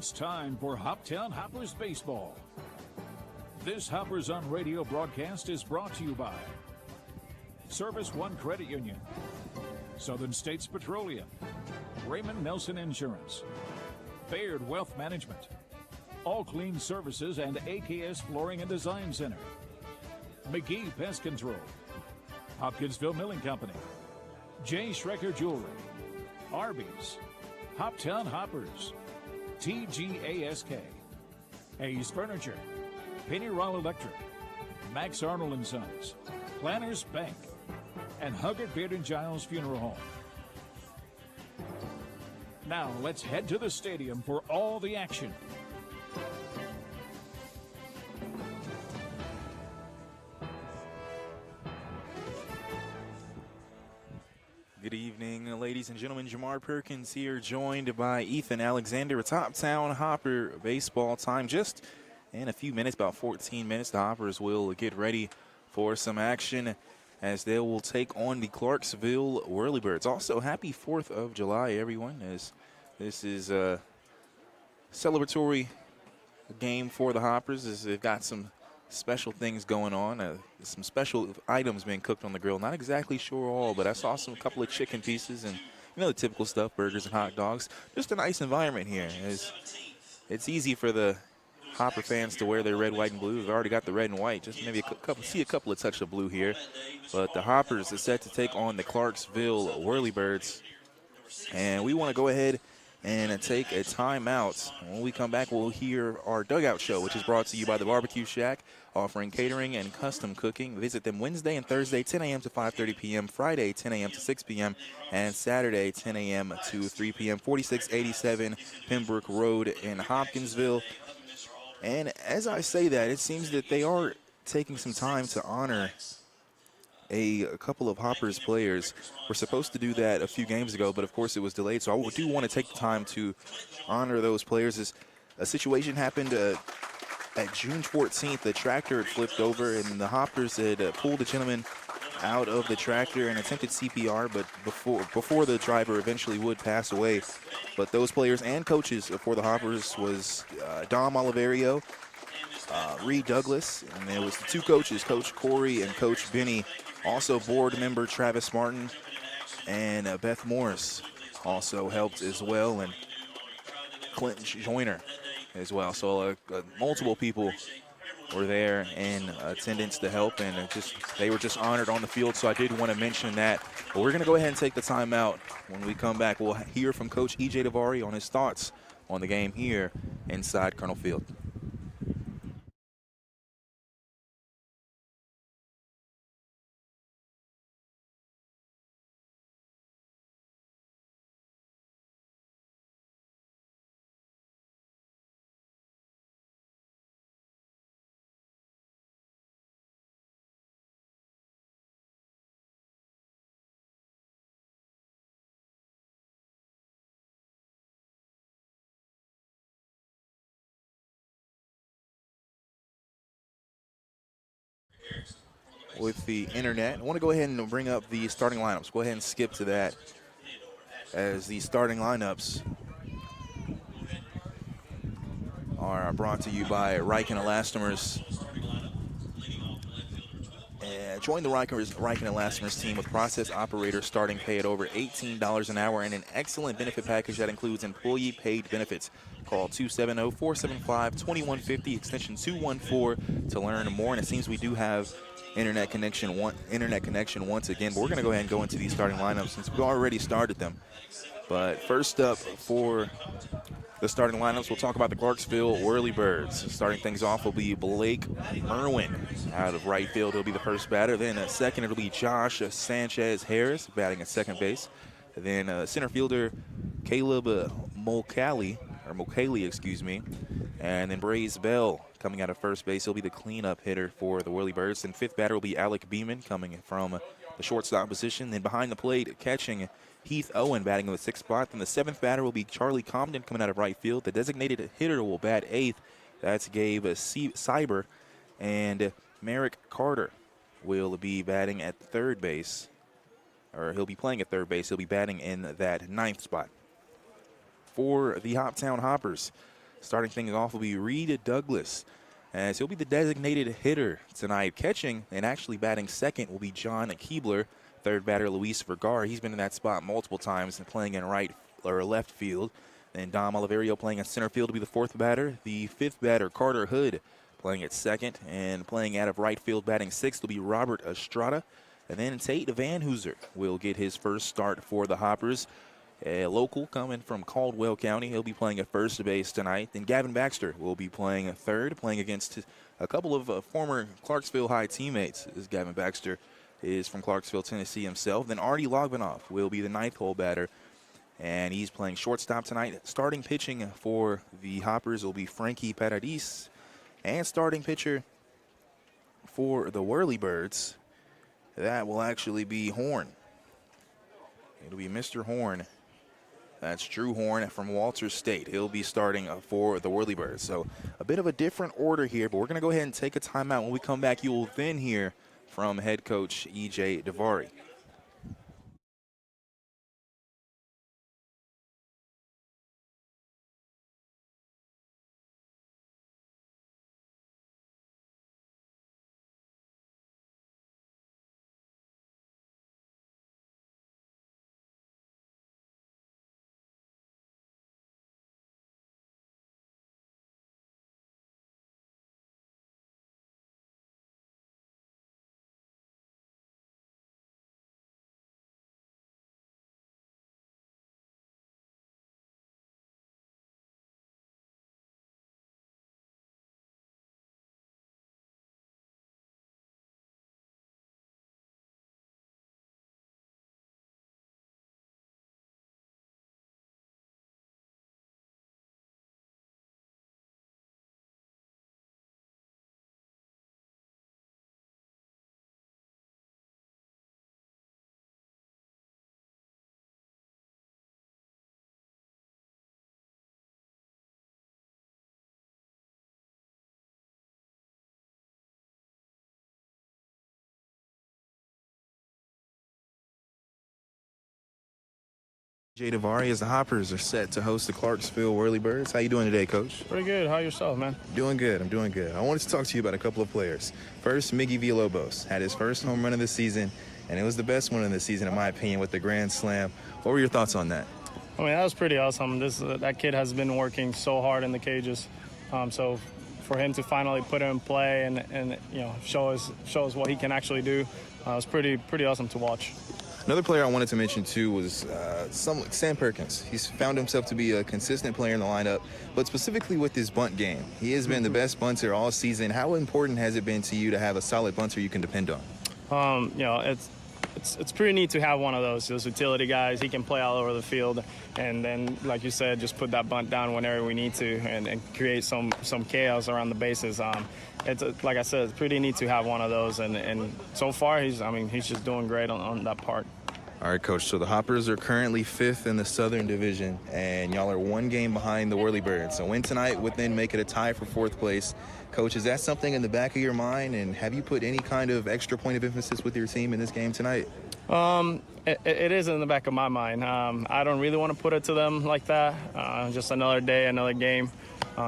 It's time for Hoptown Hoppers Baseball. This Hoppers on Radio broadcast is brought to you by Service One Credit Union, Southern States Petroleum, Raymond Nelson Insurance, Baird Wealth Management, All Clean Services and AKS Flooring and Design Center, McGee Pest Control, Hopkinsville Milling Company, J. Schrecker Jewelry, Arby's, Hoptown Hoppers, TGASK, Hayes Furniture, Pennyroll Electric, Max Arnold & Sons, Planners Bank, and Huggard Beard & Giles Funeral Home. Now let's head to the stadium for all the action. Good evening, ladies and gentlemen. Jamar Perkins here, joined by Ethan Alexander. It's Hoptown Hopper baseball time. Just in a few minutes, about 14 minutes, the Hoppers will get ready for some action as they will take on the Clarksville Whirlybirds. Also, happy 4th of July, everyone, as this is a celebratory game for the Hoppers, as they've got some special things going on. Some special items being cooked on the grill. Not exactly sure all, but I saw a couple of chicken pieces and, you know, the typical stuff, burgers and hot dogs. Just a nice environment here. It's easy for the Hopper fans to wear their red, white, and blue. We've already got the red and white. Just maybe see a couple of touches of blue here. But the Hoppers are set to take on the Clarksville Whirlybirds. And we want to go ahead and take a timeout. When we come back, we'll hear our dugout show, which is brought to you by the Barbecue Shack, offering catering and custom cooking. Visit them Wednesday and Thursday, 10 a.m. to 5:30 p.m., Friday, 10 a.m. to 6 p.m., and Saturday, 10 a.m. to 3 p.m., 4687 Pembroke Road in Hopkinsville. And as I say that, it seems that they are taking some time to honor a couple of Hoppers players. We're supposed to do that a few games ago, but of course it was delayed. So I do want to take the time to honor those players. As a situation happened at June 14th, the tractor had flipped over, and the Hoppers had pulled the gentleman out of the tractor and attempted CPR, but before the driver eventually would pass away. But those players and coaches for the Hoppers was Dom Oliverio, Reed Douglas, and there was the two coaches, Coach Corey and Coach Benny. Also board member Travis Martin and Beth Morris also helped as well, and Clinton Joyner as well. So multiple people were there in attendance to help, and they were just honored on the field. So I did want to mention that. But we're going to go ahead and take the time out. When we come back, we'll hear from Coach E.J. Davari on his thoughts on the game here inside Colonel Field. With the internet, I want to go ahead and bring up the starting lineups. Go ahead and skip to that, as the starting lineups are brought to you by Riken Elastomers. Join the Riken Elastomers team with process operators starting pay at over $18 an hour and an excellent benefit package that includes employee paid benefits. Call 270-475-2150, extension 214 to learn more. And it seems we do have internet connection once again, but we're going to go ahead and go into these starting lineups since we already started them. But first up for the starting lineups, we'll talk about the Clarksville Whirlybirds. Starting things off will be Blake Merwin out of right field. He'll be the first batter. Then second, it'll be Josh Sanchez Harris batting at second base. Then center fielder Caleb Mulcahy, and then Braze Bell coming out of first base. He'll be the cleanup hitter for the Whirlybirds. And fifth batter will be Alec Beeman coming from the shortstop position. Then behind the plate, catching, Heath Owen batting in the sixth spot. Then the seventh batter will be Charlie Comden coming out of right field. The designated hitter will bat eighth. That's Gabe Cyber. And Merrick Carter will be batting at third base. Or he'll be playing at third base. He'll be batting in that ninth spot. For the Hoptown Hoppers, Starting things off will be Reed Douglas, as he'll be the designated hitter tonight. Catching and actually batting second will be John Keebler. Third batter, Luis Vergara. He's been in that spot multiple times and playing in right or left field. Then Dom Oliverio playing in center field will be the fourth batter. The fifth batter, Carter Hood, playing at second. And playing out of right field, batting sixth, will be Robert Estrada. And then Tate Van Hooser will get his first start for the Hoppers. A local coming from Caldwell County. He'll be playing at first base tonight. Then Gavin Baxter will be playing at third, playing against a couple of former Clarksville High teammates, as Gavin Baxter is from Clarksville, Tennessee himself. Then Artie Logbanoff will be the ninth hole batter, and he's playing shortstop tonight. Starting pitching for the Hoppers will be Frankie Paradis, and starting pitcher for the Whirlybirds, that will actually be Horn. It'll be Mr. Horn. That's Drew Horn from Walters State. He'll be starting for the Whirlybirds. So a bit of a different order here, but we're going to go ahead and take a timeout. When we come back, you will then hear from head coach E.J. Davari. Jay Davari, as the Hoppers are set to host the Clarksville Whirlybirds. How you doing today, Coach? Pretty good. How yourself, man? Doing good. I'm doing good. I wanted to talk to you about a couple of players. First, Miggy Villalobos had his first home run of the season, and it was the best one of the season, in my opinion, with the grand slam. What were your thoughts on that? I mean, that was pretty awesome. That kid has been working so hard in the cages, so for him to finally put him in play and show us what he can actually do, it was pretty awesome to watch. Another player I wanted to mention, too, was Sam Perkins. He's found himself to be a consistent player in the lineup, but specifically with his bunt game. He has been the best bunter all season. How important has it been to you to have a solid bunter you can depend on? It's pretty neat to have one of those utility guys. He can play all over the field, and then, like you said, just put that bunt down whenever we need to and create some chaos around the bases. Like I said, it's pretty neat to have one of those, and so far he's just doing great on that part. All right, Coach, so the Hoppers are currently 5th in the Southern Division, and y'all are one game behind the Whirlybirds. So win tonight would then make it a tie for 4th place. Coach, is that something in the back of your mind, and have you put any kind of extra point of emphasis with your team in this game tonight? It is in the back of my mind. I don't really want to put it to them like that. Just another day, another game.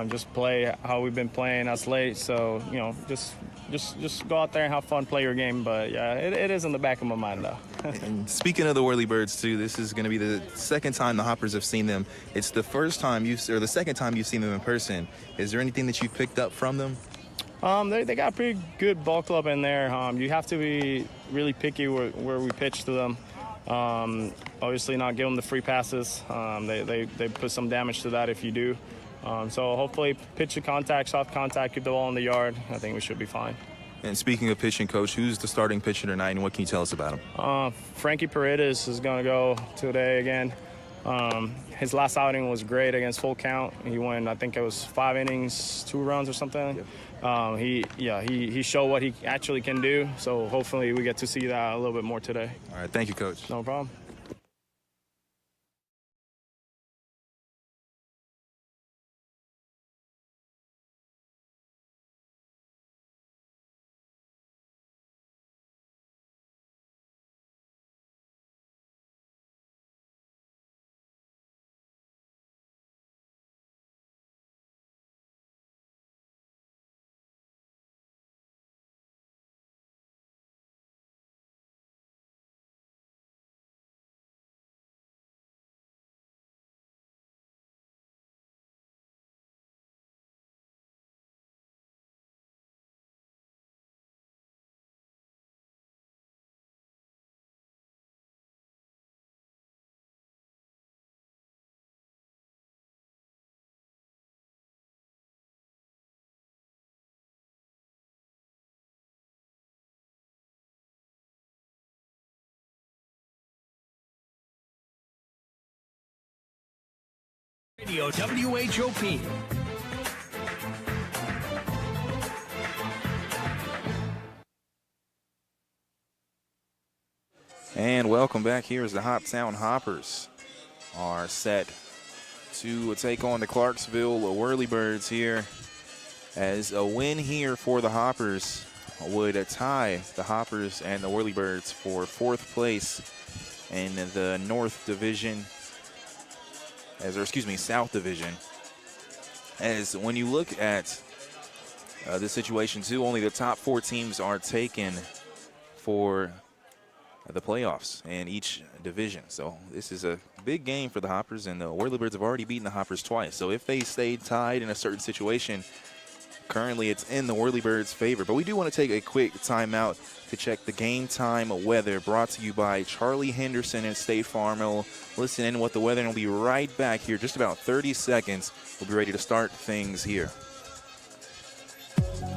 Just play how we've been playing as late. So, just go out there and have fun, play your game. But, yeah, it is in the back of my mind, though. And speaking of the Whirlybirds, too, this is going to be the second time the Hoppers have seen them. It's the the second time you've seen them in person. Is there anything that you've picked up from them? They got a pretty good ball club in there. You have to be really picky where we pitch to them. Obviously not give them the free passes. They put some damage to that if you do. So hopefully pitch to contact, soft contact, keep the ball in the yard. I think we should be fine. And speaking of pitching, Coach, who's the starting pitcher tonight, and what can you tell us about him? Frankie Paredes is going to go today again. His last outing was great against Full Count. He went, I think it was 5 innings, 2 runs or something. Yep. He showed what he actually can do. So hopefully we get to see that a little bit more today. All right, thank you, Coach. No problem. Radio WHOP. And welcome back. Here is the Hoptown Hoppers are set to take on the Clarksville Whirlybirds here, as a win here for the Hoppers would tie the Hoppers and the Whirlybirds for 4th place in the North Division, South Division. As when you look at this situation too, only the top 4 teams are taken for the playoffs in each division. So this is a big game for the Hoppers, and the Whirlybirds have already beaten the Hoppers twice. So if they stayed tied in a certain situation, currently it's in the Whirlybirds' favor. But we do want to take a quick timeout to check the game time weather, brought to you by Charlie Henderson and State Farm. We'll listen in what the weather, and we'll be right back here. Just about 30 seconds. We'll be ready to start things here.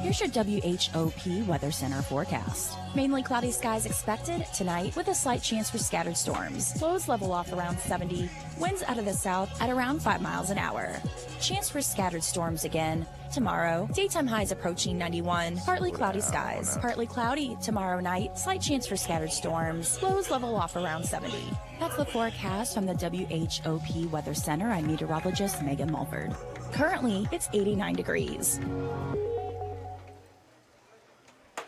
Here's your WHOP Weather Center forecast. Mainly cloudy skies expected tonight with a slight chance for scattered storms. Lows level off around 70. Winds out of the south at around 5 miles an hour. Chance for scattered storms again tomorrow. Daytime highs approaching 91. Partly cloudy skies. Partly cloudy tomorrow night. Slight chance for scattered storms. Lows level off around 70. That's the forecast from the WHOP Weather Center. I'm meteorologist Megan Mulford. Currently, it's 89 degrees.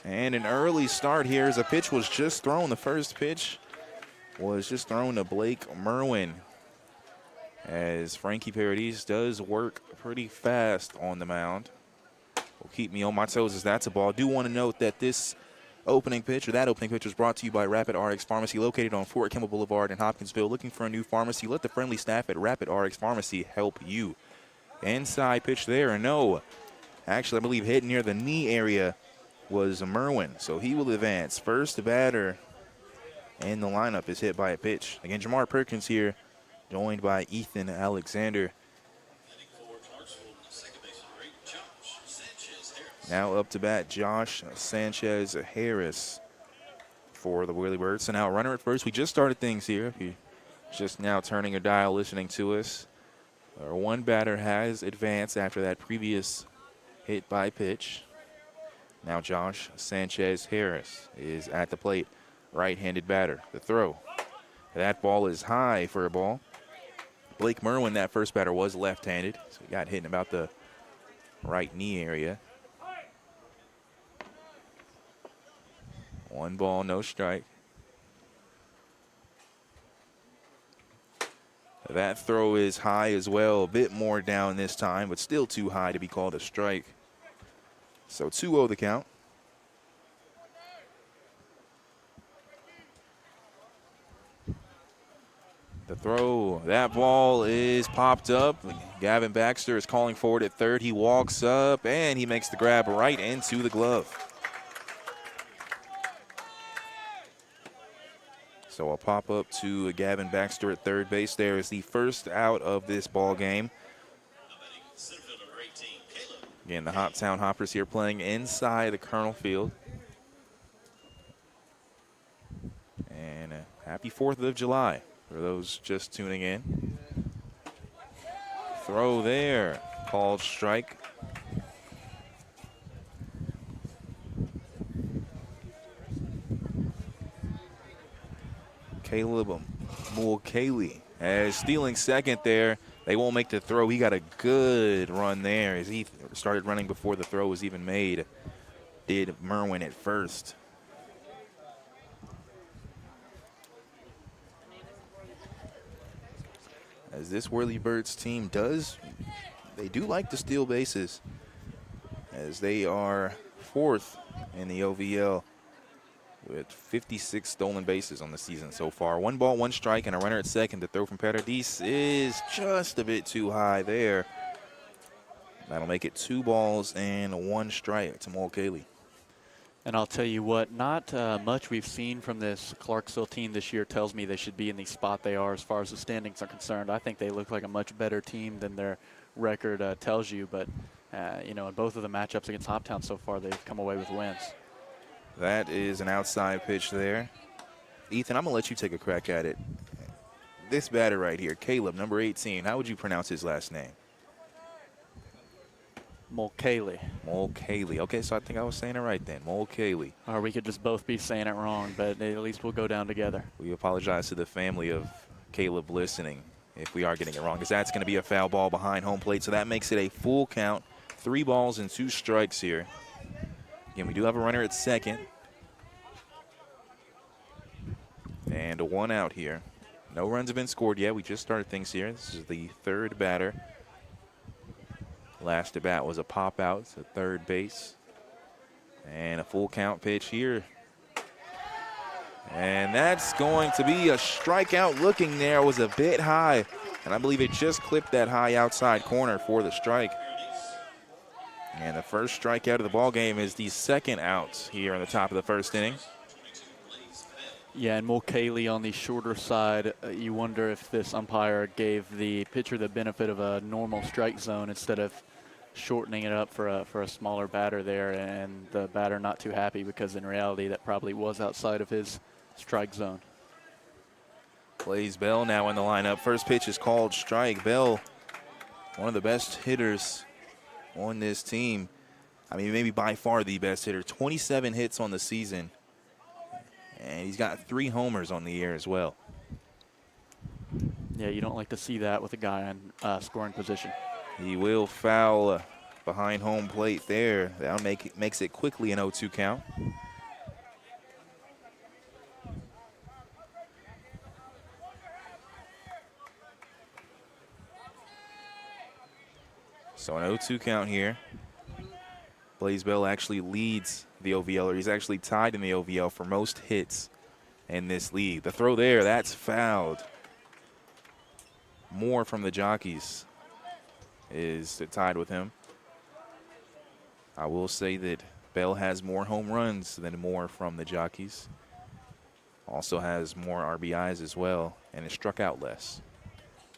And an early start here as a pitch was just thrown. The first pitch was just thrown to Blake Merwin, as Frankie Paradis does work pretty fast on the mound. Will keep me on my toes as that's a ball. Do want to note that that opening pitch was brought to you by Rapid RX Pharmacy, located on Fort Campbell Boulevard in Hopkinsville. Looking for a new pharmacy? Let the friendly staff at Rapid RX Pharmacy help you. Inside pitch there, no. Actually, I believe hit near the knee area was Merwin, so he will advance. First batter in the lineup is hit by a pitch. Again, Jamar Perkins here, joined by Ethan Alexander. Now up to bat, Josh Sanchez Harris for the Whirlybirds. So now runner at first. We just started things here. If you're just now turning your dial listening to us, our one batter has advanced after that previous hit by pitch. Now Josh Sanchez Harris is at the plate, right-handed batter. The throw. That ball is high for a ball. Blake Merwin, that first batter, was left-handed, so he got hit in about the right knee area. 1 ball, no strike. That throw is high as well, a bit more down this time, but still too high to be called a strike. So 2-0 the count. The throw, that ball is popped up. Gavin Baxter is calling forward at third. He walks up and he makes the grab right into the glove. So a pop up to Gavin Baxter at third base. There is the first out of this ball game. Again, the Hoptown Hoppers here playing inside the Colonel Field. And happy 4th of July for those just tuning in. Throw there, called strike. Caleb Mulcahy as stealing second there. They won't make the throw. He got a good run there as he started running before the throw was even made. Did Merwin at first. As this Whirlybirds team they do like to steal bases, as they are 4th in the OVL with 56 stolen bases on the season so far. 1 ball, 1 strike, and a runner at second. The throw from Paradis is just a bit too high there. That'll make it 2 balls and 1 strike to Mulcahy. And I'll tell you what, not much we've seen from this Clarksville team this year tells me they should be in the spot they are as far as the standings are concerned. I think they look like a much better team than their record tells you. But, you know, in both of the matchups against Hoptown so far, they've come away with wins. That is an outside pitch there. Ethan, I'm going to let you take a crack at it. this batter right here, Caleb, number 18. How would you pronounce his last name? Mulcahy. Mulcahy. Okay, so I think I was saying it right then. Mulcahy. Or we could just both be saying it wrong, but at least we'll go down together. We apologize to the family of Caleb listening if we are getting it wrong, because that's going to be a foul ball behind home plate. So that makes it a full count. 3 balls and 2 strikes here. Again, we do have a runner at second. And a 1 out here. No runs have been scored yet. We just started things here. This is the 3rd batter. Last at bat was a pop out to third base. And a full count pitch here. And that's going to be a strikeout. Looking there was a bit high. And I believe it just clipped that high outside corner for the strike. And the first strikeout of the ball game is the 2nd out here in the top of the 1st inning. Yeah, and Mulcahy on the shorter side, you wonder if this umpire gave the pitcher the benefit of a normal strike zone instead of shortening it up for a smaller batter there, and the batter not too happy because in reality that probably was outside of his strike zone. Plays Bell now in the lineup. First pitch is called strike. Bell, one of the best hitters on this team. I mean, maybe by far the best hitter. 27 hits on the season. And he's got 3 homers on the year as well. Yeah, you don't like to see that with a guy in scoring position. He will foul behind home plate there. That makes it quickly an 0-2 count. So an 0-2 count here. Blaze Bell actually leads the OVL, or he's actually tied in the OVL for most hits in this league. The throw there, that's fouled. Moore from the Jockeys is tied with him. I will say that Bell has more home runs than Moore from the Jockeys. Also has more RBIs as well, and has struck out less.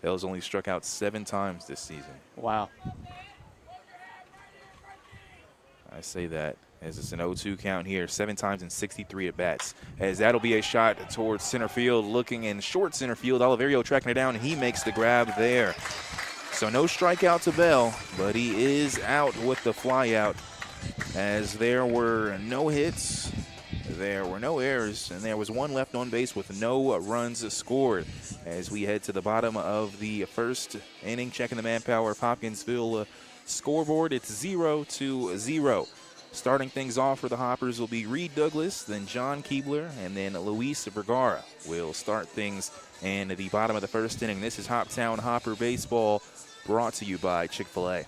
Bell's only struck out 7 times this season. Wow. I say that as it's an 0-2 count here, 7 times in 63 at-bats. As that'll be a shot towards center field, looking in short center field. Oliverio tracking it down, and he makes the grab there. So no strikeout to Bell, but he is out with the fly out, as there were no hits, there were no errors, and there was 1 left on base with no runs scored. As we head to the bottom of the 1st inning, checking the manpower of Hopkinsville scoreboard, it's 0-0. Starting things off for the Hoppers will be Reed Douglas, then John Keebler, and then Luis Vergara will start things in the bottom of the 1st inning. This is Hoptown Hopper Baseball, brought to you by Chick-fil-A.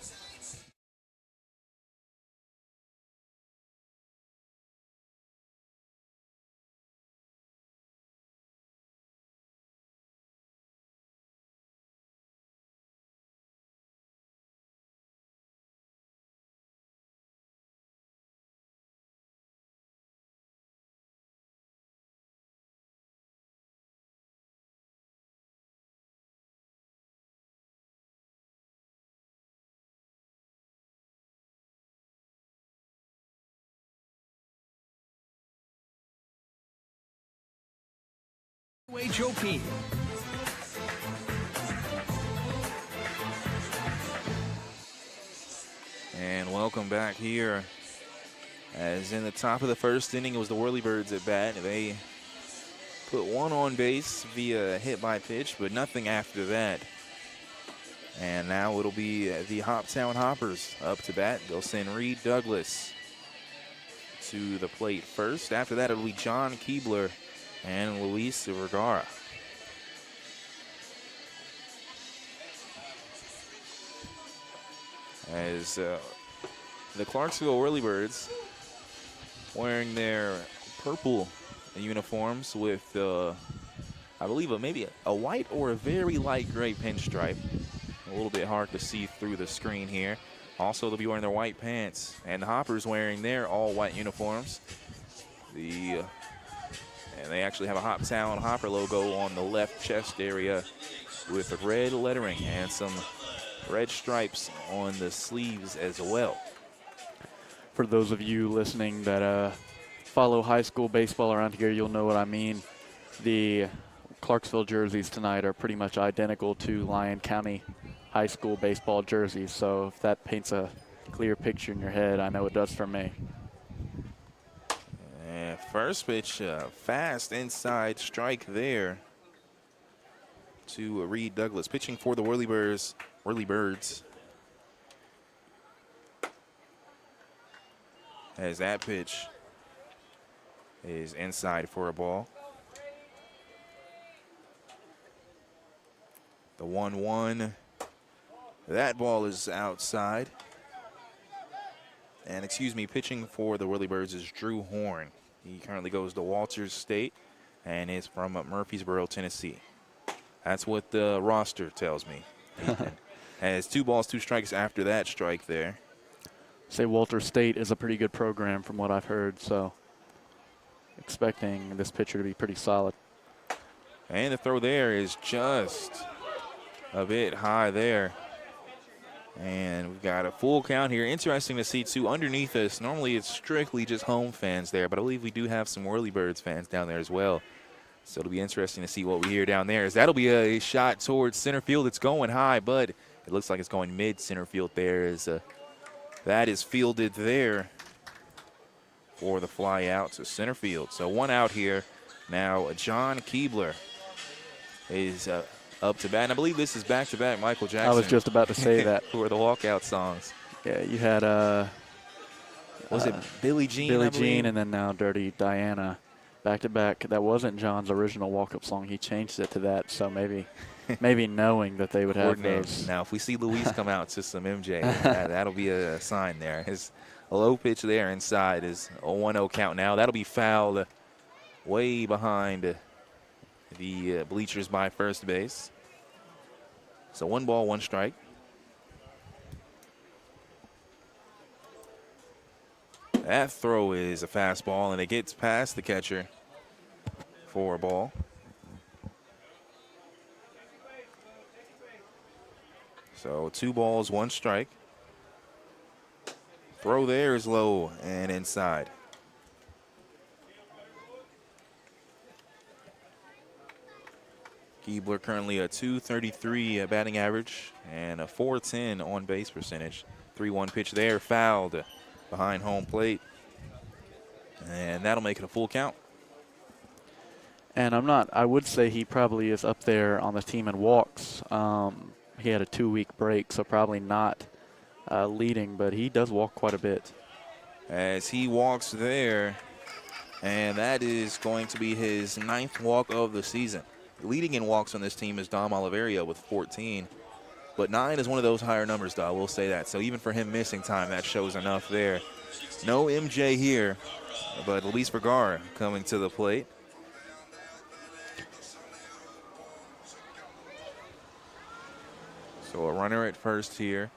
HOP. And welcome back here. As in the top of the 1st inning, it was the Whirlybirds at bat. They put 1 on base via hit by pitch, but nothing after that. And now it'll be the Hoptown Hoppers up to bat. They'll send Reed Douglas to the plate first. After that, it'll be John Keebler and Luis Vergara. As the Clarksville Whirlybirds, wearing their purple uniforms with, I believe, maybe a white or a very light gray pinstripe. A little bit hard to see through the screen here. Also, they'll be wearing their white pants, and the Hoppers wearing their all-white uniforms. And they actually have a Hoptown Hopper logo on the left chest area with red lettering and some red stripes on the sleeves as well. For those of you listening that follow high school baseball around here, you'll know what I mean. The Clarksville jerseys tonight are pretty much identical to Lyon County High School baseball jerseys. So if that paints a clear picture in your head, I know it does for me. And first pitch, fast inside strike there to Reed Douglas, pitching for the Whirlybirds. As that pitch is inside for a ball. The 1-1, that ball is outside. And pitching for the Whirlybirds is Drew Horn. He currently goes to Walters State and is from Murfreesboro, Tennessee. That's what the roster tells me. Has 2 balls, 2 strikes after that strike there. Say Walters State is a pretty good program from what I've heard, so expecting this pitcher to be pretty solid. And the throw there is just a bit high there. And we've got a full count here. Interesting to see, too, underneath us. Normally it's strictly just home fans there, but I believe we do have some Whirlybirds fans down there as well. So it'll be interesting to see what we hear down there. As that'll be a shot towards center field. It's going high, but it looks like it's going mid-center field there. As that is fielded there for the fly out to center field. So 1 out here. Now John Keebler is up to bat. And I believe this is back-to-back Michael Jackson. I was just about to say that. For the walkout songs. Yeah, you had was it Billie Jean? Billie Jean, and then now Dirty Diana, back-to-back. That wasn't John's original walk-up song. He changed it to that, so maybe knowing that they would have those. Now, if we see Luis come out to some MJ, that'll be a sign there. His low pitch there inside is a 1-0 count now. That'll be fouled way behind the bleachers by first base. So 1 ball, 1 strike. That throw is a fastball, and it gets past the catcher for a ball. So 2 balls, 1 strike. Throw there is low and inside. Keebler currently a .233 batting average and a .410 on base percentage. 3-1 pitch there, fouled behind home plate. And that'll make it a full count. And I would say he probably is up there on the team in walks. He had a 2-week break, so probably not leading, but he does walk quite a bit. As he walks there, and that is going to be his 9th walk of the season. Leading in walks on this team is Dom Oliveria with 14. But 9 is one of those higher numbers, though, I will say that. So even for him missing time, that shows enough there. No MJ here, but Luis Vergara coming to the plate. So a runner at first here.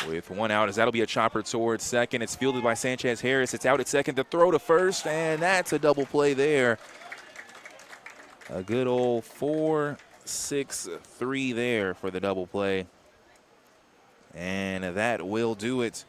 With 1 out, as that'll be a chopper towards second. It's fielded by Sanchez Harris. It's out at second to throw to first, and that's a double play there. A good old 4-6-3 there for the double play. And that will do it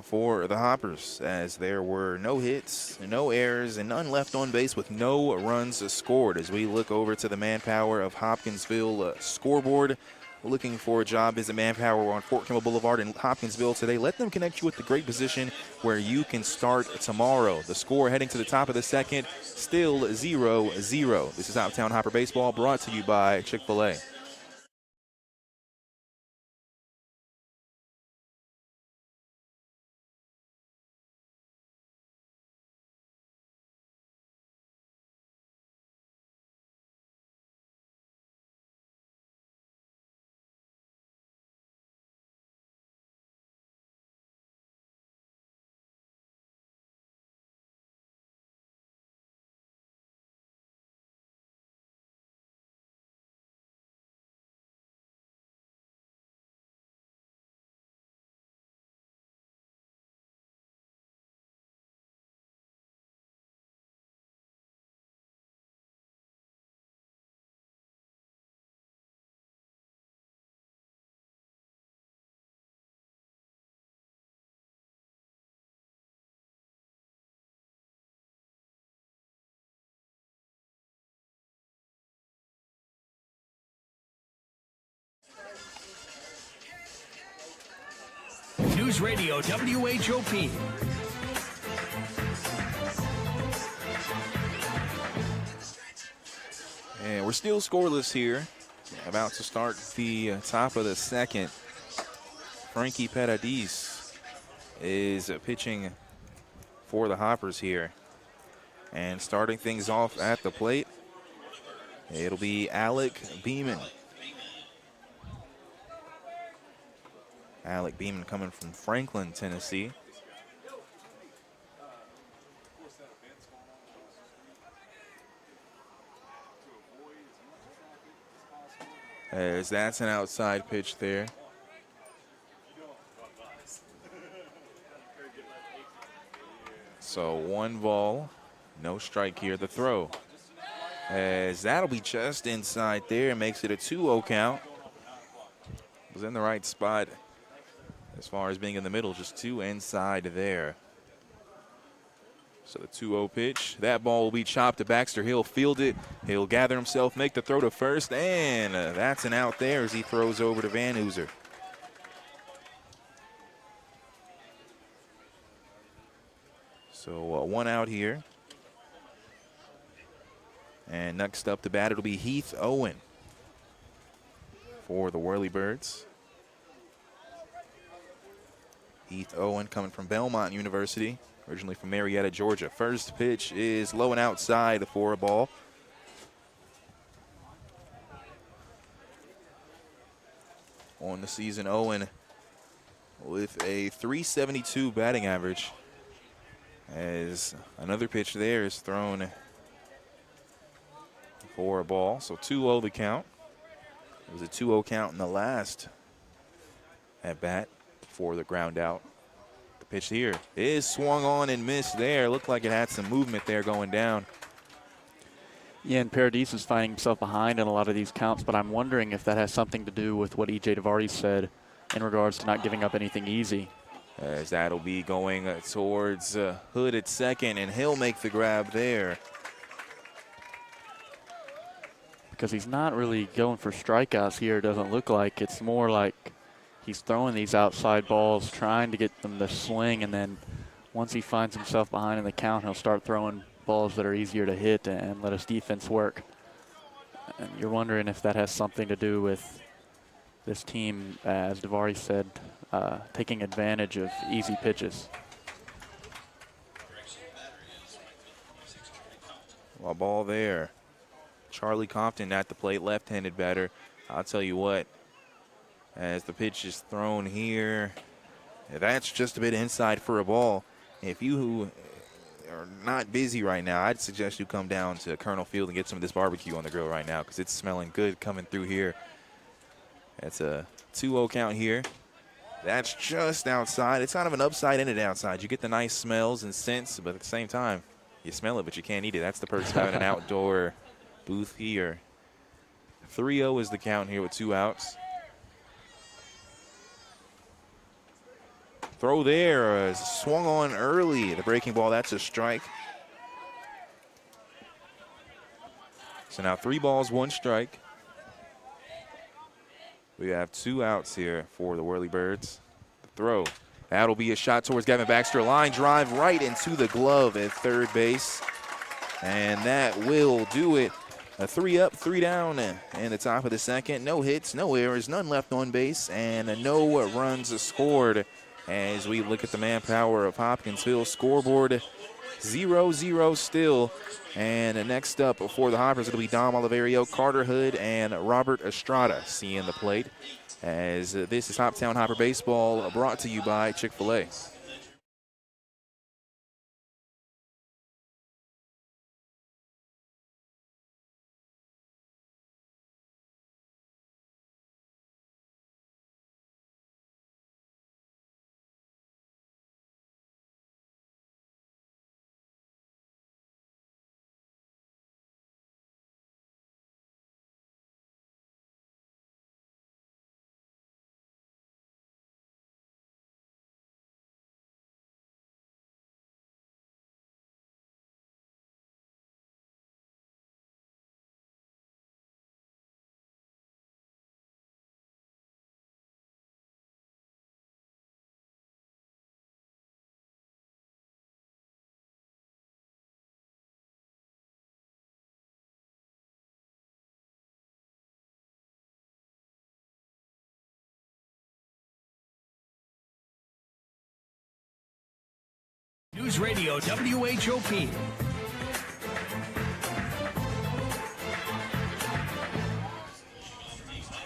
for the Hoppers, as there were no hits, no errors, and none left on base with no runs scored. As we look over to the Manpower of Hopkinsville scoreboard, looking for a job as a Manpower on Fort Campbell Boulevard in Hopkinsville today. Let them connect you with the great position where you can start tomorrow. The score heading to the top of the second, still 0-0. This is Hoptown Hopper Baseball, brought to you by Chick-fil-A. News Radio WHOP. And we're still scoreless here. About to start the top of the second. Frankie Paradis is pitching for the Hoppers here. And starting things off at the plate, it'll be Alec Beeman. Alec Beeman coming from Franklin, Tennessee. As that's an outside pitch there. So 1 ball, no strike here. The throw, as that'll be just inside there, makes it a 2-0 count. Was in the right spot as far as being in the middle, just 2 inside there. So the 2-0 pitch. That ball will be chopped to Baxter. He'll field it. He'll gather himself, make the throw to first, and that's an out there as he throws over to Van Hooser. So 1 out here. And next up to bat, it'll be Heath Owen for the Whirlybirds. Heath Owen coming from Belmont University, originally from Marietta, Georgia. First pitch is low and outside for a ball. On the season, Owen with a .372 batting average. As another pitch there is thrown for a ball. So 2-0 the count. It was a 2-0 count in the last at bat for the ground out. The pitch here is swung on and missed there. Looked like it had some movement there going down. Yeah, and Paradis is finding himself behind in a lot of these counts, but I'm wondering if that has something to do with what E.J. Davari said in regards to not giving up anything easy. As that'll be going towards Hood at second, and he'll make the grab there. Because he's not really going for strikeouts here, it doesn't look like. It's more like he's throwing these outside balls, trying to get them to swing, and then once he finds himself behind in the count, he'll start throwing balls that are easier to hit and let his defense work. And you're wondering if that has something to do with this team, as Davari said, taking advantage of easy pitches. Well, ball there. Charlie Compton at the plate, left-handed batter. I'll tell you what, as the pitch is thrown here, that's just a bit inside for a ball. If you are not busy right now, I'd suggest you come down to Colonel Field and get some of this barbecue on the grill right now, because it's smelling good coming through here. That's a 2-0 count here. That's just outside. It's kind of an upside and an outside. You get the nice smells and scents, but at the same time, you smell it, but you can't eat it. That's the perks of having an outdoor booth here. 3-0 is the count here with 2 outs. Throw there, swung on early. The breaking ball, that's a strike. So now 3 balls, 1 strike. We have 2 outs here for the Whirlybirds. The throw, that'll be a shot towards Gavin Baxter. Line drive right into the glove at third base. And that will do it. A 3 up, 3 down in the top of the second. No hits, no errors, none left on base, and no runs scored as we look at the manpower of Hopkinsville. Scoreboard 0-0 still. And next up for the Hoppers, it'll be Dom Oliverio, Carter Hood, and Robert Estrada seeing the plate. As this is Hoptown Hopper Baseball, brought to you by Chick-fil-A. News Radio WHOP.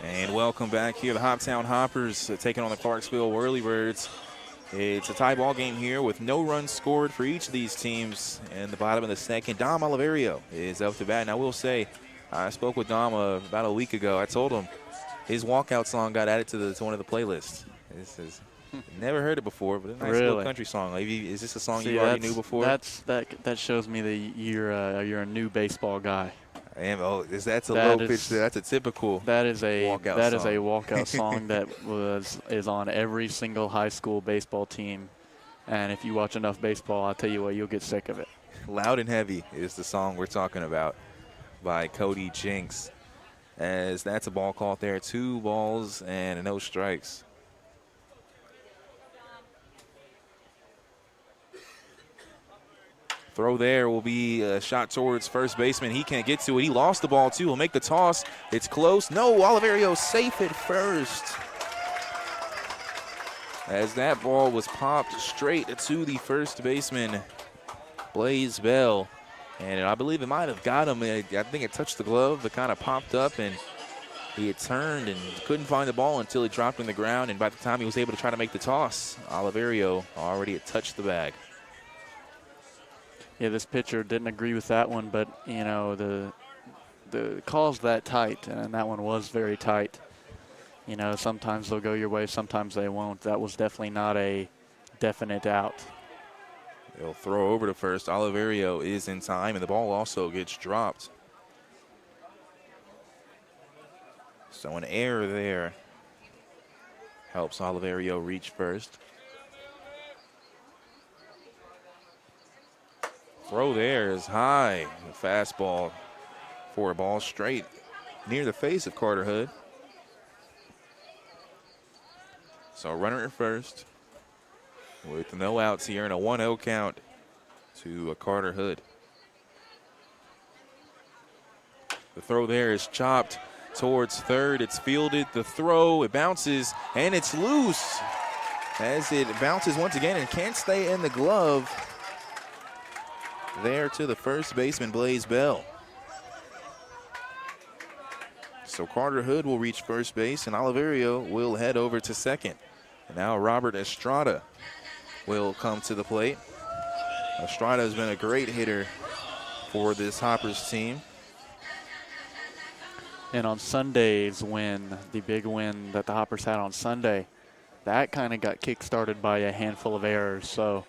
And welcome back here. The Hoptown Hoppers taking on the Clarksville Whirlybirds. It's a tie ball game here with no runs scored for each of these teams. In the bottom of the second, Dom Oliverio is up to bat. And I will say, I spoke with Dom about a week ago. I told him his walkout song got added to one of the playlists. This is never heard it before, but a nice little country song. Is this a song you already knew before? That shows me that you're a new baseball guy. I am. Oh, that's a low pitch. That's a typical. That is a walkout walkout song that is on every single high school baseball team, and if you watch enough baseball, I'll tell you what, you'll get sick of it. Loud and Heavy is the song we're talking about by Cody Jinks. As that's a ball called there, 2 balls and no strikes. Throw there will be a shot towards first baseman. He can't get to it. He lost the ball, too. He'll make the toss. It's close. No, Oliverio safe at first. As that ball was popped straight to the first baseman, Blaze Bell. And I believe it might have got him. I think it touched the glove. It kind of popped up, and he had turned and couldn't find the ball until he dropped on the ground. And by the time he was able to try to make the toss, Oliverio already had touched the bag. Yeah, this pitcher didn't agree with that one, but, you know, the call's that tight, and that one was very tight. You know, sometimes they'll go your way, sometimes they won't. That was definitely not a definite out. They'll throw over to first. Oliverio is in time, and the ball also gets dropped. So an error there helps Oliverio reach first. Throw there is high. A fastball for a ball straight near the face of Carter Hood. So runner at first with no outs here and a 1-0 count to Carter Hood. The throw there is chopped towards third. It's fielded. The throw, it bounces, and it's loose as it bounces once again and can't stay in the glove. There to the first baseman, Blaze Bell. So Carter Hood will reach first base, and Oliverio will head over to second. And now Robert Estrada will come to the plate. Estrada has been a great hitter for this Hoppers team. And on Sunday's win, the big win that the Hoppers had on Sunday, that kind of got kick-started by a handful of errors. So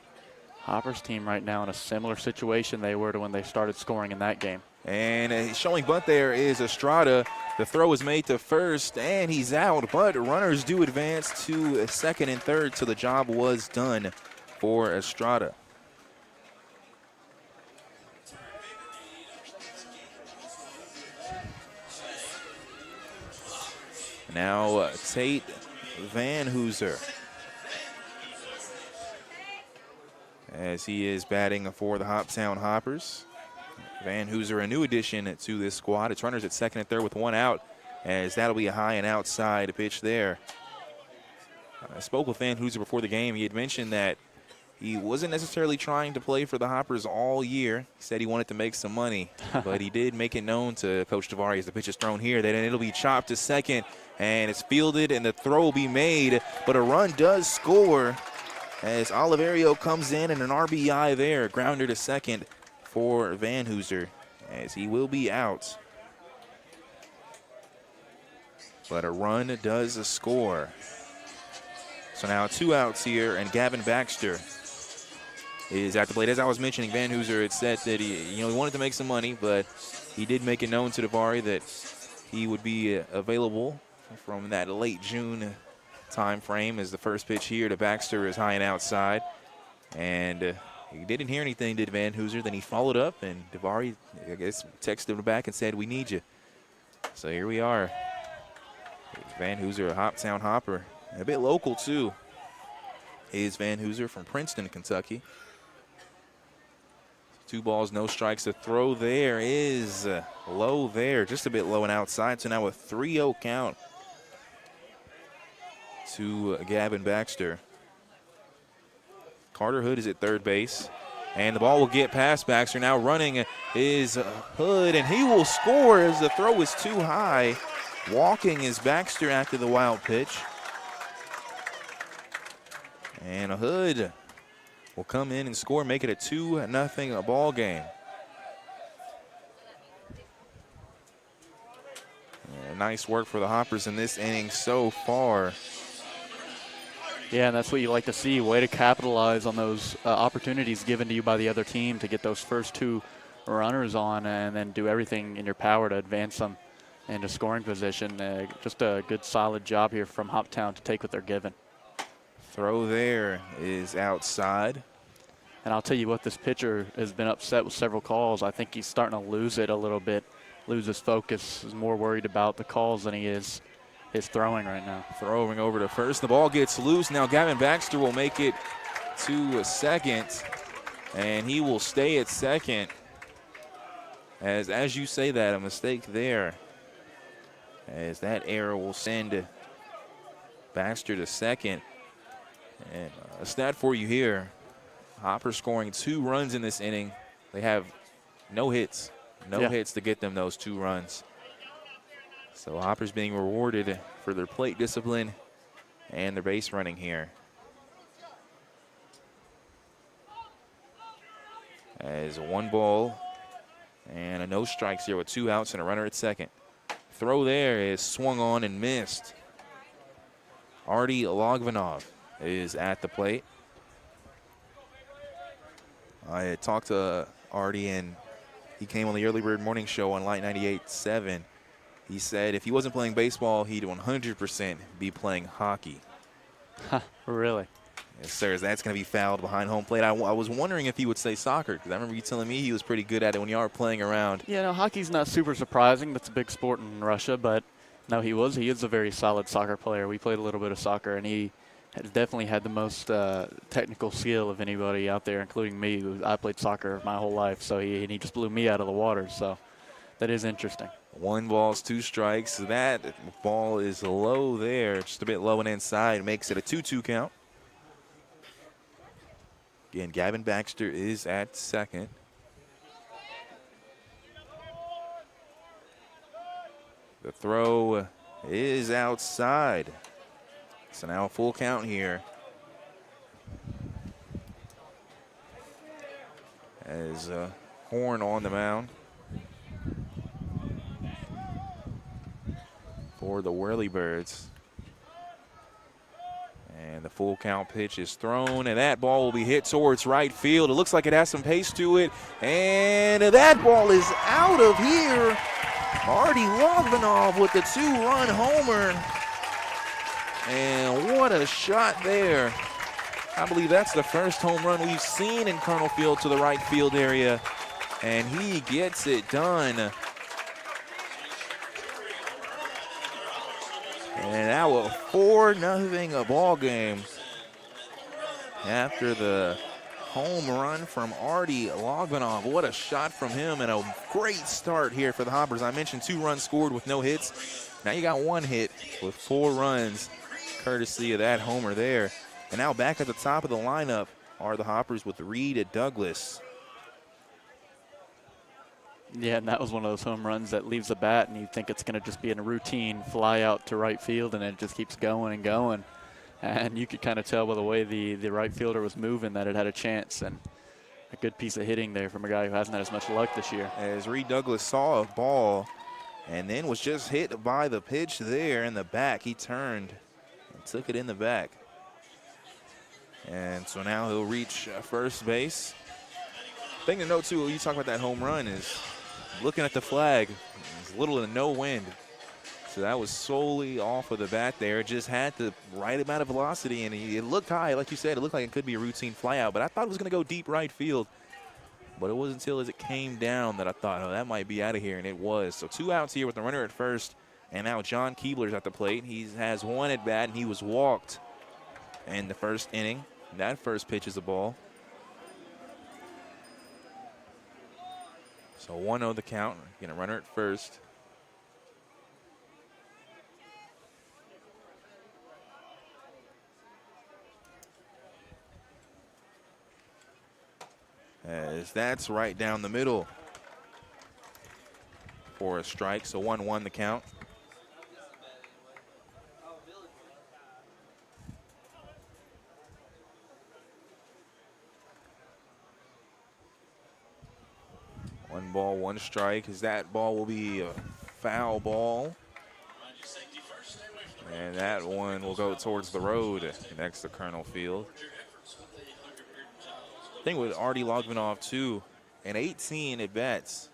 Hoppers team right now in a similar situation they were to when they started scoring in that game. And showing bunt there is Estrada. The throw is made to first, and he's out, but runners do advance to second and third, so the job was done for Estrada. Now Tate Van Hooser, as he is batting for the Hoptown Hoppers. Van Hooser, a new addition to this squad. It's runners at second and third with 1 out, as that'll be a high and outside pitch there. I spoke with Van Hooser before the game. He had mentioned that he wasn't necessarily trying to play for the Hoppers all year. He said he wanted to make some money, but he did make it known to Coach Davari as the pitch is thrown here that it'll be chopped to second, and it's fielded, and the throw will be made, but a run does score as Oliverio comes in and an RBI there, grounder to second for Van Hooser, as he will be out. But a run does score. So now 2 outs here, and Gavin Baxter is at the plate. As I was mentioning, Van Hooser had said that he wanted to make some money, but he did make it known to Davari that he would be available from that late June time frame, as the first pitch here to Baxter is high and outside. And he didn't hear anything, did Van Hooser. Then he followed up, and Davari, I guess, texted him back and said, "We need you." So here we are. Van Hooser, a Hoptown Hopper, a bit local too. Is Van Hooser from Princeton, Kentucky. 2 balls, no strikes. The throw there is low there, just a bit low and outside. So now a 3-0 count to Gavin Baxter. Carter Hood is at third base. And the ball will get past Baxter. Now running is Hood, and he will score as the throw is too high. Walking is Baxter after the wild pitch. And Hood will come in and score, make it a 2-0 ball game. And nice work for the Hoppers in this inning so far. Yeah, and that's what you like to see. Way to capitalize on those opportunities given to you by the other team to get those first 2 runners on and then do everything in your power to advance them into scoring position. Just a good, solid job here from Hoptown to take what they're given. Throw there is outside. And I'll tell you what, this pitcher has been upset with several calls. I think he's starting to lose it a little bit, lose his focus. He's more worried about the calls than he is his throwing right now. Throwing over to first. The ball gets loose. Now Gavin Baxter will make it to second, and he will stay at second. As you say that, a mistake there, as that error will send Baxter to second. And a stat for you here. Hopper scoring 2 runs in this inning. They have no hits. No hits to get them those 2 runs. So Hopper's being rewarded for their plate discipline and their base running here. As 1 ball and a no strikes here with 2 outs and a runner at second. Throw there is swung on and missed. Artie Logvanov is at the plate. I had talked to Artie, and he came on the Early Bird Morning Show on Light 98.7. He said if he wasn't playing baseball, he'd 100% be playing hockey. Really? Yes, sir. That's going to be fouled behind home plate. I was wondering if he would say soccer, because I remember you telling me he was pretty good at it when you are playing around. Yeah, no, hockey's not super surprising. That's a big sport in Russia, but no, he is a very solid soccer player. We played a little bit of soccer, and he has definitely had the most technical skill of anybody out there, including me. I played soccer my whole life, so he just blew me out of the water. So that is interesting. 1 ball, 2 strikes. That ball is low there, just a bit low and inside. Makes it a 2-2 count. Again, Gavin Baxter is at second. The throw is outside. So now a full count here. As Horn on the mound for the Whirlybirds. And the full count pitch is thrown, and that ball will be hit towards right field. It looks like it has some pace to it, and that ball is out of here. Artie Logvanov with the 2-run homer. And what a shot there. I believe that's the first home run we've seen in Colonel Field to the right field area, and he gets it done. And now a 4-0 ball game after the home run from Artie Logvanov. What a shot from him, and a great start here for the Hoppers. I mentioned 2 runs scored with no hits. Now you got 1 hit with 4 runs, courtesy of that homer there. And now back at the top of the lineup are the Hoppers with Reed at Douglas. Yeah, and that was one of those home runs that leaves the bat, and you think it's going to just be a routine fly out to right field, and it just keeps going and going. And you could kind of tell by the way the right fielder was moving that it had a chance, and a good piece of hitting there from a guy who hasn't had as much luck this year. As Reed Douglas saw a ball and then was just hit by the pitch there in the back. He turned and took it in the back. And so now he'll reach first base. Thing to note, too, when you talk about that home run is looking at the flag, there's little to no wind. So that was solely off of the bat there. It just had the right amount of velocity, and it looked high. Like you said, it looked like it could be a routine flyout, but I thought it was going to go deep right field. But it wasn't until as it came down that I thought, oh, that might be out of here, and it was. So 2 outs here with the runner at first, and now John Keebler's at the plate. He has 1 at bat, and he was walked in the first inning. That first pitch is a ball. So 1-0 the count. Going to runner at first. as that's right down the middle for a strike. So 1-1 the count. One ball, one strike, as that ball will be a foul ball. And that one will go towards the road next to Colonel Field. I think with Artie Logvinov too, and 18 at bats.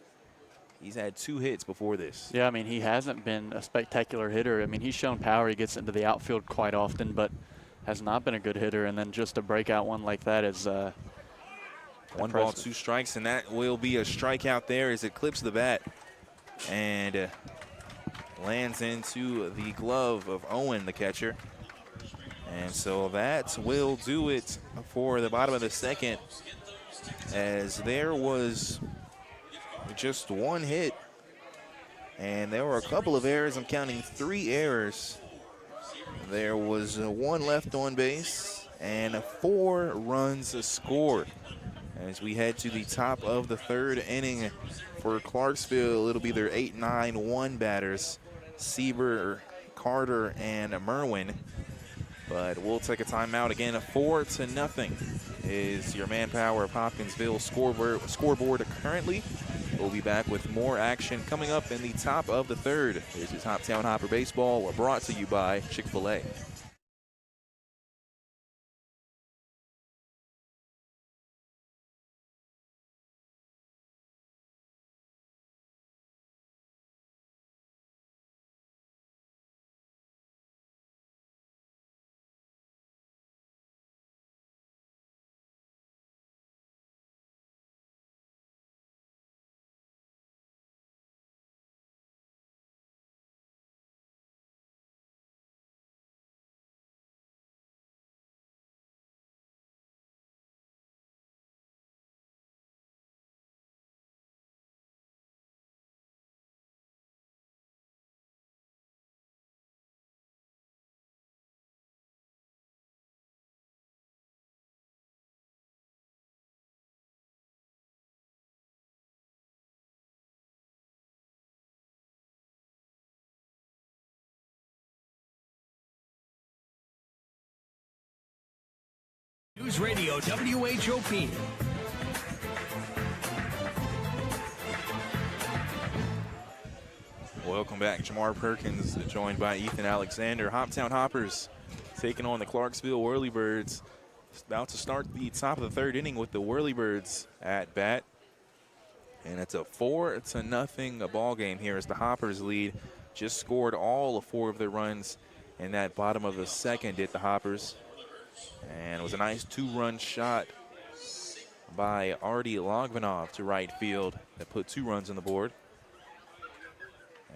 He's had 2 hits before this. Yeah, I mean, he hasn't been a spectacular hitter. I mean, he's shown power. He gets into the outfield quite often, but has not been a good hitter. And then just a breakout one like that is One ball, 2 strikes, and that will be a strikeout there as it clips the bat and lands into the glove of Owen, the catcher. And so that will do it for the bottom of the second, as there was just 1 hit, and there were a couple of errors. I'm counting 3 errors. There was 1 left on base and 4 runs scored. As we head to the top of the 3rd inning for Clarksville, it'll be their 8-9-1 batters, Sieber, Carter, and Merwin. But we'll take a timeout again. 4-0 is your Manpower of Hopkinsville scoreboard currently. We'll be back with more action coming up in the top of the 3rd. This is Hoptown Hopper Baseball, brought to you by Chick-fil-A. News Radio WHOP. Welcome back. Jamar Perkins joined by Ethan Alexander. Hoptown Hoppers taking on the Clarksville Whirlybirds. About to start the top of the 3rd inning with the Whirlybirds at bat. And it's a 4-0 ball game here as the Hoppers lead. Just scored all of 4 of their runs in that bottom of the 2nd at the Hoppers. And it was a nice 2-run shot by Artie Logvinov to right field that put 2 runs on the board.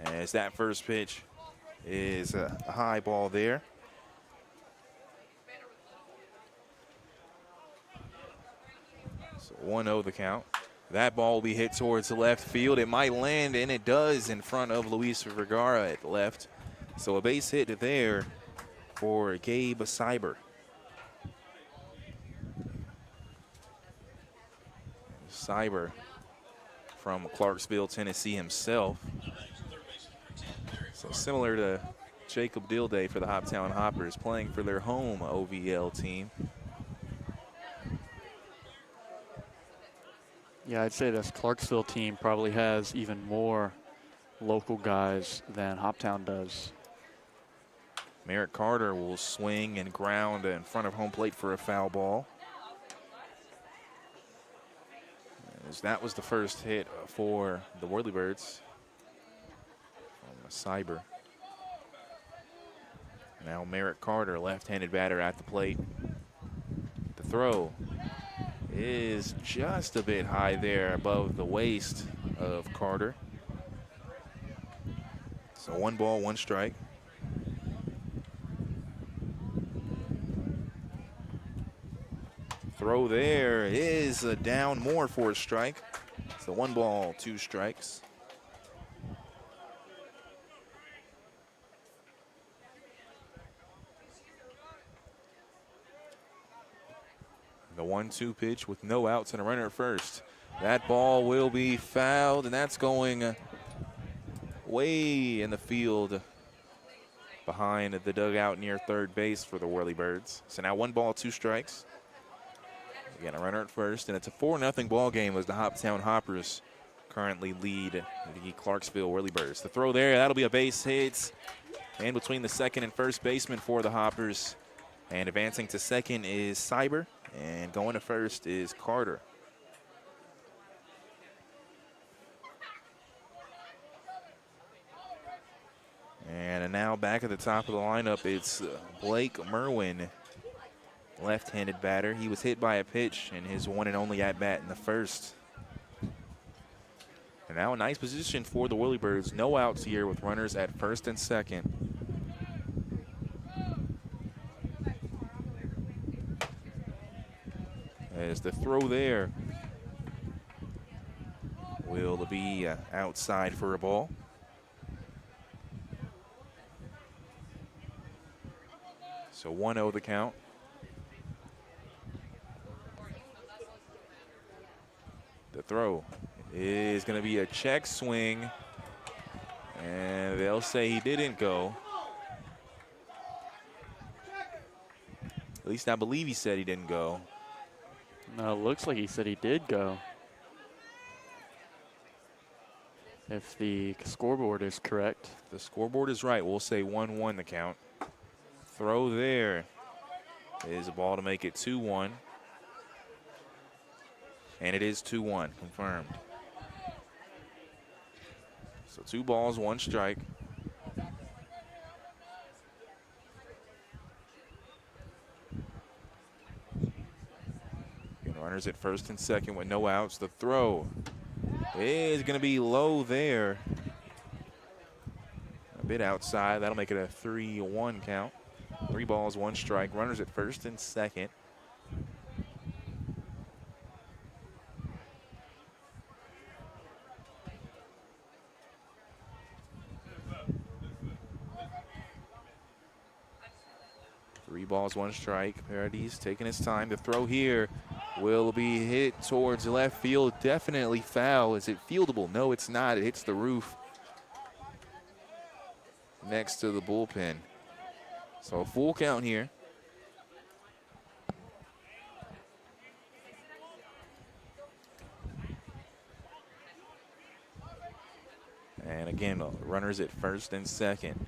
As that first pitch is a high ball there. So 1-0 the count. That ball will be hit towards the left field. It might land, and it does, in front of Luis Vergara at left. So a base hit there for Gabe Seiber. Seiber from Clarksville, Tennessee himself. So similar to Jacob Dilday for the Hoptown Hoppers, playing for their home OVL team. Yeah, I'd say this Clarksville team probably has even more local guys than Hoptown does. Merrick Carter will swing and ground in front of home plate for a foul ball. As that was the first hit for the Whirlybirds from Seiber. Now Merrick Carter, left-handed batter at the plate. The throw is just a bit high there above the waist of Carter. So 1 ball, 1 strike. Throw there is down more for a strike. So 1 ball, 2 strikes. The 1-2 pitch with no outs and a runner at first. That ball will be fouled, and that's going way in the field behind the dugout near third base for the Whirlybirds. So now 1 ball, 2 strikes. Again, a runner at first, and it's a 4-0 ball game as the Hoptown Hoppers currently lead the Clarksville Whirlybirds. The throw there, that'll be a base hit. And between the second and first baseman for the Hoppers. And advancing to second is Cyber, and going to first is Carter. And now back at the top of the lineup, it's Blake Merwin, left-handed batter. He was hit by a pitch in his one and only at-bat in the first. And now a nice position for the Whirlybirds. No outs here with runners at first and second. As the throw there will be outside for a ball. So 1-0 the count. The throw is going to be a check swing, and they'll say he didn't go. At least I believe he said he didn't go. No, it looks like he said he did go. If the scoreboard is correct. The scoreboard is right. We'll say 1-1 the count. Throw there is a ball to make it 2-1. And it is 2-1, confirmed. So 2 balls, 1 strike. Runners at first and second with no outs. The throw is going to be low there. A bit outside. That'll make it a 3-1 count. 3 balls, 1 strike. Runners at first and second. Three balls, 1 strike. Paradis taking his time. The throw here will be hit towards left field. Definitely foul. Is it fieldable? No, it's not. It hits the roof next to the bullpen. So a full count here. And again, runners at first and second.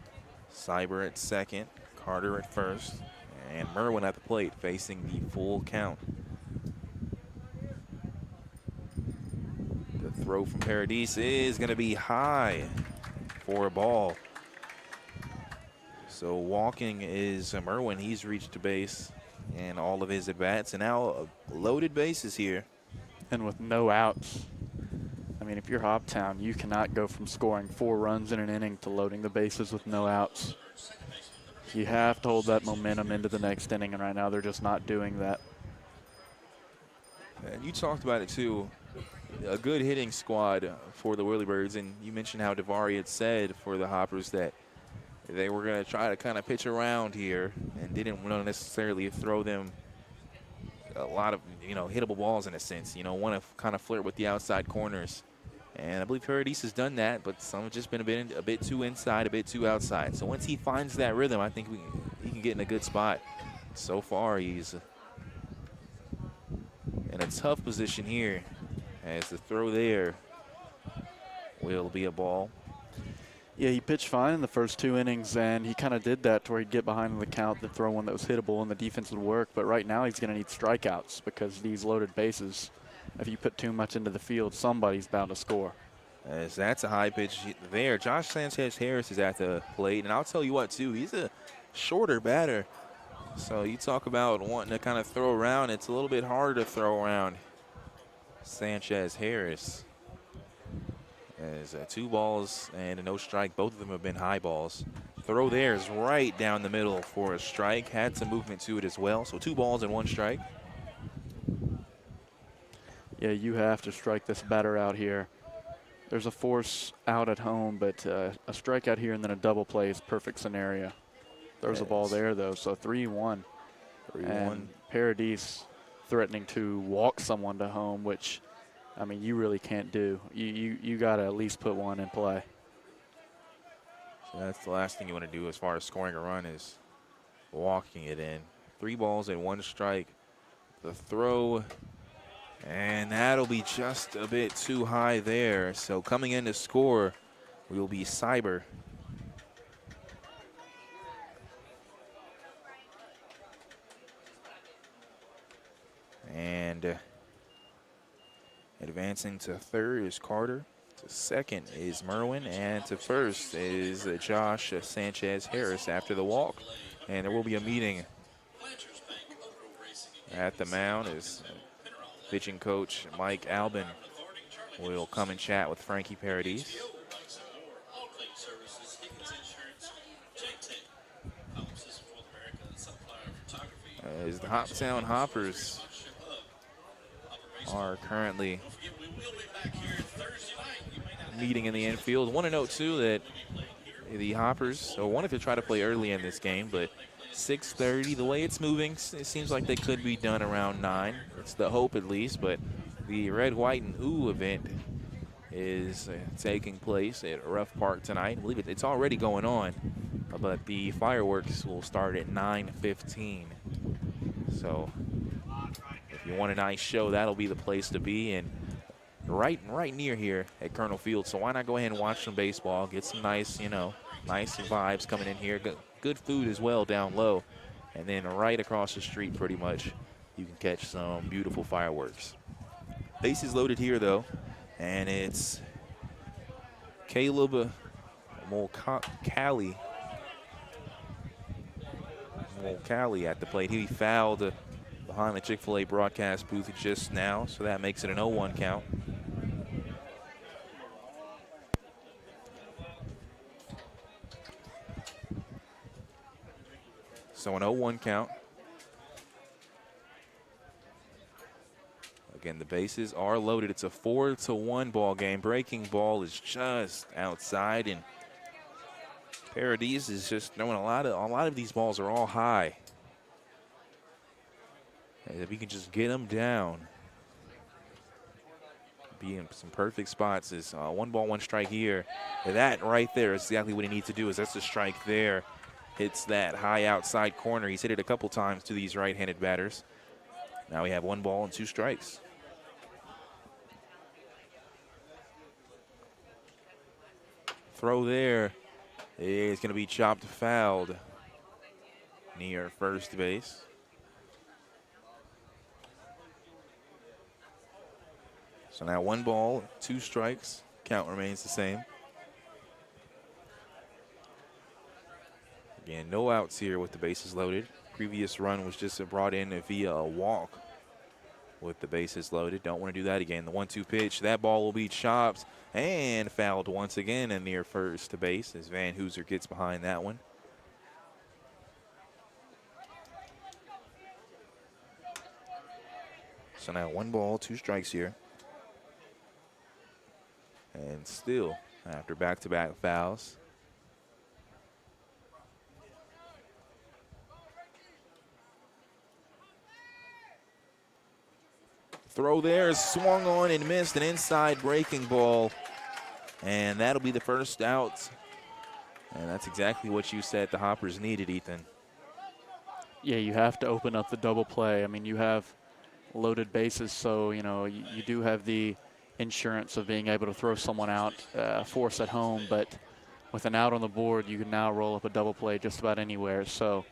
Cyber at second, Carter at first, and Merwin at the plate facing the full count. The throw from Paradis is going to be high for a ball. So walking is Merwin. He's reached the base and all of his at-bats, and now loaded bases here. And with no outs. I mean, if you're Hoptown, you cannot go from scoring 4 runs in an inning to loading the bases with no outs. You have to hold that momentum into the next inning, and right now they're just not doing that. And you talked about it too, a good hitting squad for the Whirlybirds, and you mentioned how Davari had said for the Hoppers that they were going to try to kind of pitch around here and didn't want to necessarily throw them a lot of, hittable balls in a sense, want to kind of flirt with the outside corners. And I believe Paradis has done that, but some have just been a bit too inside, a bit too outside. So once he finds that rhythm, I think he can get in a good spot. So far, he's in a tough position here as the throw there will be a ball. Yeah, he pitched fine in the first 2 innings, and he kind of did that to where he'd get behind in the count, then throw one that was hittable, and the defense would work. But right now he's going to need strikeouts because these loaded bases, if you put too much into the field, somebody's bound to score. As that's a high pitch there. Josh Sanchez-Harris is at the plate, and I'll tell you what, too, he's a shorter batter. So you talk about wanting to kind of throw around, it's a little bit harder to throw around Sanchez-Harris. As 2 balls and a no strike. Both of them have been high balls. Throw there is right down the middle for a strike. Had some movement to it as well. So 2 balls and 1 strike. Yeah, you have to strike this batter out here. There's a force out at home, but a strikeout here and then a double play is perfect scenario. There's a ball there, though, so 3-1. 3-1. And Paradis threatening to walk someone to home, which, I mean, you really can't do. You got to at least put one in play. So that's the last thing you want to do as far as scoring a run is walking it in. 3 balls and 1 strike. The throw, and that'll be just a bit too high there. So coming in to score will be Cyber. And advancing to third is Carter. To second is Merwin. And to first is Josh Sanchez-Harris after the walk. And there will be a meeting at the mound as pitching coach Mike Albin will come and chat with Frankie Paradis. As the Hoptown Hoppers are currently meeting in the infield. I want to note, too, that the Hoppers wanted to try to play early in this game, but 6:30, the way it's moving, it seems like they could be done around 9. It's the hope, at least, but the Red, White, and Ooh event is taking place at Rough Park tonight. I believe it's already going on, but the fireworks will start at 9:15. So if you want a nice show, that'll be the place to be, and right near here at Colonel Field. So why not go ahead and watch some baseball, get some nice, nice vibes coming in here. Good food as well down low. And then right across the street, pretty much, you can catch some beautiful fireworks. Bases loaded here, though, and it's Caleb Mulcahy at the plate. He fouled behind the Chick-fil-A broadcast booth just now, so that makes it an 0-1 count. So an 0-1 count. Again, the bases are loaded. It's a 4-1 ball game. Breaking ball is just outside, and Paradis is just throwing a lot of these balls are all high. And if he can just get them down, be in some perfect spots. Is 1 ball, 1 strike here. And that right there is exactly what he needs to do. Is that's the strike there. Hits that high outside corner. He's hit it a couple times to these right-handed batters. Now we have 1 ball and 2 strikes. Throw there is going to be chopped fouled near first base. So now 1 ball, 2 strikes. Count remains the same. Again, no outs here with the bases loaded. Previous run was just brought in via a walk with the bases loaded. Don't want to do that again. The 1-2 pitch, that ball will be chopped and fouled once again in near first base as Van Hooser gets behind that one. So now 1 ball, 2 strikes here. And still, after back-to-back fouls, throw there is swung on and missed, an inside breaking ball. And that'll be the first out. And that's exactly what you said the Hoppers needed, Ethan. Yeah, you have to open up the double play. I mean, you have loaded bases, so, you do have the insurance of being able to throw someone out, force at home. But with an out on the board, you can now roll up a double play just about anywhere. So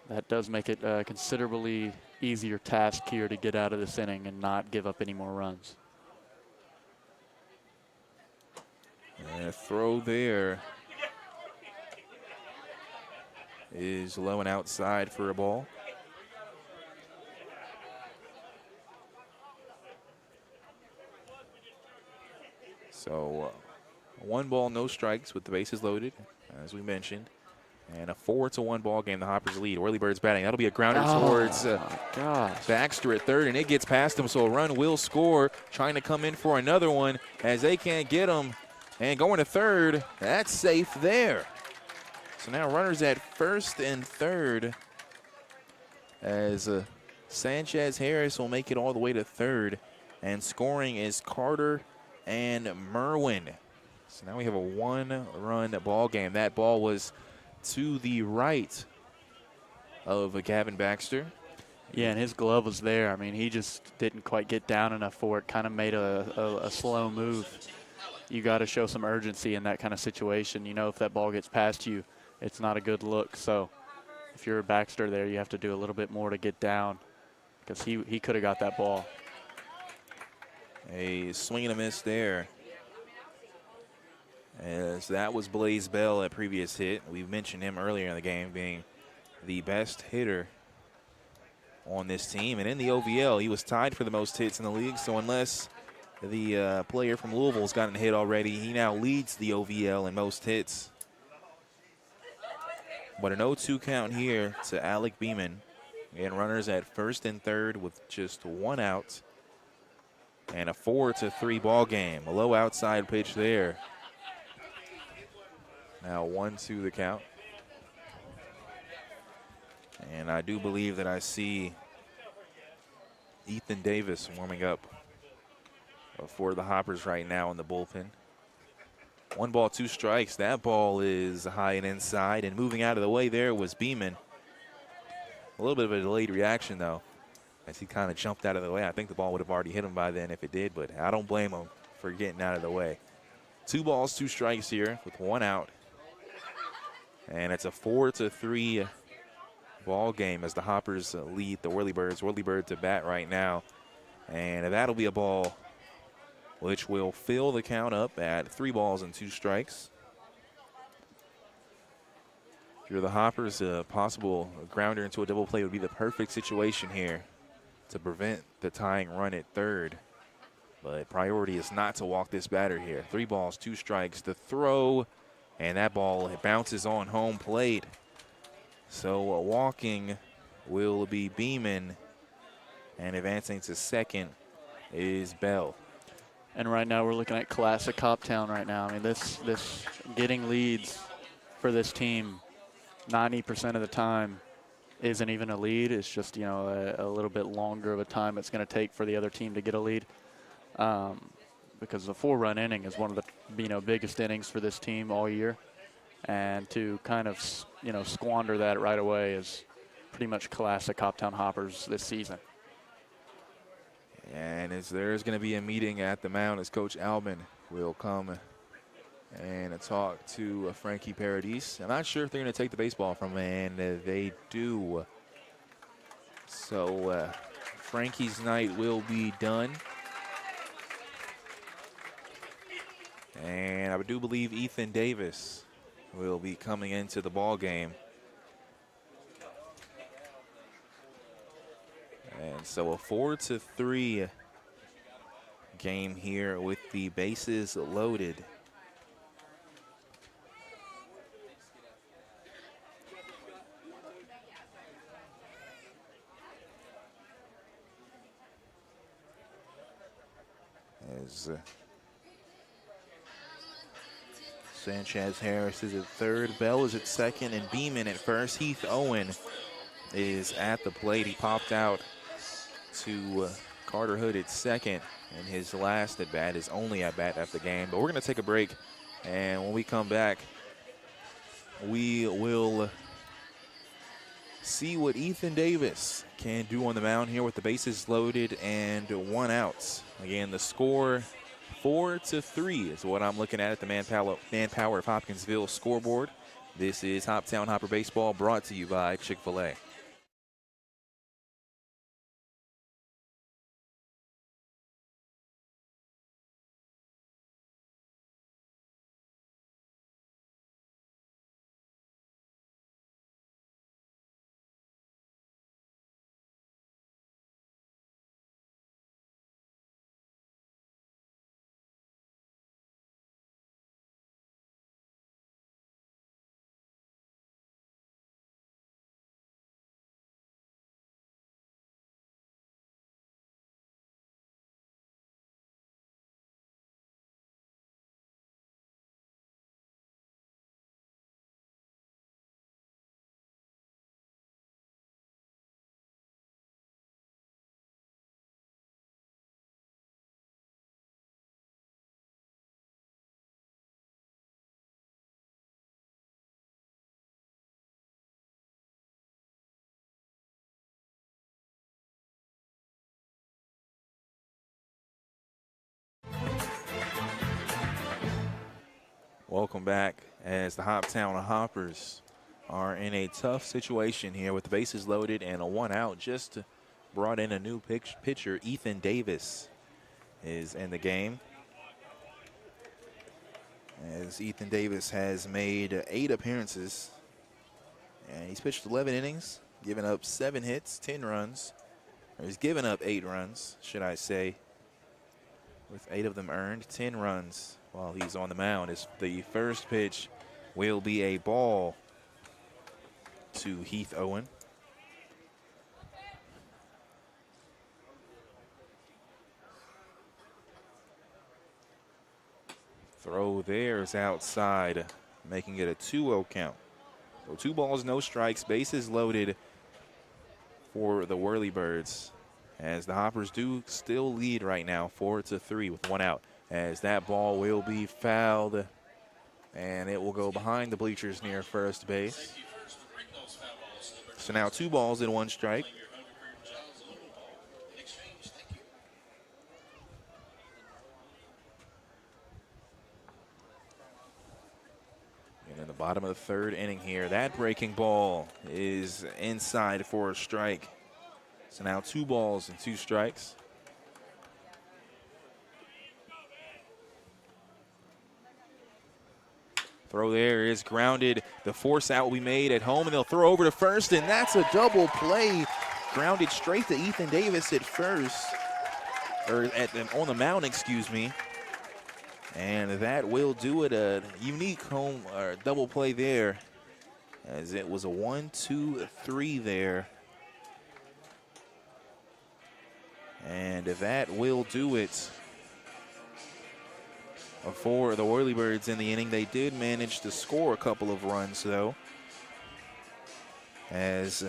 that does make it a considerably easier task here to get out of this inning and not give up any more runs. And a throw there is low and outside for a ball. So 1 ball, no strikes with the bases loaded, as we mentioned. And a 4-1 ball game, the Hoppers lead. Whirlybirds batting. That'll be a grounder towards Baxter at third, and it gets past him, so a run will score. Trying to come in for another one as they can't get him. And going to third, that's safe there. So now runners at first and third as Sanchez Harris will make it all the way to third. And scoring is Carter and Merwin. So now we have a one-run ball game. That ball was to the right of Gavin Baxter. Yeah, and his glove was there. I mean, he just didn't quite get down enough for it. Kind of made a slow move. You got to show some urgency in that kind of situation. You know, if that ball gets past you, it's not a good look. So if you're a Baxter there, you have to do a little bit more to get down because he could have got that ball. A swing and a miss there. As that was Blaze Bell at previous hit. We mentioned him earlier in the game being the best hitter on this team. And in the OVL, he was tied for the most hits in the league. So unless the player from Louisville's gotten a hit already, he now leads the OVL in most hits. But an 0-2 count here to Alec Beeman. And runners at first and third with just one out. And a 4-3 ball game. A low outside pitch there. Now 1-2 the count. And I do believe that I see Ethan Davis warming up for the Hoppers right now in the bullpen. 1 ball, 2 strikes. That ball is high and inside, and moving out of the way there was Beeman. A little bit of a delayed reaction, though, as he kind of jumped out of the way. I think the ball would have already hit him by then if it did, but I don't blame him for getting out of the way. 2 balls, 2 strikes here with 1 out. And it's a 4-3 ball game as the Hoppers lead the Whirlybirds. Whirlybirds to bat right now. And that'll be a ball which will fill the count up at 3 balls and 2 strikes. If you're the Hoppers, a possible grounder into a double play would be the perfect situation here to prevent the tying run at third. But priority is not to walk this batter here. 3 balls, 2 strikes. The throw, and that ball bounces on home plate. So walking will be Beeman, and advancing to second is Bell. And right now we're looking at classic Hoptown right now. I mean, this getting leads for this team 90% of the time isn't even a lead. It's just, you know, a little bit longer of a time it's going to take for the other team to get a lead. Because the 4-run inning is one of the, you know, biggest innings for this team all year. And to kind of, you know, squander that right away is pretty much classic Hoptown Hoppers this season. And as there's going to be a meeting at the mound as Coach Albin will come and talk to Frankie Paradis. I'm not sure if they're going to take the baseball from him, and they do. So Frankie's night will be done. And I do believe Ethan Davis will be coming into the ball game. And so a 4-3 game here with the bases loaded. As Sanchez Harris is at third, Bell is at second, and Beeman at first. Heath Owen is at the plate. He popped out to Carter Hood at second, and his last at bat is only at bat after the game. But we're going to take a break, and when we come back, we will see what Ethan Davis can do on the mound here with the bases loaded and 1 out. Again, the score 4-3 is what I'm looking at the Manpower of Hopkinsville scoreboard. This is Hoptown Hopper Baseball, brought to you by Chick-fil-A. Welcome back as the Hoptown Hoppers are in a tough situation here with the bases loaded and a 1 out. Just brought in a new pitcher. Ethan Davis is in the game. As Ethan Davis has made 8 appearances, and he's pitched 11 innings, given up 7 hits, 10 runs. Or he's given up 8 runs, should I say, with 8 of them earned, 10 runs while he's on the mound. As the first pitch will be a ball to Heath Owen. Throw there is outside, making it a 2-0 count. So 2 balls, no strikes, bases loaded for the Whirlybirds, as the Hoppers do still lead right now 4-3 with 1 out, as that ball will be fouled and it will go behind the bleachers near first base. So now 2 balls and 1 strike. And in the bottom of the 3rd inning here, that breaking ball is inside for a strike. So now 2 balls and 2 strikes. Throw there is grounded. The force out will be made at home, and they'll throw over to first, and that's a double play. Grounded straight to Ethan Davis at first, or on the mound, excuse me. And that will do it. A unique home or double play there, as it was a 1-2-3 there. And that will do it for the Whirlybirds in the inning. They did manage to score a couple of runs, though, as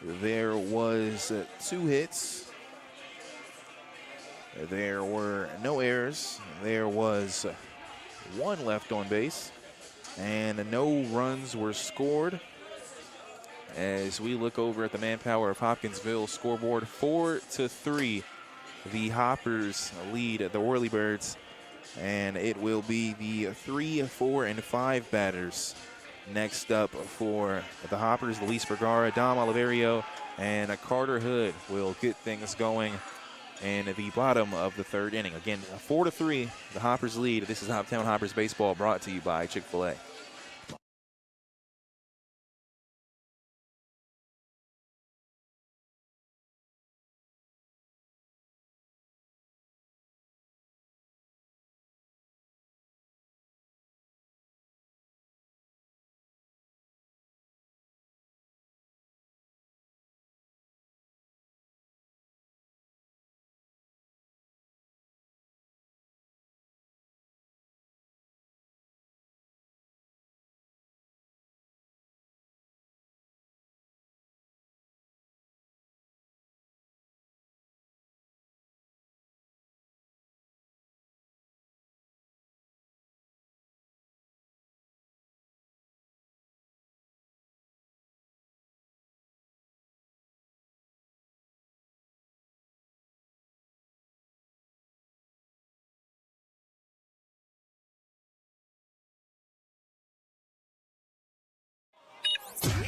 there was 2 hits. There were no errors. There was 1 left on base, and no runs were scored. As we look over at the manpower of Hopkinsville scoreboard, 4-3, the Hoppers lead the Whirlybirds, and it will be the 3, 4, and 5 batters next up for the Hoppers. Luis Vergara, Dom Oliverio, and Carter Hood will get things going in the bottom of the 3rd inning. Again, 4-3, the Hoppers lead. This is Hoptown Hoppers Baseball, brought to you by Chick-fil-A.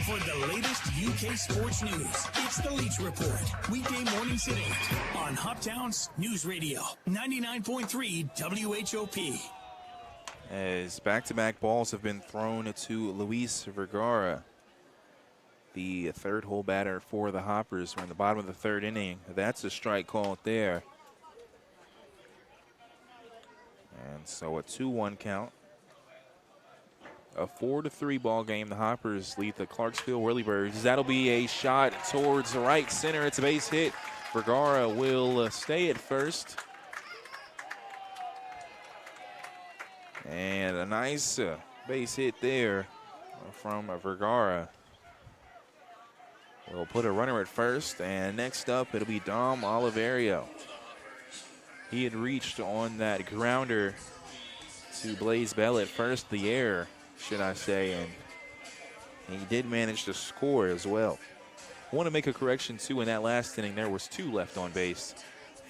For the latest UK sports news, it's the Leach Report. Weekday mornings at 8 on Hoptown's News Radio, 99.3 WHOP. As back-to-back balls have been thrown to Luis Vergara, the 3rd hole batter for the Hoppers. We're in the bottom of the 3rd inning. That's a strike called there. And so a 2-1 count. A 4-3 ball game. The Hoppers lead the Clarksville Whirlybirds. That'll be a shot towards the right center. It's a base hit. Vergara will stay at first. And a nice base hit there from Vergara. We'll put a runner at first, and next up it'll be Dom Oliverio. He had reached on that grounder to Blaze Bell at first, the air, should I say, and he did manage to score as well. I want to make a correction too. In that last inning, there was 2 left on base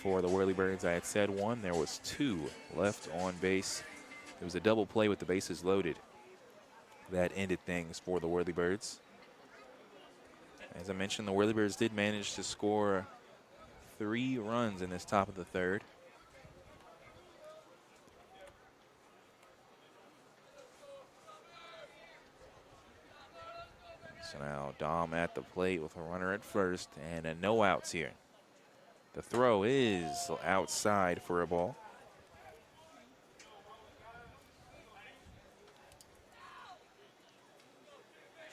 for the Whirlybirds. I had said 1. There was 2 left on base It was a double play with the bases loaded that ended things for the Whirlybirds. As I mentioned, the Whirlybirds did manage to score 3 runs in this top of the third. So now Dom at the plate with a runner at first and no outs here. The throw is outside for a ball.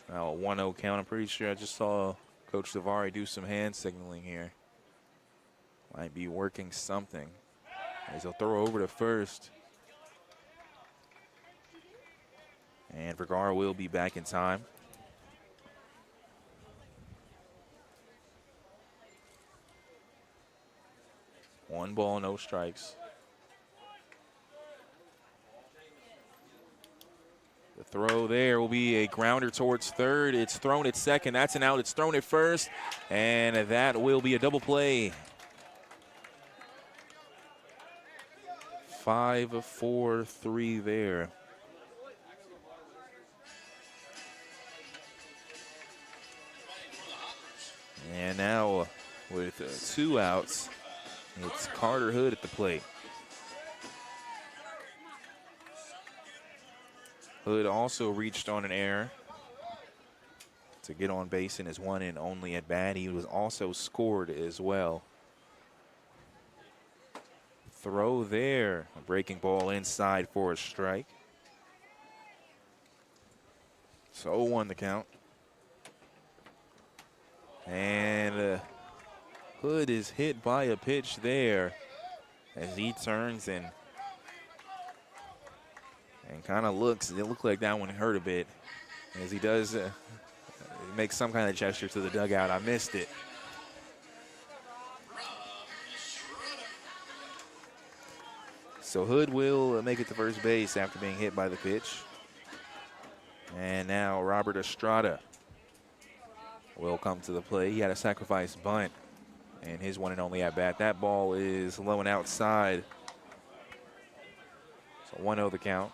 Now a 1-0 count. I'm pretty sure I just saw Coach Davari do some hand signaling here. Might be working something. As he'll throw over to first. And Vergara will be back in time. One ball, no strikes. The throw there will be a grounder towards third. It's thrown at second. That's an out. It's thrown at first. And that will be a double play. 5-4-3 there. And now with 2 outs, it's Carter Hood at the plate. Hood also reached on an error to get on base in his 1 and only at bat. He was also scored as well. Throw there, a breaking ball inside for a strike. So 0-1 the count. And Hood is hit by a pitch there as he turns and kind of looks. It looked like that one hurt a bit as he does make some kind of gesture to the dugout. I missed it. So Hood will make it to first base after being hit by the pitch. And now Robert Estrada will come to the plate. He had a sacrifice bunt and his 1 and only at bat. That ball is low and outside. So 1-0 the count.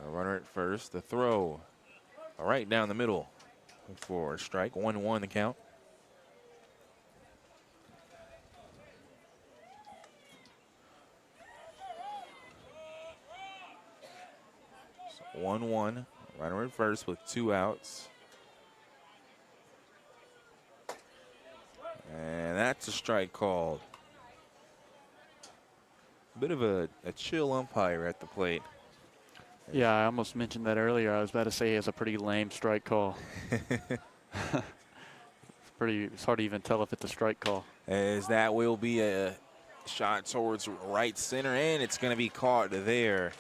A runner at first. The throw right down the middle for a strike. 1-1 the count. So 1-1. Runner at first with 2 outs. And that's a strike called. A bit of a chill umpire at the plate. Yeah, I almost mentioned that earlier. I was about to say he has a pretty lame strike call. It's hard to even tell if it's a strike call. As that will be a shot towards right center, and it's going to be caught there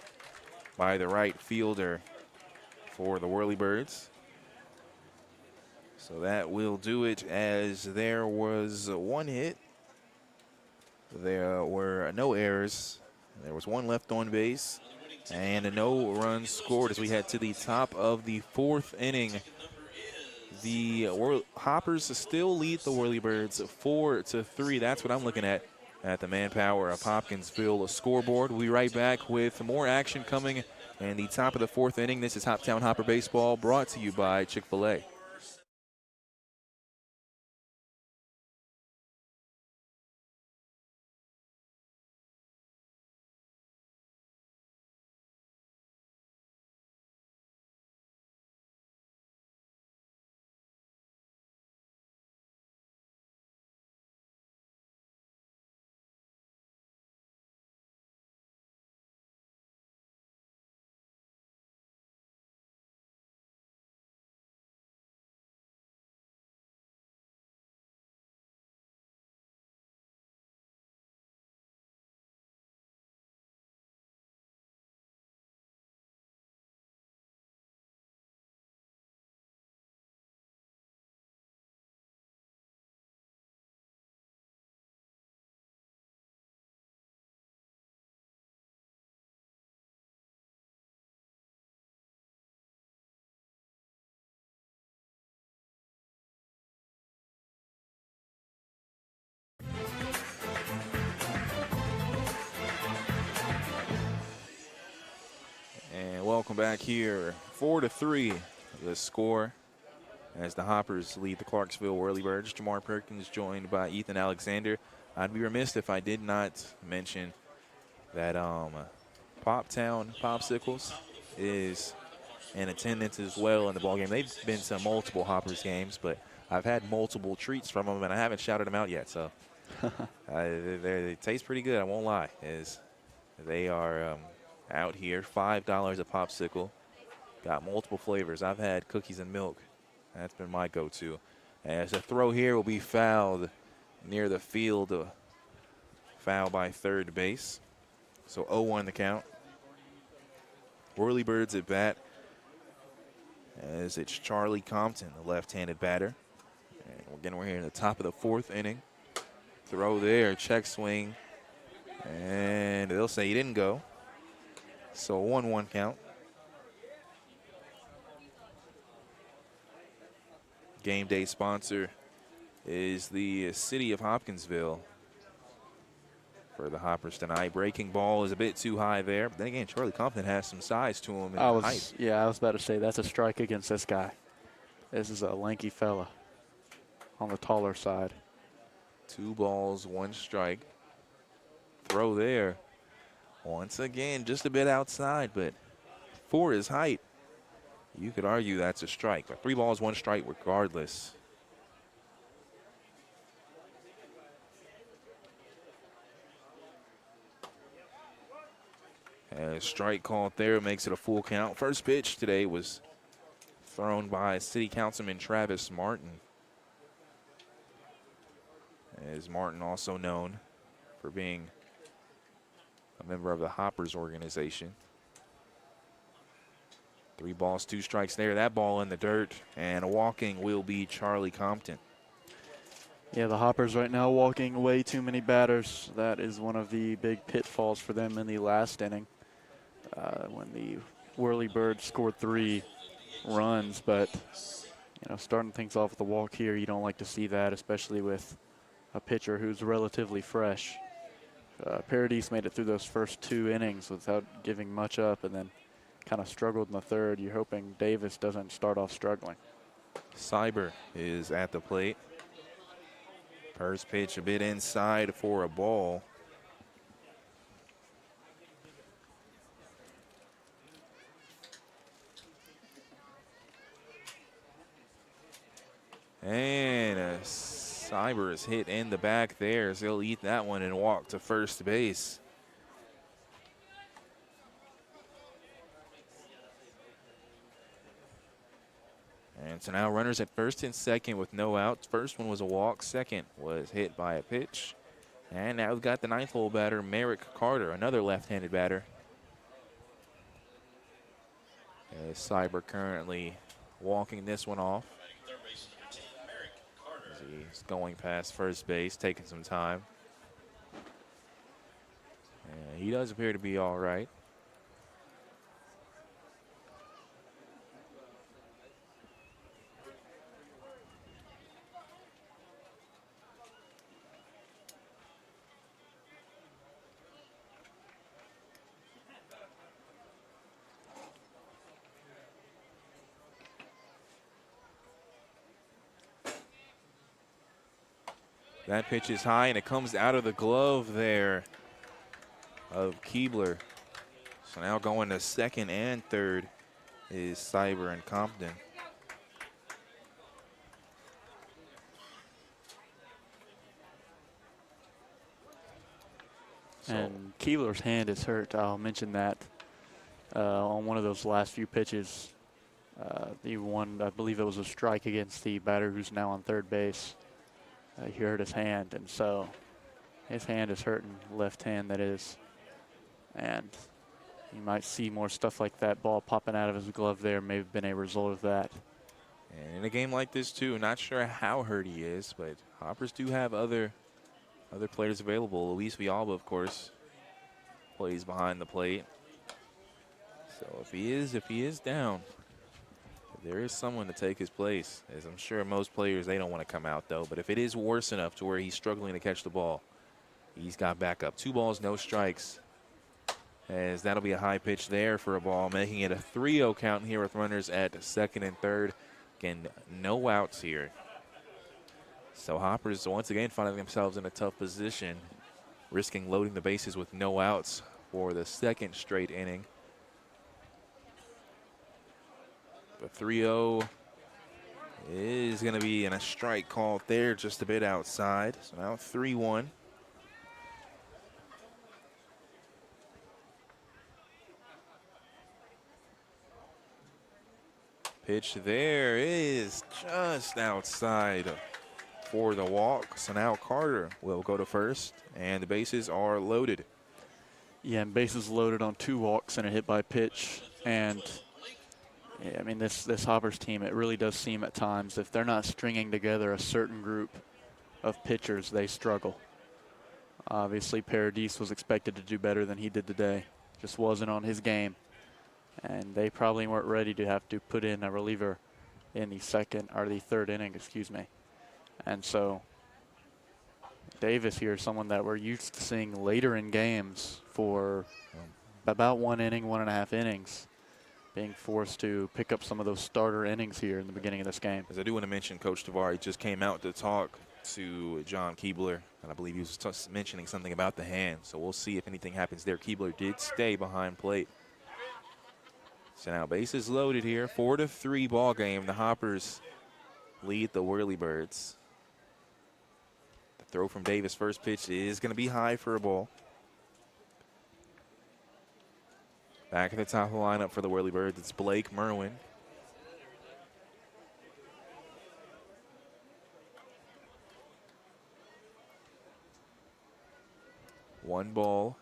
by the right fielder for the Whirlybirds. So that will do it, as there was 1 hit. There were no errors. There was 1 left on base. And no runs scored as we head to the top of the 4th inning. The Hoppers still lead the Whirlybirds 4-3. That's what I'm looking at the Manpower of Hopkinsville scoreboard. We'll be right back with more action coming in the top of the 4th inning. This is Hoptown Hopper Baseball, brought to you by Chick-fil-A. welcome back here. 4-3 the score as the Hoppers lead the Clarksville Whirlybirds. Jamar Perkins joined by Ethan Alexander. I'd be remiss if I did not mention that Hoptown Popsicles is in attendance as well in the ballgame. They've been to multiple Hoppers games, but I've had multiple treats from them, and I haven't shouted them out yet. So they taste pretty good, I won't lie. They are out here, $5 a popsicle. Got multiple flavors. I've had cookies and milk. That's been my go-to. As a throw here will be fouled near the field. Foul by third base. So 0-1 the count. Whirlybirds at bat as it's Charlie Compton, the left-handed batter. And again, we're here in the top of the fourth inning. Throw there, check swing. And they'll say he didn't go. So 1-1 count. Game day sponsor is the city of Hopkinsville for the Hoppers tonight. Breaking ball is a bit too high there. But then again, Charlie Compton has some size to him. I was about to say that's a strike against this guy. This is a lanky fella on the taller side. 2 balls, 1 strike. Throw there. Once again, just a bit outside, but for his height, you could argue that's a strike. But 3 balls, 1 strike regardless. A strike called there makes it a full count. First pitch today was thrown by City Councilman Travis Martin. As Martin also known for being a member of the Hoppers organization. 3 balls, 2 strikes there. That ball in the dirt, and walking will be Charlie Compton. Yeah, the Hoppers right now walking way too many batters. That is one of the big pitfalls for them in the last inning when the Whirlybirds scored 3 runs. But, you know, starting things off with a walk here, you don't like to see that, especially with a pitcher who's relatively fresh. Paradis made it through those first 2 innings without giving much up, and then kind of struggled in the third. You're hoping Davis doesn't start off struggling. Cyber is at the plate. First pitch a bit inside for a ball. And Cyber is hit in the back there, so he'll eat that one and walk to first base. And so now runners at first and second with no outs. First one was a walk. Second was hit by a pitch. And now we've got the 9th hole batter, Merrick Carter, another left-handed batter. As Cyber currently walking this one off. As he's going past first base, taking some time. And he does appear to be all right. That pitch is high, and it comes out of the glove there of Keebler. So now going to second and third is Cyber and Compton. And Keebler's hand is hurt. I'll mention that on one of those last few pitches. The one, I believe it was a strike against the batter who's now on third base. He hurt his hand, and so his hand is hurting, left hand that is. And you might see more stuff like that, ball popping out of his glove there, may have been a result of that. And in a game like this too, not sure how hurt he is, but Hoppers do have other players available. Luis Villalba, of course, plays behind the plate. So if he is down, there is someone to take his place. As I'm sure most players, they don't want to come out though. But if it is worse enough to where he's struggling to catch the ball, he's got backup. 2 balls, no strikes. as that'll be a high pitch there for a ball, making it a 3-0 count here with runners at second and third. Again, no outs here. So Hoppers once again finding themselves in a tough position, risking loading the bases with no outs for the second straight inning. The 3-0 is going to be in a strike called there, just a bit outside. So now 3-1. Pitch there is just outside for the walk. So now Carter will go to first, and the bases are loaded. Yeah, and bases loaded on 2 walks and a hit by pitch. And yeah, I mean, this Hoppers team, it really does seem at times if they're not stringing together a certain group of pitchers, they struggle. Obviously, Paradis was expected to do better than he did today. Just wasn't on his game. And they probably weren't ready to have to put in a reliever in the third inning, excuse me. And so Davis here is someone that we're used to seeing later in games for about 1 inning, 1.5 innings, being forced to pick up some of those starter innings here in the beginning of this game. As I do want to mention, Coach Tavari just came out to talk to John Keebler, and I believe he was mentioning something about the hand. So we'll see if anything happens there. Keebler did stay behind plate. So now bases loaded here, 4-3 ball game. The Hoppers lead the Whirlybirds. The throw from Davis, first pitch is going to be high for a ball. Back at the top of the lineup for the Whirlybirds, it's Blake Merwin. One ball.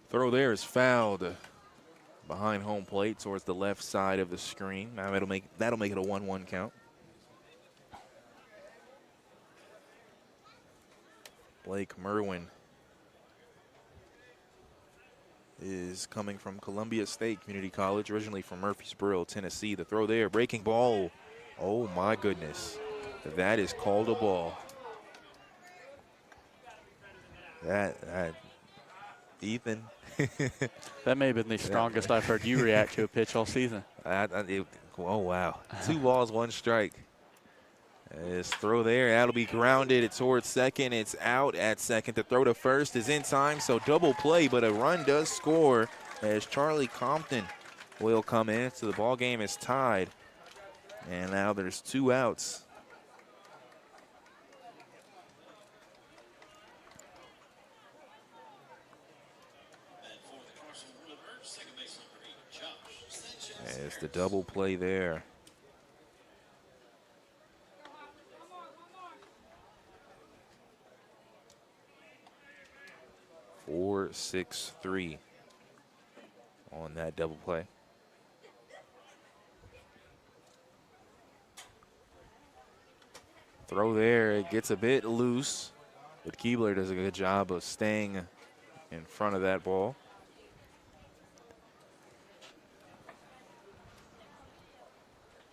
Throw there is fouled behind home plate towards the left side of the screen. Now that'll make it a 1-1 count. Blake Merwin is coming from Columbia State Community College, originally from Murfreesboro, Tennessee. The throw there, breaking ball. Oh my goodness. That is called a ball. That Ethan. That may have been the strongest I've heard you react to a pitch all season. Oh, wow. 2 balls, 1 strike. This throw there, that'll be grounded towards second. It's out at second. The throw to first is in time, so double play, but a run does score as Charlie Compton will come in. So the ball game is tied, and now there's 2 outs. It's the double play there. Four, 6-3 on that double play. Throw there, it gets a bit loose, but Keebler does a good job of staying in front of that ball.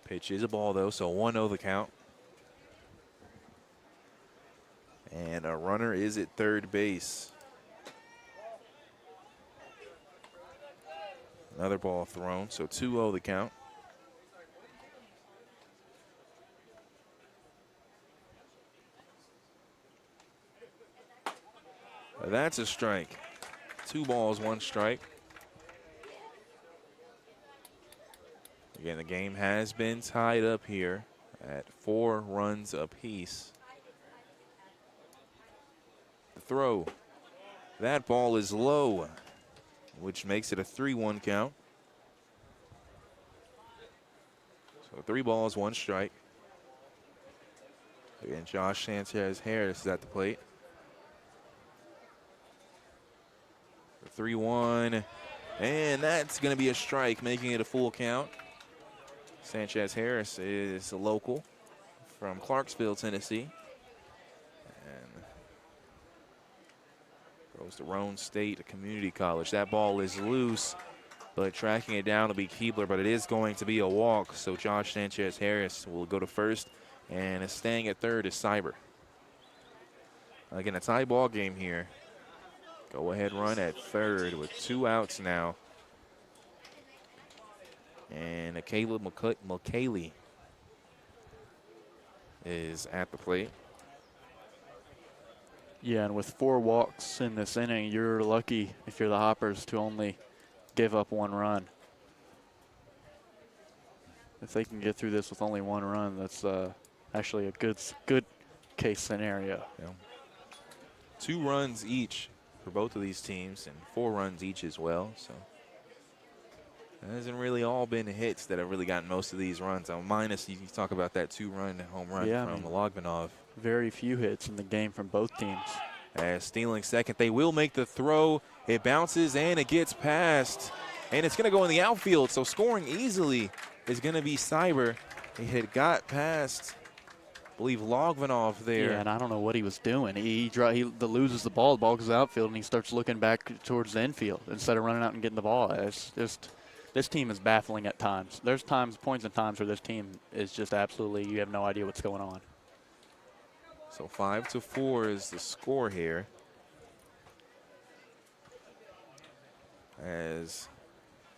Pitch is a ball, though, so 1-0 the count. And a runner is at third base. Another ball thrown, so 2-0 the count. That's a strike. 2 balls, 1 strike. Again, the game has been tied up here at 4 runs apiece. The throw. That ball is low, which makes it a 3-1 count. So 3 balls, 1 strike. Again, Josh Sanchez-Harris is at the plate. The 3-1, and that's going to be a strike, making it a full count. Sanchez-Harris is a local from Clarksville, Tennessee. And goes to Roane State Community College. That ball is loose, but tracking it down will be Keebler, but it is going to be a walk. So Josh Sanchez-Harris will go to first, and staying at third is Cyber. Again, a tie ball game here. Go ahead run at third with 2 outs now. And Caleb McKaylee is at the plate. Yeah, and with 4 walks in this inning, you're lucky if you're the Hoppers to only give up 1 run. If they can get through this with only 1 run, that's actually a good case scenario. Yeah. 2 runs each for both of these teams and 4 runs each as well. So it hasn't really all been hits that have really gotten most of these runs. Minus, you can talk about that 2-run home run from Logvinov. Very few hits in the game from both teams. As stealing second, they will make the throw. It bounces and it gets past. And it's going to go in the outfield. So scoring easily is going to be Cyber. He had got past, I believe, Logvinov there. Yeah, and I don't know what he was doing. He loses the ball goes outfield, and he starts looking back towards the infield instead of running out and getting the ball. It's just, this team is baffling at times. There's points and times where this team is just absolutely, you have no idea what's going on. So 5-4 is the score here. As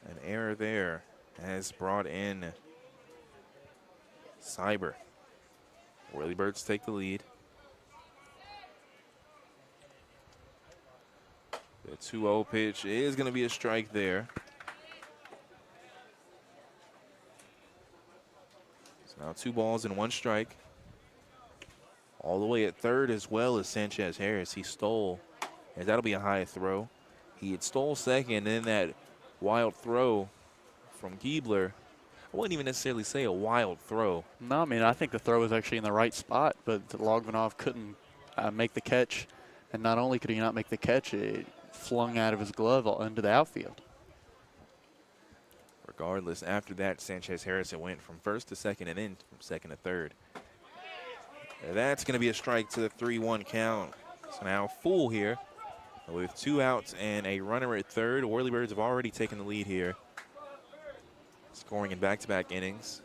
an error there has brought in Cyber. Whirlybirds take the lead. The 2-0 pitch is going to be a strike there. So now 2 balls and 1 strike. All the way at third as well as Sanchez Harris. He stole, and that'll be a high throw. He had stole second, and then that wild throw from Giebler. I wouldn't even necessarily say a wild throw. No, I mean, I think the throw was actually in the right spot, but Logvinov couldn't make the catch. And not only could he not make the catch, it flung out of his glove into the outfield. Regardless, after that, Sanchez Harris went from first to second and then from second to third. That's going to be a strike to the 3-1 count. So now full here with 2 outs and a runner at third. Whirlybirds have already taken the lead here, scoring in back-to-back innings.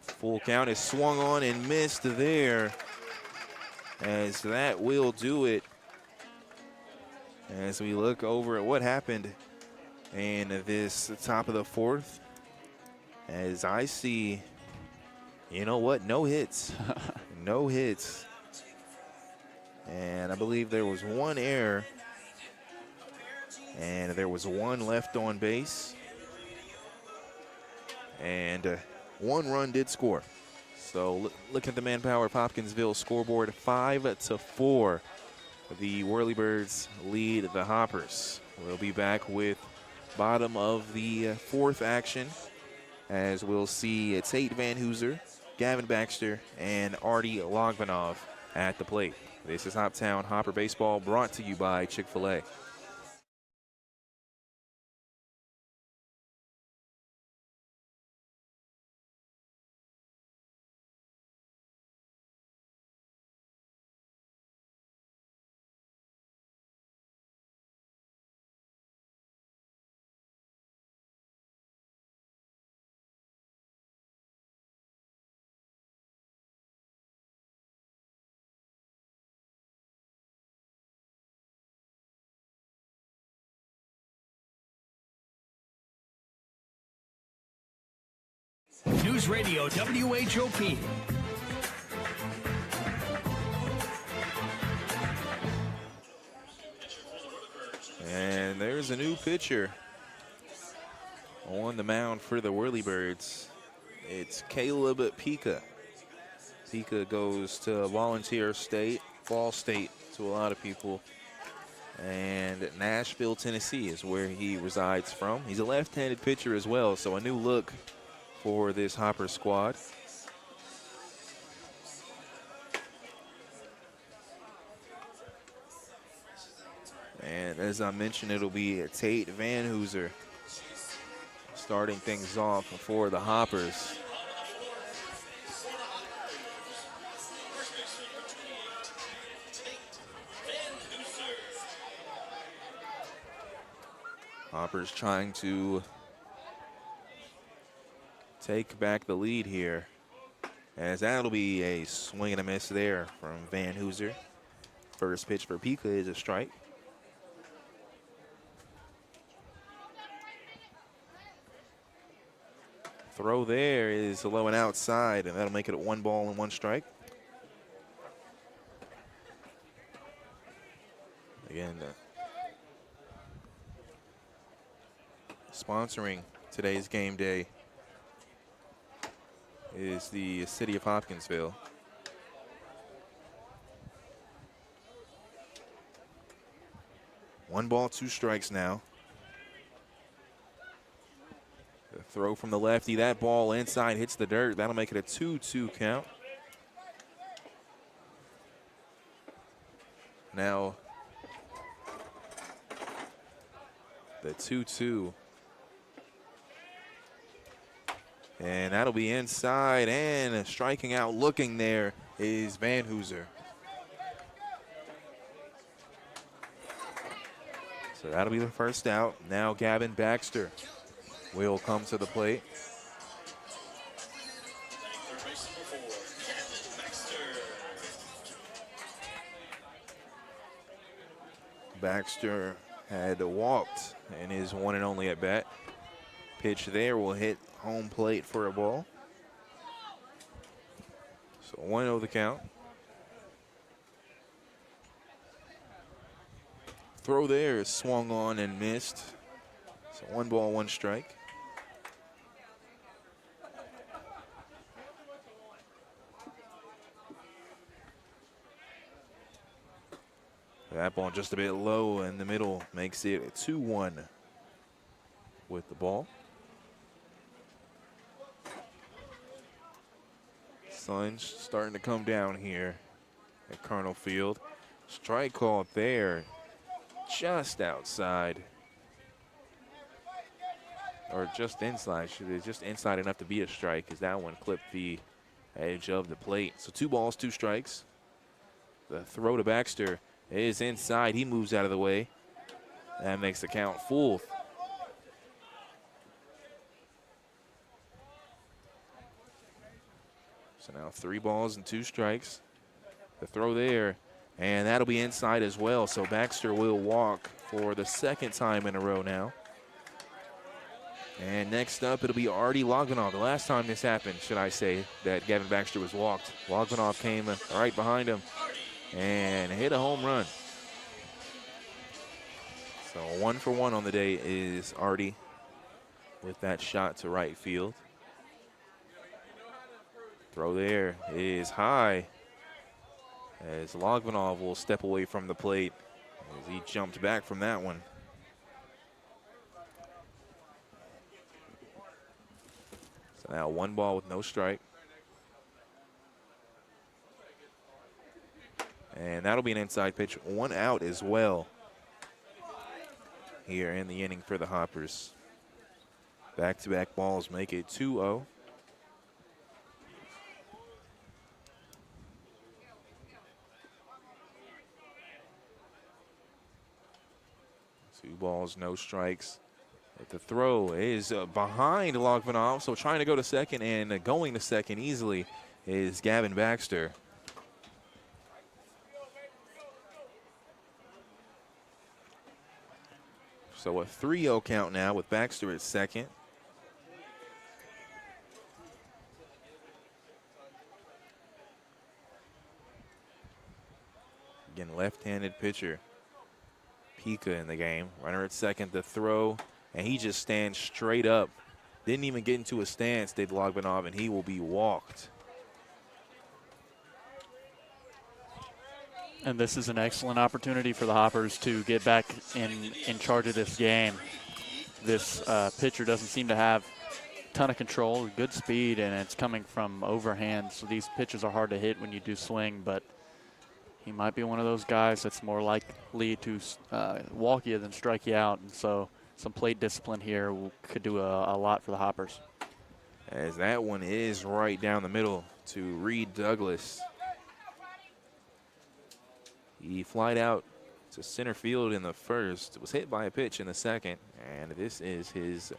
Full count is swung on and missed there, as that will do it. As we look over at what happened in this top of the 4th, as I see, you know what, no hits. No hits. And I believe there was 1 error, and there was 1 left on base, and 1 run did score. So look at the Manpower Hopkinsville scoreboard, 5-4. The Whirlybirds lead the Hoppers. We'll be back with bottom of the 4th action, as we'll see Tate Van Hooser, Gavin Baxter, and Artie Logvinov at the plate. This is Hoptown Hopper Baseball, brought to you by Chick-fil-A. News Radio WHOP. And there's a new pitcher on the mound for the Whirlybirds. It's Caleb Pika. Pika goes to Volunteer State, Fall State to a lot of people. And Nashville, Tennessee is where he resides from. He's a left-handed pitcher as well, so a new look for this Hopper squad. And as I mentioned, it'll be Tate Van Hooser starting things off for the Hoppers. Hoppers trying to take back the lead here. as that'll be a swing and a miss there from Van Hooser. First pitch for Pika is a strike. Throw there is low and outside, and that'll make it a 1 ball and 1 strike. Again, sponsoring today's game day is the city of Hopkinsville. One ball, 2 strikes now. The throw from the lefty, that ball inside hits the dirt. That'll make it a 2-2 count. Now, the 2-2. And that'll be inside, and striking out looking there is Van Hooser. So that'll be the first out. Now Gavin Baxter will come to the plate. Baxter had walked in his one and only at bat. Pitch there will hit home plate for a ball. So 1-0 the count. Throw there is swung on and missed. So 1 ball, 1 strike. That ball just a bit low in the middle makes it a 2-1 with the ball. Sun's starting to come down here at Colonel Field. Strike called there, just outside. Or just inside, just inside enough to be a strike, as that one clipped the edge of the plate. So 2 balls, 2 strikes. The throw to Baxter is inside. He moves out of the way. That makes the count full. So now 3 balls and 2 strikes. The throw there, and that'll be inside as well. So Baxter will walk for the 2nd time in a row now. And next up, it'll be Artie Logvinov. The last time this happened, should I say, that Gavin Baxter was walked. Logvinov came right behind him and hit a home run. So 1 for 1 on the day is Artie with that shot to right field. Throw there is high, as Logvinov will step away from the plate as he jumped back from that one. So now 1 ball with no strike. And that'll be an inside pitch. 1 out as well here in the inning for the Hoppers. Back-to-back balls make it 2-0. Two balls, no strikes. The throw is behind Logvinov, so trying to go to second, and going to second easily is Gavin Baxter. So a 3-0 count now with Baxter at second. Again, left-handed pitcher. Pika in the game. Runner at second, the throw, and he just stands straight up. Didn't even get into a stance, did Logvinov, and he will be walked. And this is an excellent opportunity for the Hoppers to get back in charge of this game. This pitcher doesn't seem to have a ton of control, good speed, and it's coming from overhand. So these pitches are hard to hit when you do swing, but he might be one of those guys that's more likely to walk you than strike you out. And so some plate discipline here could do a lot for the Hoppers. As that one is right down the middle to Reed Douglas. He flied out to center field in the first. Was hit by a pitch in the second, and this is his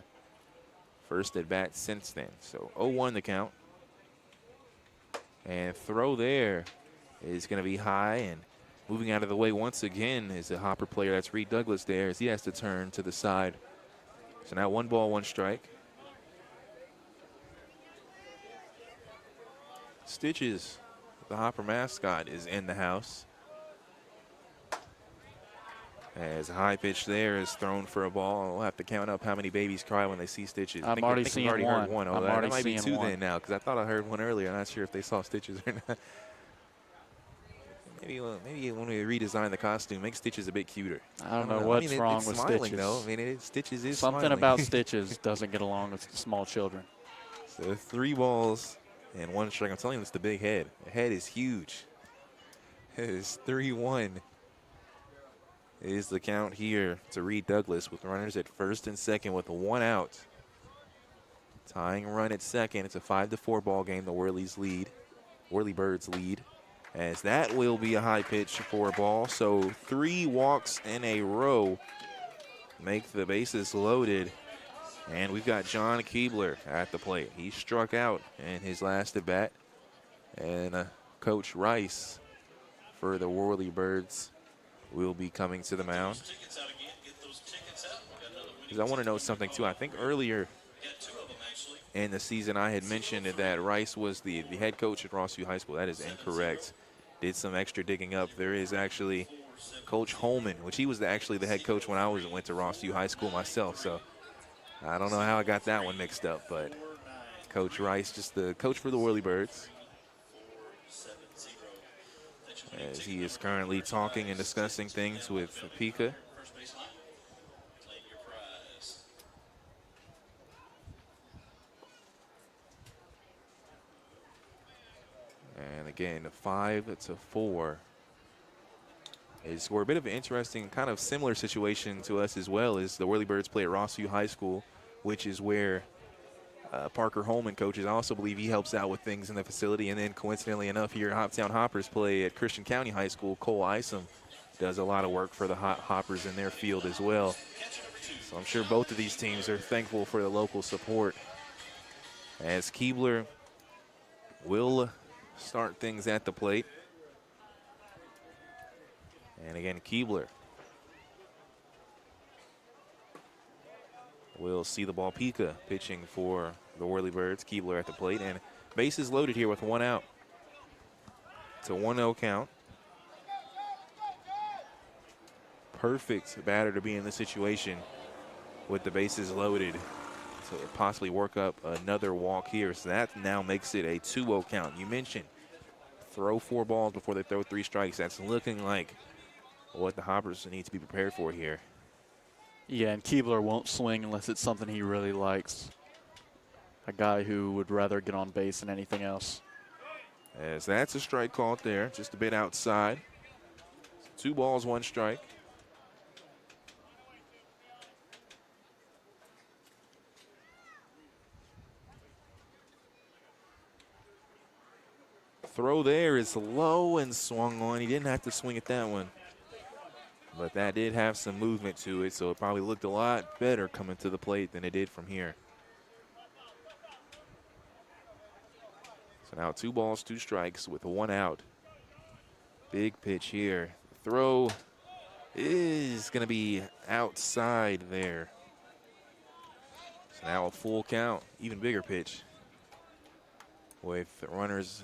first at bat since then. So 0-1 the count. And throw there is going to be high, and moving out of the way once again is a Hopper player. That's Reed Douglas there as he has to turn to the side. So now 1 ball, 1 strike. Stitches, the Hopper mascot, is in the house. As a high pitch there is thrown for a ball. We'll have to count up how many babies cry when they see Stitches. I'm already seeing one. Heard one. Oh, I'm that already might be seeing 2 one. then now, because I thought I heard one earlier. I'm not sure if they saw Stitches or not. Maybe when we redesign the costume, make Stitches a bit cuter. I don't know what's wrong with smiling, Stitches. though. I mean, Stitches is Something smiling. about Stitches doesn't get along with small children. So 3 balls and 1 strike. I'm telling you, it's the big head. The head is huge. It is 3-1. Is the count here to Reed Douglas with runners at first and second with 1 out. Tying run at second. It's a 5-4 ball game. The Whirlybirds lead. As that will be a high pitch for a ball. So 3 walks in a row make the bases loaded. And we've got John Keebler at the plate. He struck out in his last at bat. And Coach Rice for the Whirlybirds will be coming to the mound. Because I want to know something, too. I think earlier in the season I had mentioned that Rice was the head coach at Rossview High School. That is incorrect. Did some extra digging up. There is actually Coach Holman, which he was actually the head coach when I went to Rossview High School myself. So I don't know how I got that one mixed up, but Coach Rice, just the coach for the Whirlybirds, as he is currently talking and discussing things with Pika. And again, 5-4. We're a bit of an interesting, kind of similar situation to us as well, as the Whirlybirds play at Rossview High School, which is where Parker Holman coaches. I also believe he helps out with things in the facility. And then coincidentally enough, here Hoptown Hoppers play at Christian County High School. Cole Isom does a lot of work for the Hoppers in their field as well. So I'm sure both of these teams are thankful for the local support. As Keebler will start things at the plate. And again, Keebler will see the ball. Pika pitching for the Whirlybirds. Keebler at the plate, and bases loaded here with 1 out. It's a 1-0 count. Perfect batter to be in this situation with the bases loaded to possibly work up another walk here. So that now makes it a 2-0 count. You mentioned throw 4 balls before they throw 3 strikes. That's looking like what the Hoppers need to be prepared for here. Yeah, and Keebler won't swing unless it's something he really likes. A guy who would rather get on base than anything else. As that's a strike called there, just a bit outside. 2 balls, 1 strike. Throw there is low and swung on. He didn't have to swing at that one, but that did have some movement to it, so it probably looked a lot better coming to the plate than it did from here. So now 2 balls, 2 strikes with 1 out. Big pitch here. The throw is going to be outside there. So now a full count, even bigger pitch with runners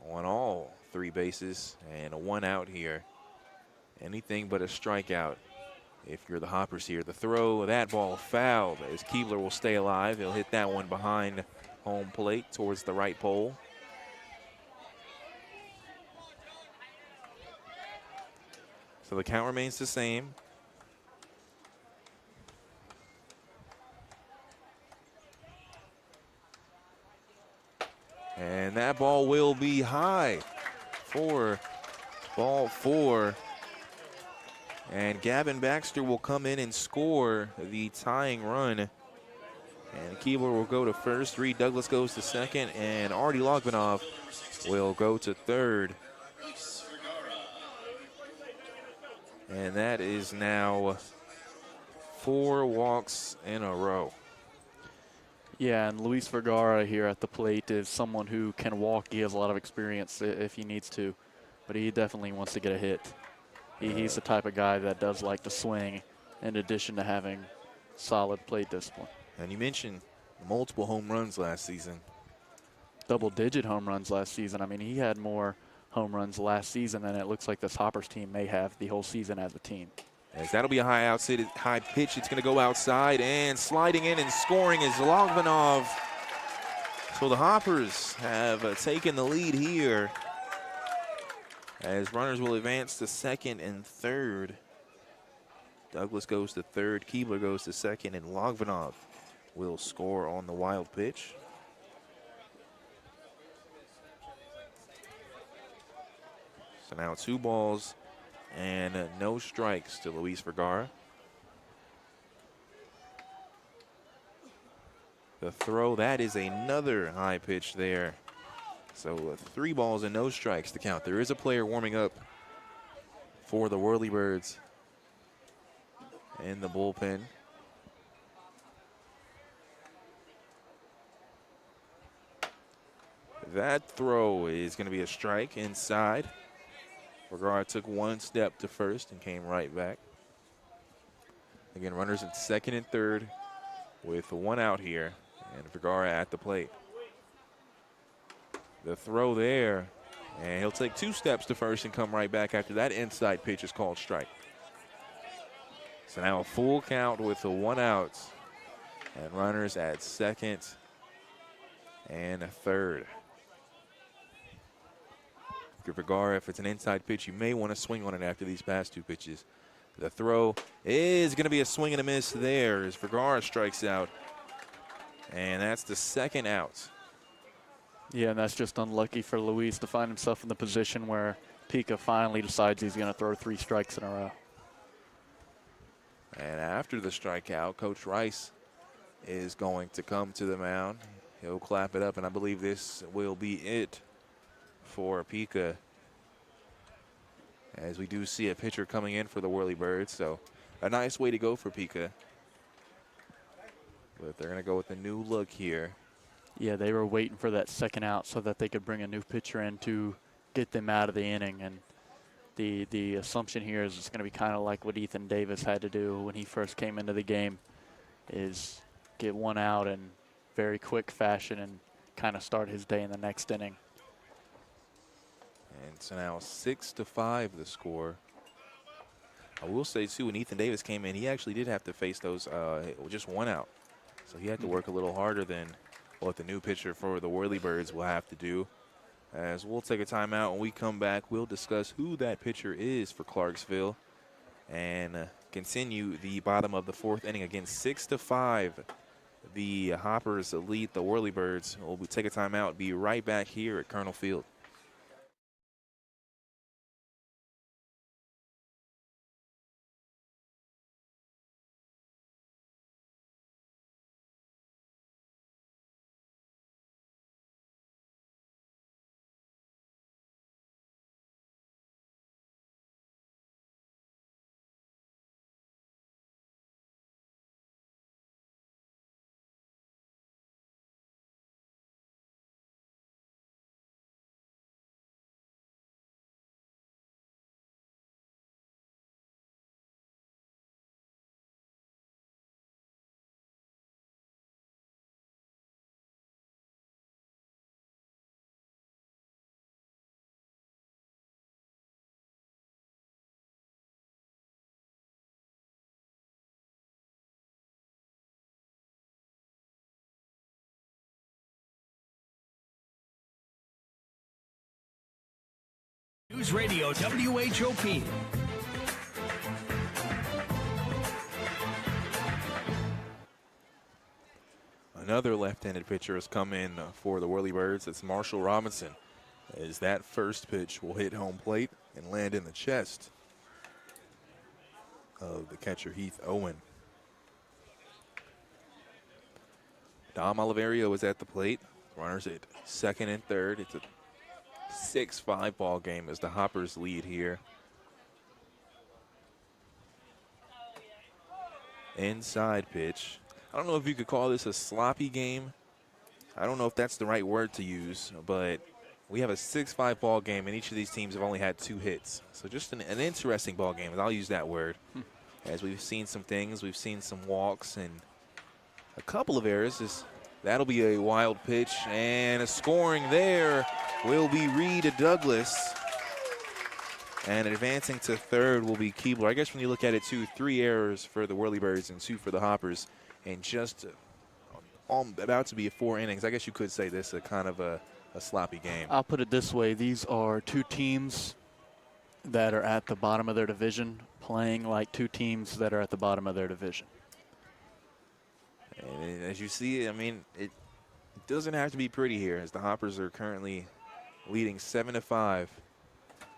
on all 3 bases and a 1 out here. Anything but a strikeout if you're the Hoppers here. The throw, that ball fouled as Keebler will stay alive. He'll hit that one behind home plate towards the right pole. So the count remains the same. And that ball will be high for ball 4. And Gavin Baxter will come in and score the tying run. And Keebler will go to first. Reed Douglas goes to second. And Artie Logvinov will go to third. And that is now 4 walks in a row. Yeah, and Luis Vergara here at the plate is someone who can walk. He has a lot of experience if he needs to, but he definitely wants to get a hit. He's the type of guy that does like to swing in addition to having solid plate discipline. And you mentioned multiple home runs last season. Double-digit home runs last season. I mean, he had more home runs last season than it looks like this Hoppers team may have the whole season as a team. As that'll be a high pitch. It's going to go outside, and sliding in and scoring is Logvanov. So the Hoppers have taken the lead here as runners will advance to second and third. Douglas goes to third, Keebler goes to second, and Logvanov will score on the wild pitch. So now 2 balls and no strikes to Luis Vergara. The throw, that is another high pitch there. So 3 balls and no strikes to count. There is a player warming up for the Whirlybirds in the bullpen. That throw is going to be a strike inside. Vergara took 1 step to first and came right back. Again, runners at second and third with 1 out here, and Vergara at the plate. The throw there, and he'll take 2 steps to first and come right back after that inside pitch is called strike. So now a full count with 1 out, and runners at second and third. Vergara, if it's an inside pitch, you may want to swing on it after these past 2 pitches. The throw is going to be a swing and a miss there as Vergara strikes out. And that's the 2nd out. Yeah, and that's just unlucky for Luis to find himself in the position where Pika finally decides he's going to throw 3 strikes in a row. And after the strikeout, Coach Rice is going to come to the mound. He'll clap it up, and I believe this will be it for Pika, as we do see a pitcher coming in for the Whirlybirds. So a nice way to go for Pika. But they're going to go with a new look here. Yeah, they were waiting for that 2nd out so that they could bring a new pitcher in to get them out of the inning. And the assumption here is it's going to be kind of like what Ethan Davis had to do when he first came into the game, is get 1 out in very quick fashion and kind of start his day in the next inning. And so now 6-5 the score. I will say, too, when Ethan Davis came in, he actually did have to face those just 1 out. So he had to work a little harder than what the new pitcher for the Whirlybirds will have to do. As we'll take a timeout, when we come back, we'll discuss who that pitcher is for Clarksville and continue the bottom of the 4th inning. Again, 6-5. The Hoppers lead the Whirlybirds. We'll take a timeout, be right back here at Colonel Field. News Radio WHOP. Another left-handed pitcher has come in for the Whirlybirds. It's Marshall Robinson, as that first pitch will hit home plate and land in the chest of the catcher Heath Owen. Dom Oliverio is at the plate. Runners at second and third. It's a 6-5 ball game as the Hoppers lead here. Inside pitch. I don't know if you could call this a sloppy game. I don't know if that's the right word to use, but we have a 6-5 ball game, and each of these teams have only had 2 hits. So just an interesting ball game, and I'll use that word. As we've seen some things, we've seen some walks and a couple of errors. That'll be a wild pitch, and a scoring there will be Reed Douglas. And advancing to third will be Keebler. I guess when you look at it, 3 errors for the Whirlybirds and 2 for the Hoppers, and just about to be 4 innings. I guess you could say this a kind of a sloppy game. I'll put it this way. These are 2 teams that are at the bottom of their division playing like 2 teams that are at the bottom of their division. And as you see, I mean, it doesn't have to be pretty here, as the Hoppers are currently leading 7-5.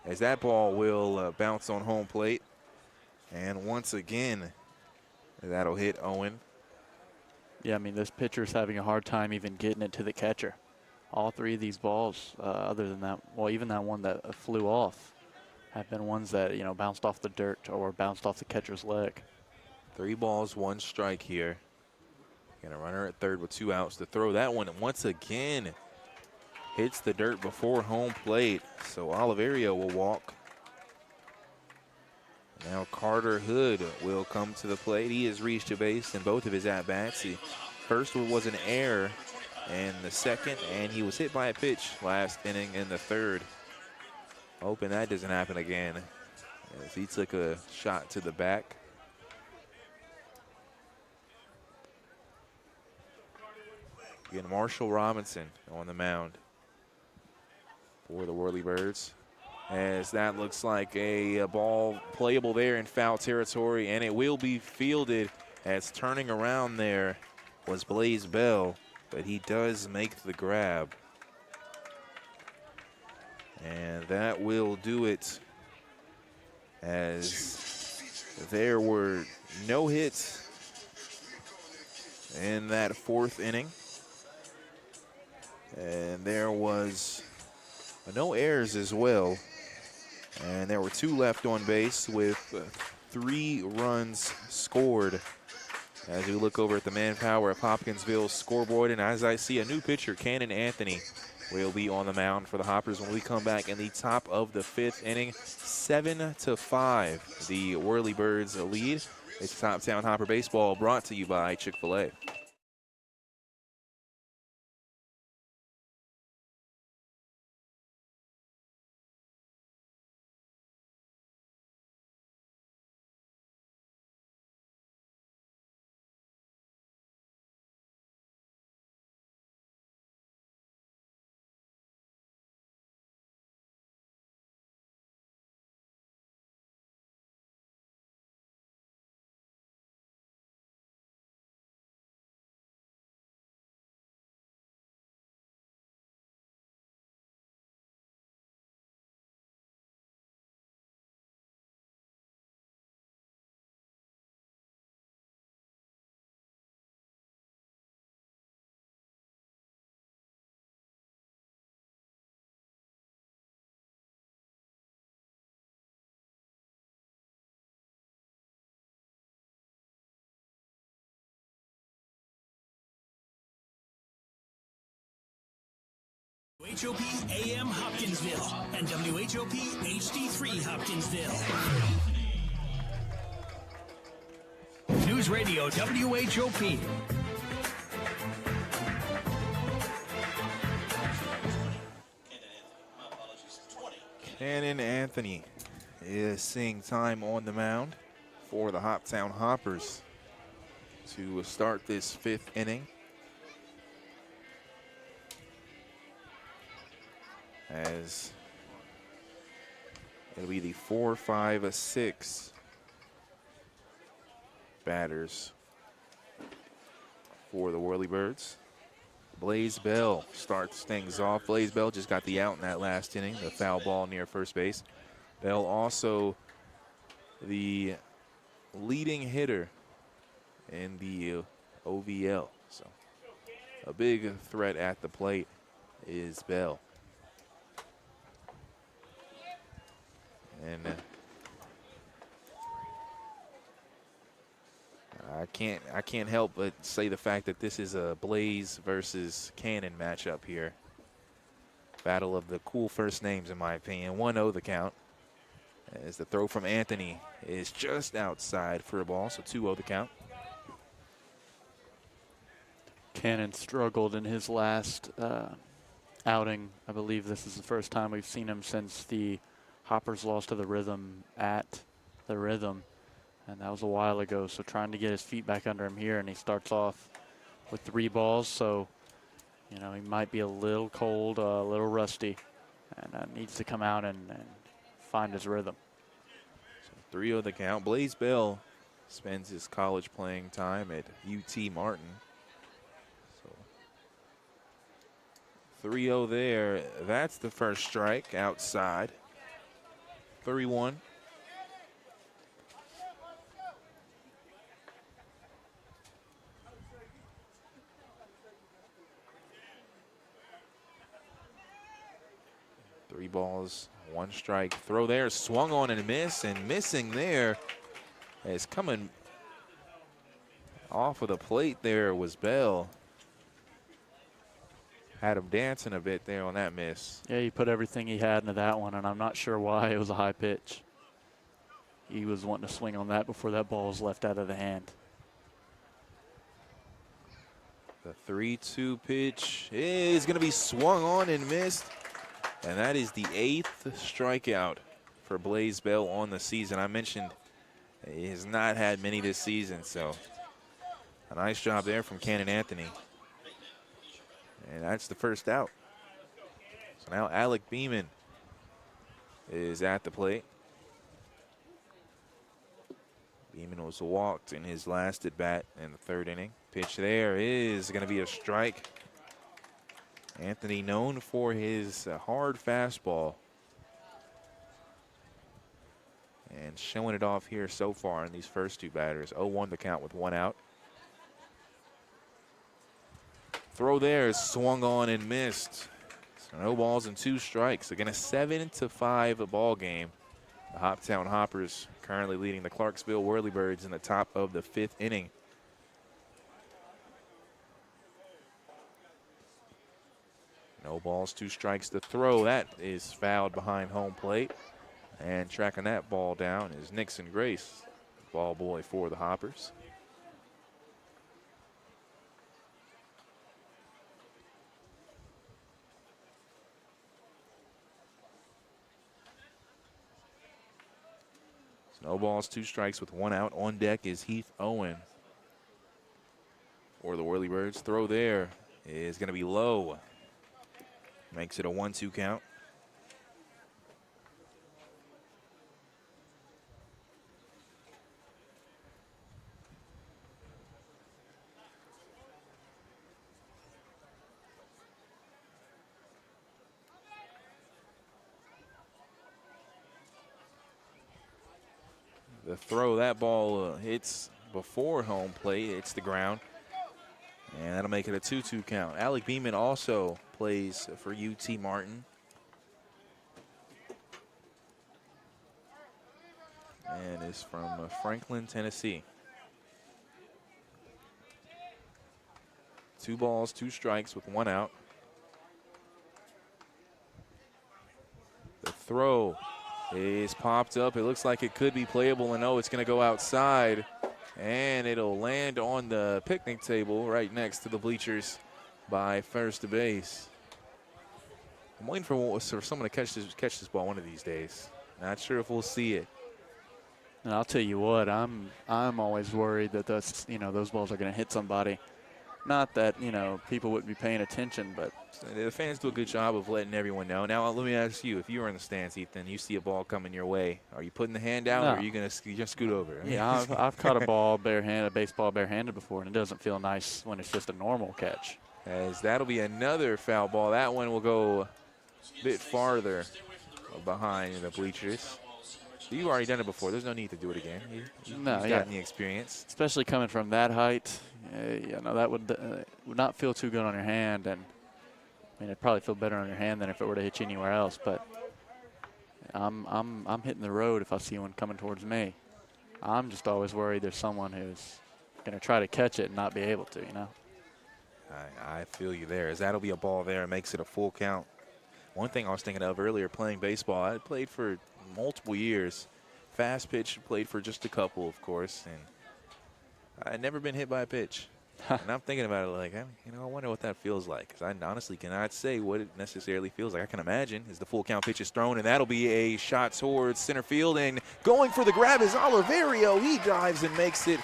As that ball will bounce on home plate. And once again, that'll hit Owen. Yeah, I mean, this pitcher's having a hard time even getting it to the catcher. All 3 of these balls, other than that, well, even that one that flew off, have been ones that, you know, bounced off the dirt or bounced off the catcher's leg. 3 balls, 1 strike here. Got a runner at third with 2 outs to throw. That one once again hits the dirt before home plate. So Oliverio will walk. Now Carter Hood will come to the plate. He has reached a base in both of his at-bats. The first one was an error, and the second, and he was hit by a pitch last inning in the third. Hoping that doesn't happen again, as he took a shot to the back. Again, Marshall Robinson on the mound for the Whirlybirds, as that looks like a ball playable there in foul territory, and it will be fielded, as turning around there was Blaze Bell, but he does make the grab. And that will do it, as there were no hits in that 4th inning. And there was no errors as well. And there were 2 left on base with 3 runs scored. As we look over at the manpower of Hopkinsville's scoreboard, and as I see a new pitcher, Cannon Anthony, will be on the mound for the Hoppers when we come back in the top of the 5th inning. 7-5, the Whirlybirds lead. It's Hoptown Hopper Baseball, brought to you by Chick-fil-A. WHOP AM Hopkinsville and WHOP HD3 Hopkinsville. News Radio WHOP. Cannon Anthony is seeing time on the mound for the Hoptown Hoppers to start this 5th inning. As it'll be the 4, 5, 6 batters for the Whirlybirds. Blaze Bell starts things off. Blaze Bell just got the out in that last inning, the foul ball near first base. Bell also the leading hitter in the OVL. So a big threat at the plate is Bell. And I can't help but say the fact that this is a Blaze versus Cannon matchup here. Battle of the cool first names, in my opinion. 1-0 the count. As the throw from Anthony is just outside for a ball, so 2-0 the count. Cannon struggled in his last outing. I believe this is the first time we've seen him since the Hoppers lost to the Rhythm at the Rhythm, and that was a while ago. So trying to get his feet back under him here, and he starts off with 3 balls. So, you know, he might be a little cold, a little rusty, and needs to come out and find his rhythm. So 3-0 the count. Blaze Bell spends his college playing time at UT Martin. 3-0 there. That's the first strike outside. 3-1. Three balls, 1 strike. Throw there, swung on and miss, and missing there is coming off of the plate there was Bell. Had him dancing a bit there on that miss. Yeah, he put everything he had into that one, and I'm not sure why. It was a high pitch. He was wanting to swing on that before that ball was left out of the hand. The 3-2 pitch is going to be swung on and missed. And that is the 8th strikeout for Blaze Bell on the season. I mentioned he has not had many this season, so a nice job there from Cannon Anthony. And that's the first out. So now Alec Beeman is at the plate. Beeman was walked in his last at bat in the 3rd inning. Pitch there is going to be a strike. Anthony known for his hard fastball. And showing it off here so far in these first 2 batters. 0-1 the count with 1 out. Throw there is swung on and missed. So no balls and 2 strikes. Again, a 7-5 ball game. The Hoptown Hoppers currently leading the Clarksville Whirlybirds in the top of the 5th inning. No balls, 2 strikes to throw. That is fouled behind home plate. And tracking that ball down is Nixon Grace, ball boy for the Hoppers. No balls, 2 strikes with 1 out. On deck is Heath Owen for the Whirlybirds. Throw there is going to be low. Makes it a 1-2 count. The throw, that ball hits before home plate. It's the ground. And that'll make it a 2-2 count. Alec Beeman also plays for UT Martin. And is from Franklin, Tennessee. 2 balls, 2 strikes with 1 out. The throw is popped up. It looks like it could be playable, and no, it's going to go outside. And it'll land on the picnic table right next to the bleachers by first base. I'm waiting for someone to catch this ball one of these days. Not sure if we'll see it. And I'll tell you what, I'm always worried that those balls are going to hit somebody. Not that, people wouldn't be paying attention, but the fans do a good job of letting everyone know. Now, let me ask you, if you were in the stands, Ethan, you see a ball coming your way, are you putting the hand out, No. or are you going to just scoot over? Yeah, I've caught a baseball barehanded before, and it doesn't feel nice when it's just a normal catch. As that'll be another foul ball. That one will go a bit farther behind the bleachers. You've already done it before. There's no need to do it again. You've gotten the experience. Especially coming from that height, that would not feel too good on your hand. And I mean, it'd probably feel better on your hand than if it were to hit you anywhere else. But I'm hitting the road if I see one coming towards me. I'm just always worried there's someone who's going to try to catch it and not be able to, you know. I feel you there, as that'll be a ball there. Makes it a full count. One thing I was thinking of earlier playing baseball, I played for multiple years. Fast pitch, played for just a couple, of course, and I'd never been hit by a pitch. And I'm thinking about it like, I wonder what that feels like, because I honestly cannot say what it necessarily feels like. I can imagine as the full count pitch is thrown, and that'll be a shot towards center field, and going for the grab is Oliverio. He dives and makes it.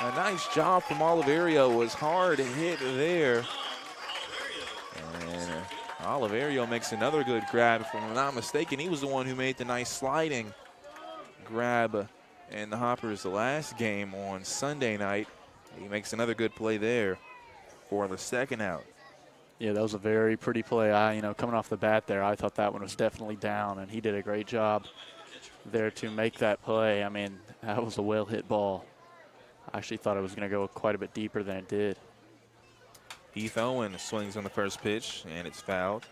A nice job from Oliverio. Was hard hit there. And Oliverio makes another good grab. If I'm not mistaken, he was the one who made the nice sliding grab in the Hoppers the last game on Sunday night. He makes another good play there for the second out. Yeah, that was a very pretty play. Coming off the bat there, I thought that one was definitely down, and he did a great job there to make that play. I mean, that was a well-hit ball. I actually thought it was going to go quite a bit deeper than it did. Heath Owen swings on the first pitch, and it's fouled.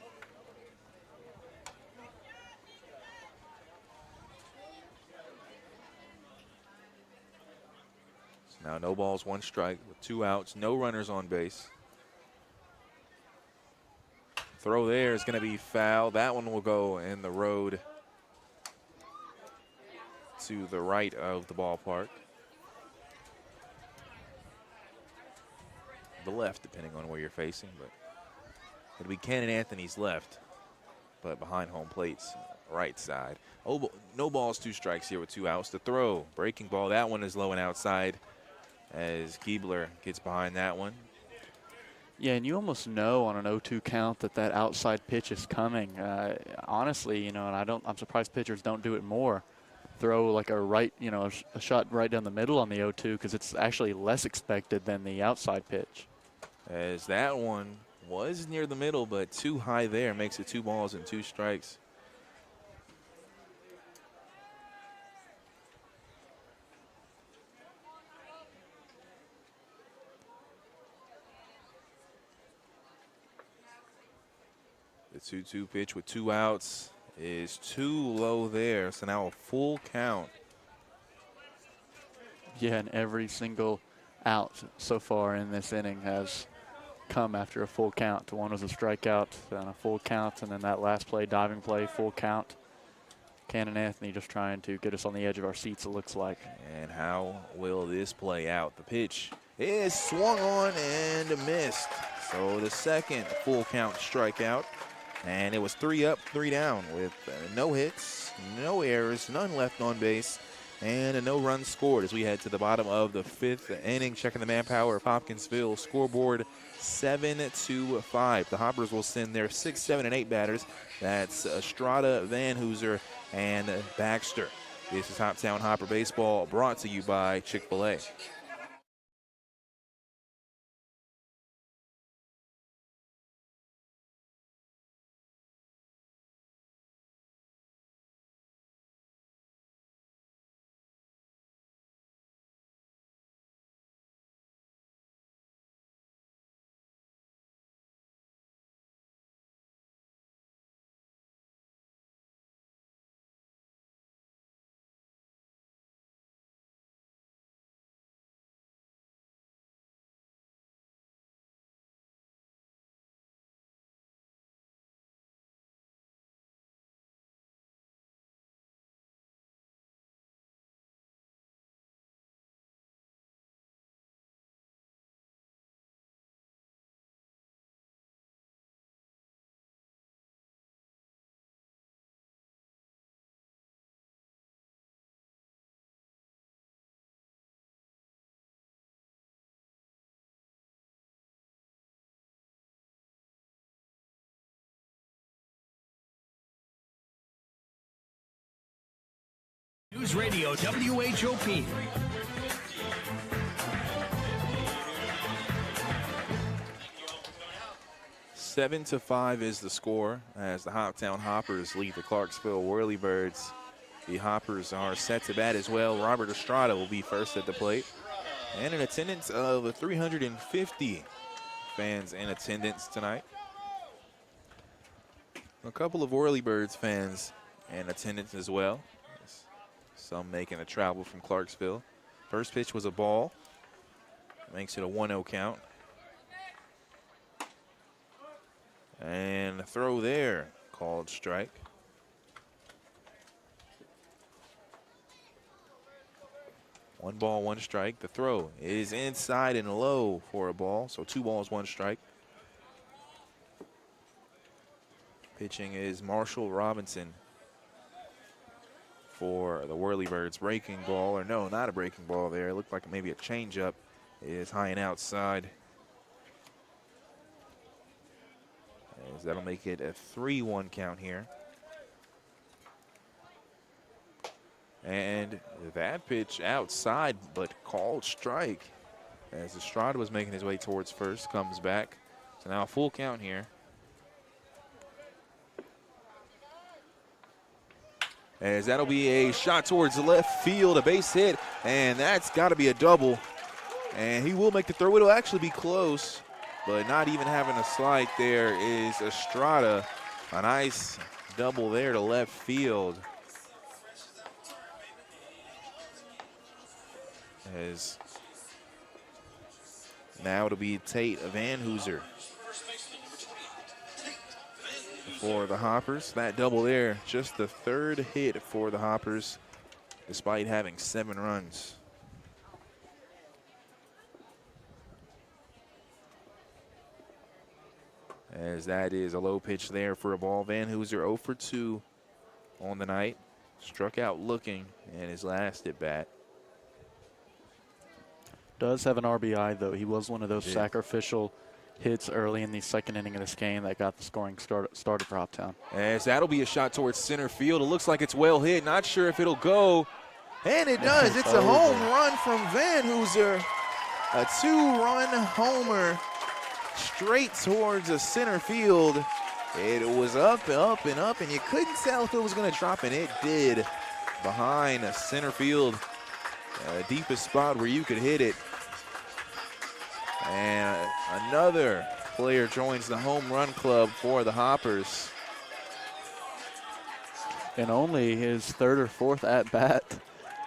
So now no balls, one strike with 2 outs, no runners on base. Throw there is going to be foul. That one will go in the road to the right of the ballpark. The left, depending on where you're facing, but it'll be Cannon Anthony's left, but behind home plate's right side. Oh, no balls, 2 strikes here with 2 outs. The throw, breaking ball, that one is low and outside as Giebler gets behind that one. Yeah, and you almost know on an 0-2 count that outside pitch is coming. Honestly, and I'm surprised pitchers don't do it more. Throw like a shot right down the middle on the 0-2, because it's actually less expected than the outside pitch. As that one was near the middle, but too high there, makes it 2 balls and 2 strikes. The 2-2 pitch with 2 outs is too low there, so now a full count. Yeah, and every single out so far in this inning has come after a full count. One was a strikeout, then a full count, and then that last play, diving play, full count. Cannon Anthony just trying to get us on the edge of our seats, it looks like. And how will this play out? The pitch is swung on and missed. So the second full count strikeout. And it was 3 up, 3 down with no hits, no errors, none left on base, and no runs scored as we head to the bottom of the 5th inning. Checking the manpower of Hopkinsville. Scoreboard 7-5. The Hoppers will send their 6, 7, and 8 batters. That's Estrada, Van Hooser, and Baxter. This is Hoptown Hopper Baseball, brought to you by Chick-fil-A. News Radio WHOP. Seven to 5 is the score as the Hoptown Hoppers lead the Clarksville Whirlybirds. The Hoppers are set to bat as well. Robert Estrada will be first at the plate. And an attendance of 350 fans in attendance tonight. A couple of Whirlybirds fans in attendance as well. Some making a travel from Clarksville. First pitch was a ball. Makes it a 1-0 count. And the throw there, called strike. One ball, one strike. The throw is inside and low for a ball, so 2 balls, 1 strike. Pitching is Marshall Robinson for the Whirlybirds. Breaking ball, or no, not a breaking ball there. It looked like maybe a changeup. Is high and outside. As that'll make it a 3-1 count here. And that pitch outside, but called strike. As Estrada was making his way towards first, comes back. So now a full count here. As that'll be a shot towards the left field, a base hit, and that's got to be a double. And he will make the throw. It'll actually be close, but not even having a slide there is Estrada. A nice double there to left field. As now it'll be Tate Van Hooser for the Hoppers. That double there, just the 3rd hit for the Hoppers, despite having 7 runs. As that is a low pitch there for a ball. Van Hooser 0 for 2 on the night. Struck out looking in his last at bat. Does have an RBI, though. He was one of those sacrificial hits early in the 2nd inning of this game that got the scoring started for Hoptown. As that'll be a shot towards center field. It looks like it's well hit. Not sure if it'll go. And it does. It's a home run from Van Hooser. A 2-run homer straight towards the center field. It was up, up, and up, and you couldn't tell if it was going to drop, and it did. Behind center field, deepest spot where you could hit it. And another player joins the home run club for the Hoppers. And only his 3rd or 4th at-bat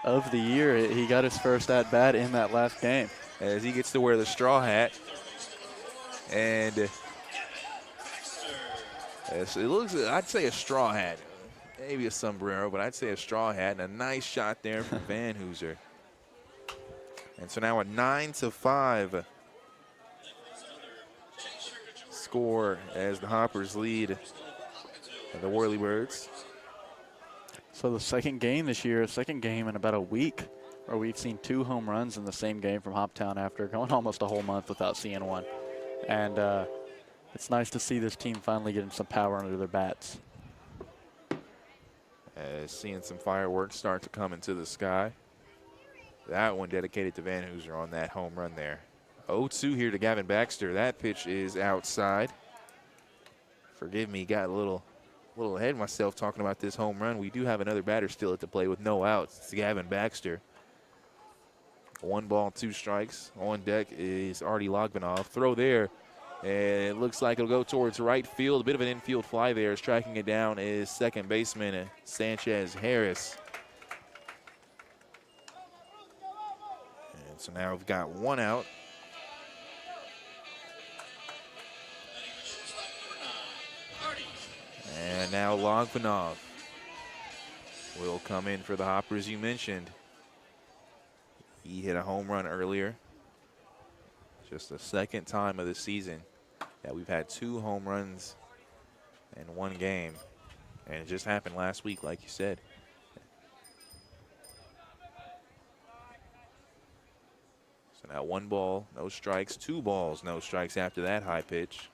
of the year. He got his first at-bat in that last game. As he gets to wear the straw hat. And it looks, I'd say a straw hat. Maybe a sombrero, but I'd say a straw hat. And a nice shot there from Van Hooser. And so now a 9-5 score as the Hoppers lead the Whirlybirds. So the 2nd game this year, 2nd game in about a week, where we've seen 2 home runs in the same game from Hoptown after going almost a whole month without seeing one. And it's nice to see this team finally getting some power under their bats. Seeing some fireworks start to come into the sky. That one dedicated to Van Hooser on that home run there. 0-2 here to Gavin Baxter. That pitch is outside. Forgive me, got a little ahead of myself talking about this home run. We do have another batter still at the plate with no outs. It's Gavin Baxter. 1 ball, 2 strikes. On deck is Artie Logvinov. Throw there, and it looks like it'll go towards right field. A bit of an infield fly there. Tracking it down is second baseman Sanchez Harris. And so now we've got 1 out. And now Logvinov will come in for the Hoppers. You mentioned he hit a home run earlier. Just the 2nd time of the season that we've had 2 home runs in 1 game. And it just happened last week, like you said. So now 1 ball, no strikes, 2 balls, no strikes after that high pitch.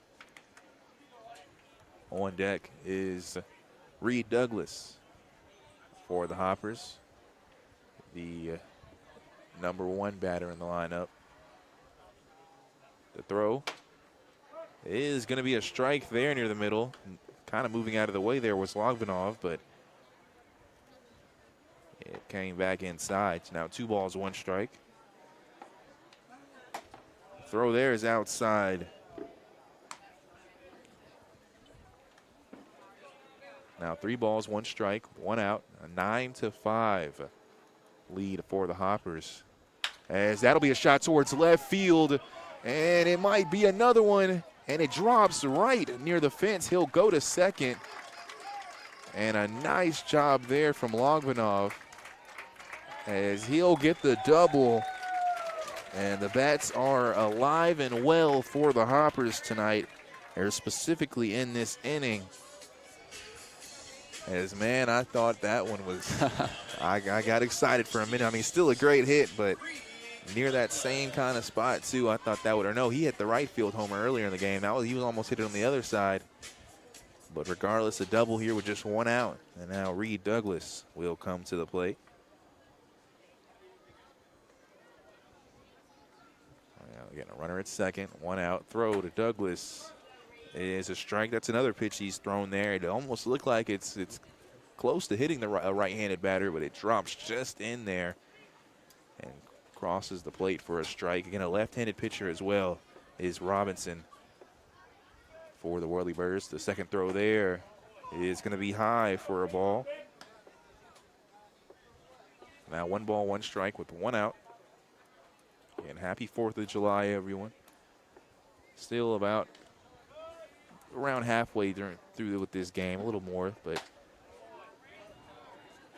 On deck is Reed Douglas for the Hoppers, the #1 batter in the lineup. The throw is going to be a strike there near the middle. Kind of moving out of the way there was Logvinov, but it came back inside. So now 2 balls, 1 strike. Throw there is outside. Now 3 balls, 1 strike, 1 out, a 9-5 lead for the Hoppers. as that'll be a shot towards left field, and it might be another one, and it drops right near the fence. He'll go to second, and a nice job there from Logvinov as he'll get the double, and the bats are alive and well for the Hoppers tonight, or specifically in this inning. As, man, I thought that one was, I got excited for a minute. I mean, still a great hit, but near that same kind of spot, too. I thought that would, or no, he hit the right field homer earlier in the game. He was almost hit it on the other side. But regardless, a double here with just one out. And now Reed Douglas will come to the plate. Again, a runner at second, one out. Throw to Douglas is a strike. That's another pitch he's thrown there. It almost looked like it's close to hitting the right-handed batter, but it drops just in there and crosses the plate for a strike. Again, a left-handed pitcher as well is Robinson for the Whirlybirds. The second throw there is going to be high for a ball. Now 1 ball, 1 strike with 1 out. And happy 4th of July, everyone. Still about around halfway through with this game, a little more, but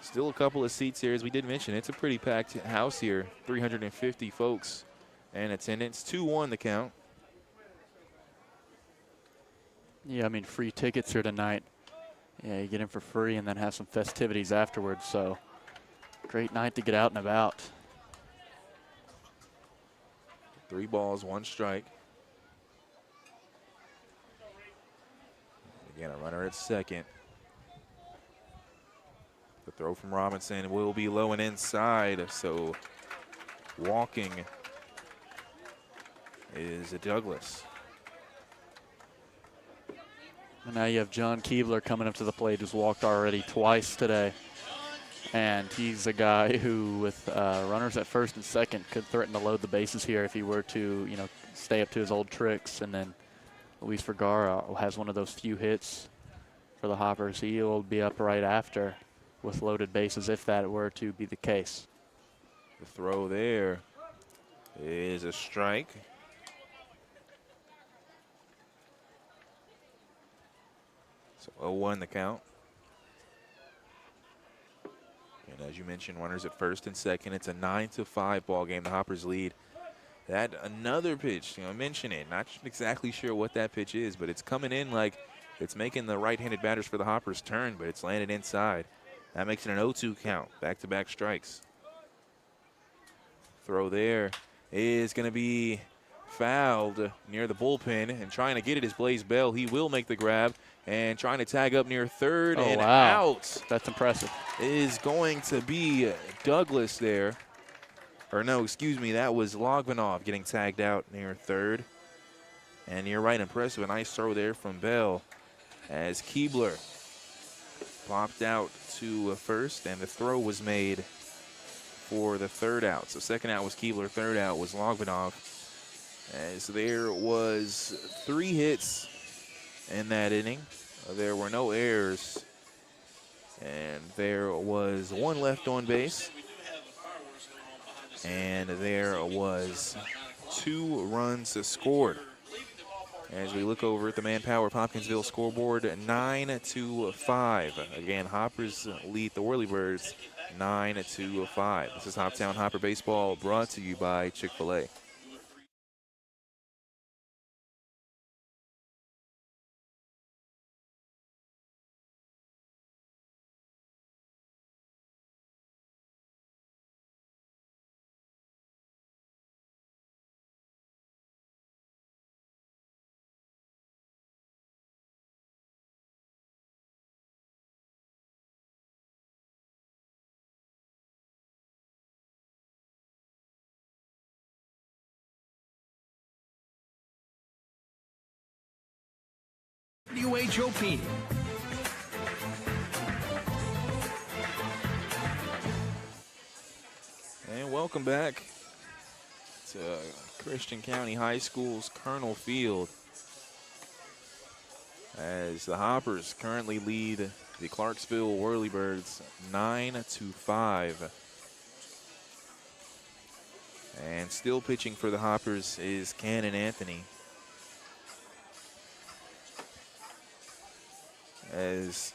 still a couple of seats here. As we did mention, it's a pretty packed house here, 350 folks in attendance. 2-1 the count. Yeah, I mean, free tickets here tonight. Yeah, you get in for free and then have some festivities afterwards, so great night to get out and about. 3 balls, 1 strike. Again, a runner at second. The throw from Robinson will be low and inside, so walking is a Douglas. And now you have John Keebler coming up to the plate, who's walked already twice today. And he's a guy who, with runners at first and second, could threaten to load the bases here if he were to, stay up to his old tricks. And then Luis Vergara has one of those few hits for the Hoppers. He'll be up right after with loaded bases if that were to be the case. The throw there is a strike. So 0-1 the count. And as you mentioned, runners at first and second. It's a 9-5 ball game. The Hoppers lead. That another pitch, mention it. Not exactly sure what that pitch is, but it's coming in like it's making the right-handed batters for the Hoppers turn, but it's landed inside. That makes it an 0-2 count. Back-to-back strikes. Throw there is going to be fouled near the bullpen, and trying to get it is Blaze Bell. He will make the grab and trying to tag up near third and out. That's impressive. Is going to be Douglas there. Or no, excuse me, that was Logvinov getting tagged out near third. And you're right, impressive. A nice throw there from Bell as Keebler popped out to first, and the throw was made for the third out. So second out was Keebler, third out was Logvinov. As there was 3 hits in that inning. There were no errors, and there was 1 left on base. And there was 2 runs scored. As we look over at the Manpower Hopkinsville scoreboard, 9-5. Again, Hoppers lead the Whirlybirds 9-5. This is Hoptown Hopper Baseball, brought to you by Chick-fil-A. WHOP. And welcome back to Christian County High School's Colonel Field, as the Hoppers currently lead the Clarksville Whirlybirds 9-5. And still pitching for the Hoppers is Cannon Anthony. As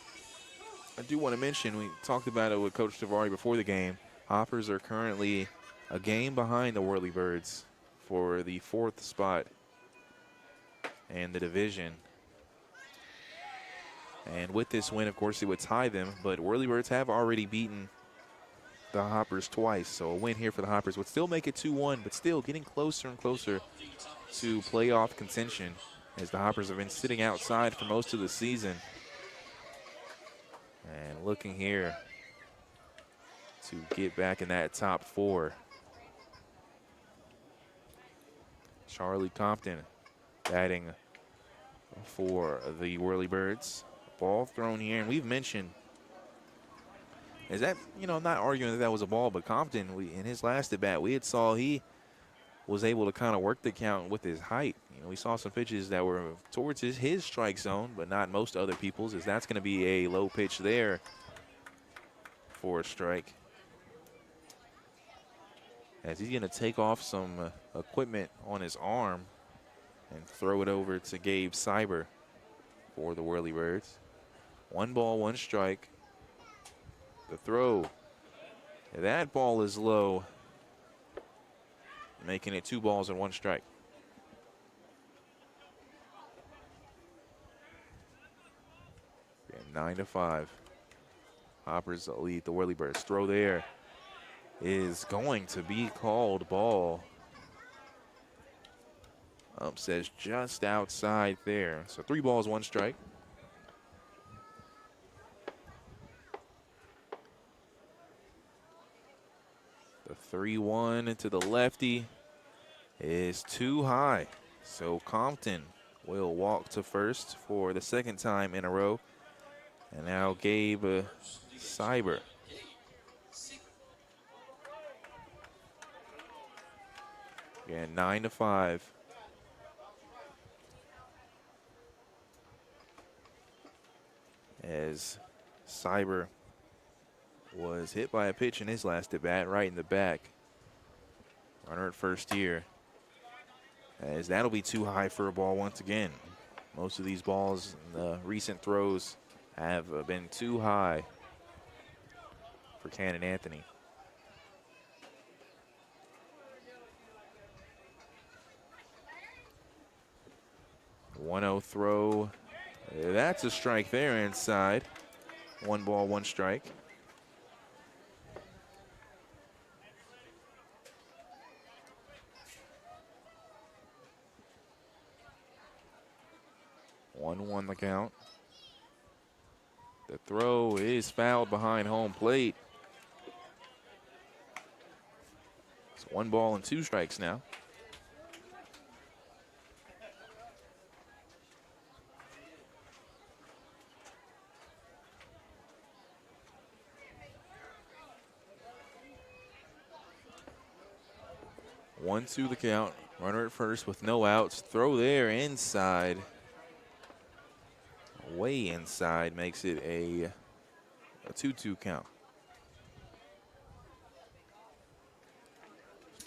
I do want to mention, we talked about it with Coach Tavari before the game. Hoppers are currently a game behind the Whirlybirds for the 4th spot in the division. And with this win, of course, it would tie them, but Whirlybirds have already beaten the Hoppers twice, so a win here for the Hoppers would still make it 2-1, but still getting closer and closer to playoff contention as the Hoppers have been sitting outside for most of the season. And looking here to get back in that top 4. Charlie Compton batting for the Whirlybirds. Ball thrown here, and we've mentioned, is that, not arguing that that was a ball, but Compton, in his last at bat, we had saw he was able to kind of work the count with his height. We saw some pitches that were towards his strike zone, but not most other people's, as that's going to be a low pitch there for a strike. As he's going to take off some equipment on his arm and throw it over to Gabe Cyber for the Whirlybirds. 1 ball, 1 strike. The throw. That ball is low, making it 2 balls and 1 strike. And 9-5. Hoppers lead the Whirlybirds. Throw there is going to be called ball. Says just outside there. So 3 balls, 1 strike. The 3-1 to the lefty is too high. So Compton will walk to first for the 2nd time in a row. And now Gabe Cyber. Again, 9-5. As Cyber was hit by a pitch in his last at bat, right in the back. Runner at first here. As that'll be too high for a ball once again. Most of these balls in the recent throws have been too high for Cannon Anthony. The 1-0 throw. That's a strike there inside. 1 ball, 1 strike. One the count. The throw is fouled behind home plate. It's 1 ball and 2 strikes now. One, 2 the count. Runner at first with no outs. Throw there inside. Way inside makes it a 2-2 count.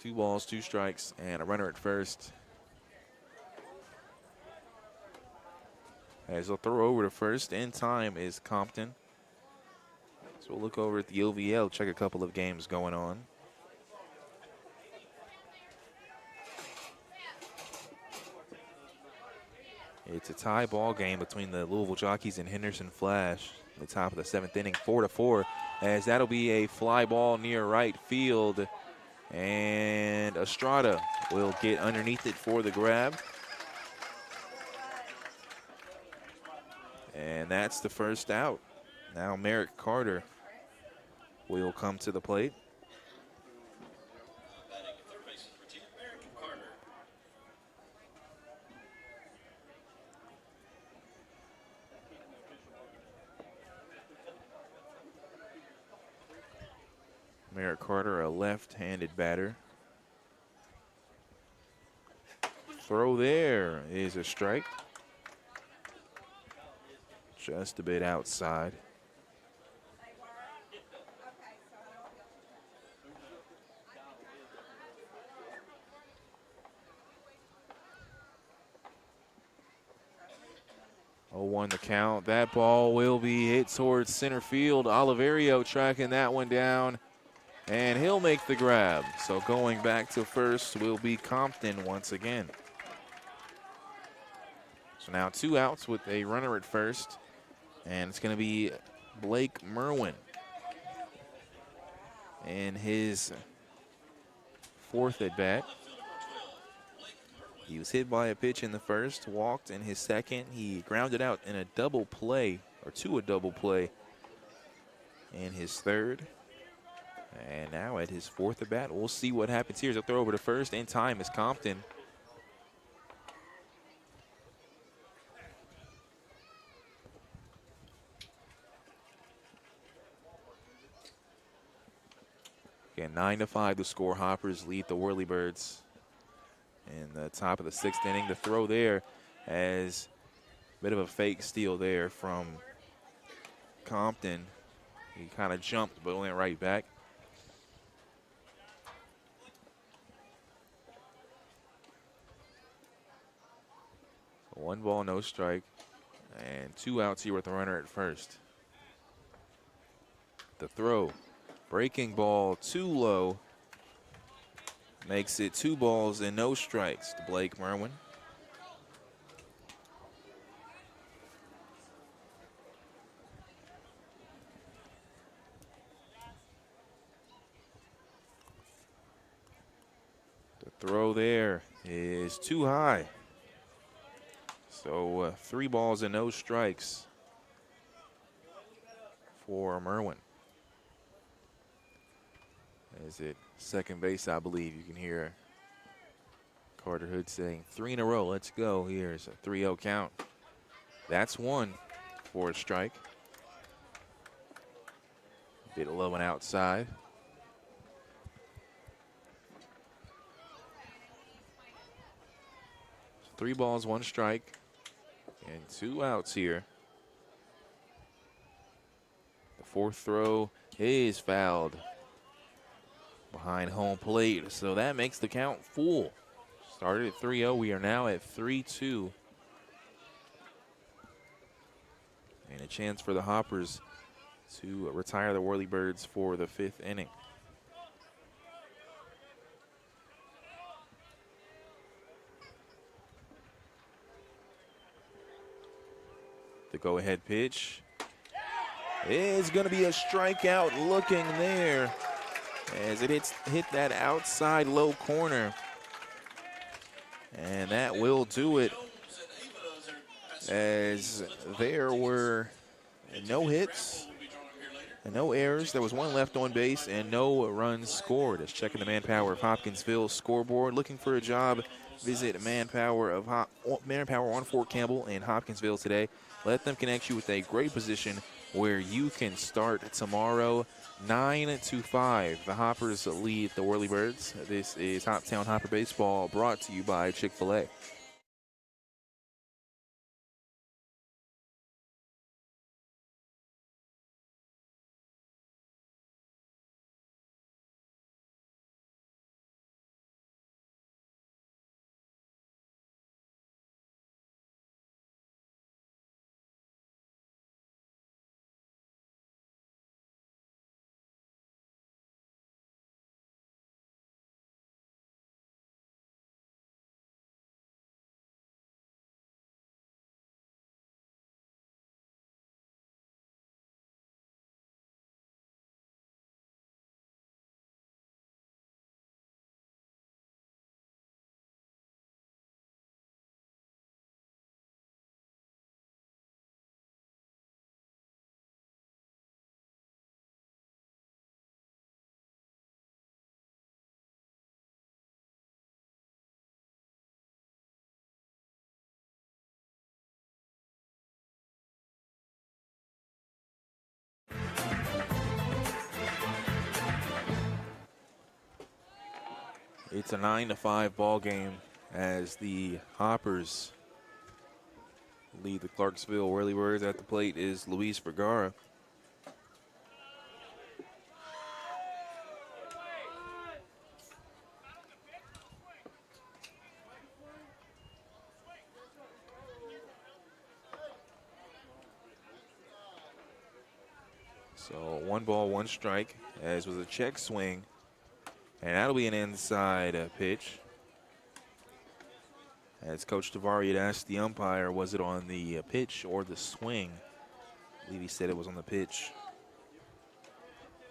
2 balls, 2 strikes, and a runner at first. As they'll throw over to first in time is Compton. So we'll look over at the OVL, check a couple of games going on. It's a tie ball game between the Louisville Jockeys and Henderson Flash. At the top of the 7th inning, 4-4, as that'll be a fly ball near right field. And Estrada will get underneath it for the grab. And that's the first out. Now Merrick Carter will come to the plate. Merrick Carter, a left-handed batter. Throw there is a strike. Just a bit outside. 0-1 the count. That ball will be hit towards center field. Oliverio tracking that one down, and he'll make the grab. So going back to first will be Compton once again. So now 2 outs with a runner at first, and it's going to be Blake Merwin in his 4th at bat. He was hit by a pitch in the first, walked in his second. He grounded out in a double play, or to a double play, in his third. And now at his 4th at bat, we'll see what happens here. He'll throw over to first. In time is Compton. Again, 9-5 the score. Hoppers lead the Whirlybirds in the top of the 6th inning. The throw there as a bit of a fake steal there from Compton. He kind of jumped but went right back. So 1 ball, no strike, and 2 outs here with the runner at first. The throw. Breaking ball too low. Makes it 2 balls and no strikes to Blake Merwin. The throw there is too high. So 3 balls and no strikes for Merwin. Is it second base, I believe you can hear Carter Hood saying 3 in a row, let's go. Here's a 3-0 count. That's 1 for a strike. Bit low and outside. So 3 balls, 1 strike, and 2 outs here. The 4th throw is fouled behind home plate, so that makes the count full. Started at 3-0, we are now at 3-2. And a chance for the Hoppers to retire the Whirlybirds for the 5th inning. The go-ahead pitch is going to be a strikeout looking there, as it hit that outside low corner. And that will do it, as there were no hits and no errors. There was 1 left on base and no runs scored. As checking the Manpower of Hopkinsville scoreboard. Looking for a job, visit Manpower on Fort Campbell in Hopkinsville today. Let them connect you with a great position where you can start tomorrow. 9-5. The Hoppers lead the Whirlybirds. This is Hoptown Hopper Baseball, brought to you by Chick-fil-A. It's a 9-5 ball game as the Hoppers lead the Clarksville Whirlybirds. At the plate is Luis Vergara. So 1 ball, 1 strike, as was a check swing. And that'll be an inside pitch. As Coach Davari had asked the umpire, was it on the pitch or the swing? I believe he said it was on the pitch.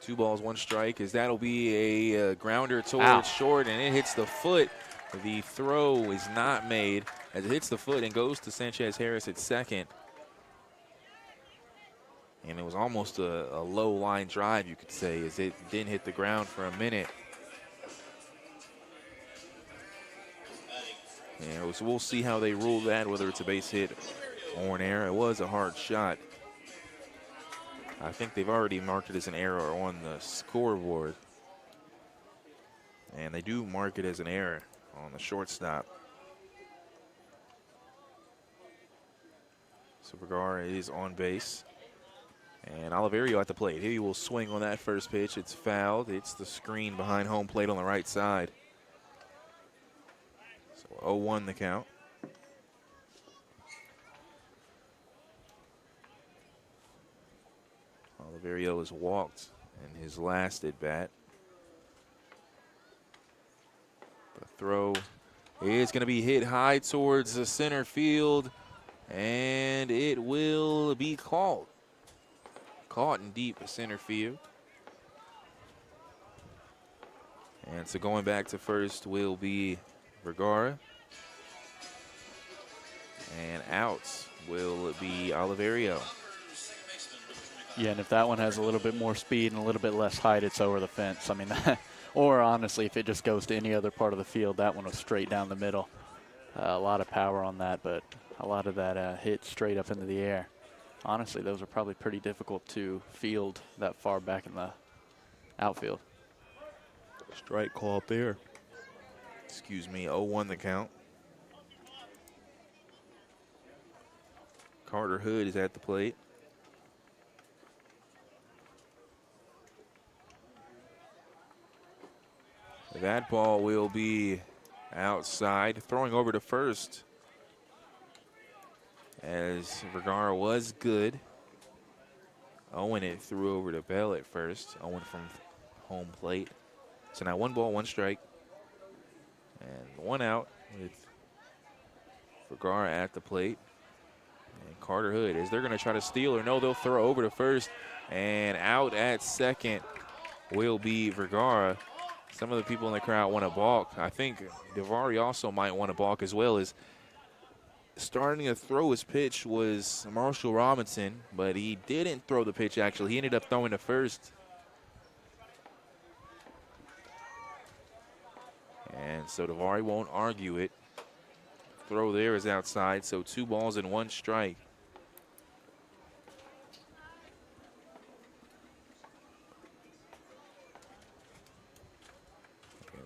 2 balls, 1 strike, as that'll be a grounder towards short, and it hits the foot. The throw is not made as it hits the foot and goes to Sanchez Harris at second. And it was almost a low line drive, you could say, as it didn't hit the ground for a minute. And so we'll see how they rule that, whether it's a base hit or an error. It was a hard shot. I think they've already marked it as an error on the scoreboard. And they do mark it as an error on the shortstop. So Vergara is on base. And Oliverio at the plate. He will swing on that first pitch. It's fouled. It's the screen behind home plate on the right side. So 0-1 the count. Oliverio has walked in his last at bat. The throw is going to be hit high towards the center field, and it will be caught. Caught in deep center field. And so going back to first will be Vergara. And outs will be Oliverio. Yeah, and if that one has a little bit more speed and a little bit less height, it's over the fence. I mean, or honestly, if it just goes to any other part of the field, that one was straight down the middle. A lot of power on that, but a lot of that hit straight up into the air. Honestly, those are probably pretty difficult to field that far back in the outfield. Strike call up there. Excuse me, 0-1 the count. Carter Hood is at the plate. That ball will be outside. Throwing over to first, as Vergara was good. Owen it threw over to Bell at first. Owen from home plate. So now 1 ball, 1 strike. And 1 out with Vergara at the plate. And Carter Hood, is they're going to try to steal or no, they'll throw over to first. And out at second will be Vergara. Some of the people in the crowd want to balk. I think Davari also might want to balk as well. As starting to throw his pitch was Marshall Robinson, but he didn't throw the pitch actually. He ended up throwing to first. And so Davari won't argue it. Throw there is outside, so 2 balls and 1 strike.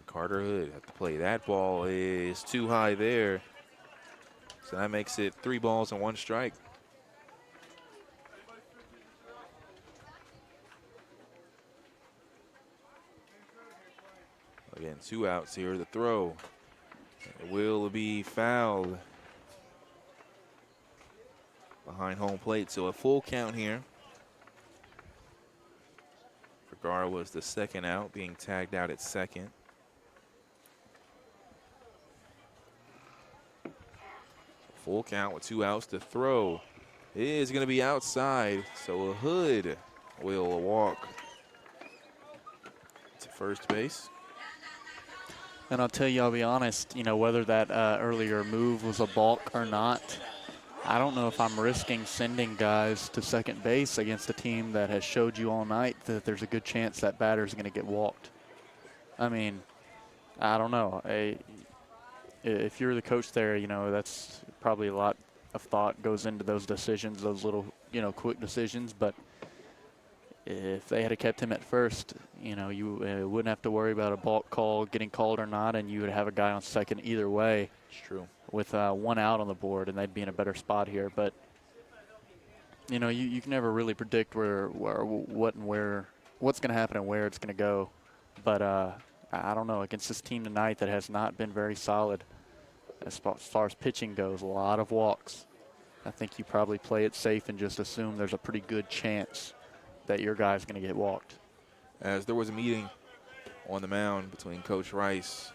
Carter Hood at the plate. That ball is too high there. So that makes it 3 balls and 1 strike. Again, 2 outs here. The throw. It will be fouled behind home plate. So a full count here. Vergara was the 2nd out, being tagged out at second. Full count with 2 outs. The throw is going to be outside, so a Hood will walk to first base. And I'll tell you, I'll be honest, you know, whether that earlier move was a balk or not, I don't know if I'm risking sending guys to second base against a team that has showed you all night that there's a good chance that batter is going to get walked. I mean, I don't know. If you're the coach there, you know, that's probably a lot of thought goes into those decisions, those little, you know, quick decisions. But if they had kept him at first, you know, you wouldn't have to worry about a balk call getting called or not, and you would have a guy on second either way. It's true. With 1 out on the board, and they'd be in a better spot here. But, you know, you can never really predict what's going to happen and where it's going to go. But I don't know. Against this team tonight that has not been very solid as far as pitching goes, a lot of walks. I think you probably play it safe and just assume there's a pretty good chance that your guy's going to get walked. As there was a meeting on the mound between Coach Rice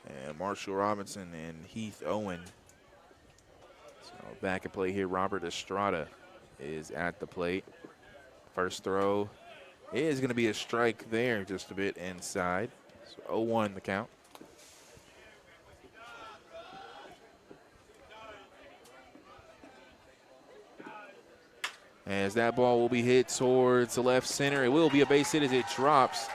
and Marshall Robinson and Heath Owen. So back at play here, Robert Estrada is at the plate. First throw is going to be a strike there, just a bit inside. So 0-1 the count. As that ball will be hit towards the left center. It will be a base hit as it drops.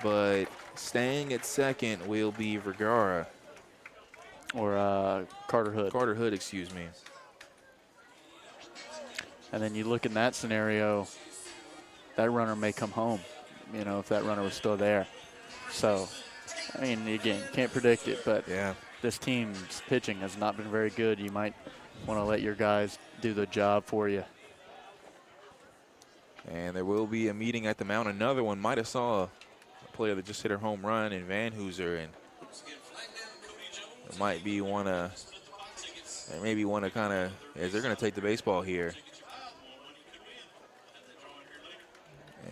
But staying at second will be Vergara. Or Carter Hood. Carter Hood, excuse me. And then you look in that scenario, that runner may come home, you know, if that runner was still there. So, I mean, again, can't predict it, but yeah, this team's pitching has not been very good. You might want to let your guys do the job for you. And there will be a meeting at the mound. Another one. Might have saw a player that just hit a home run in Van Hooser, and might be want to, maybe want to kind of, as they're going to take the baseball here.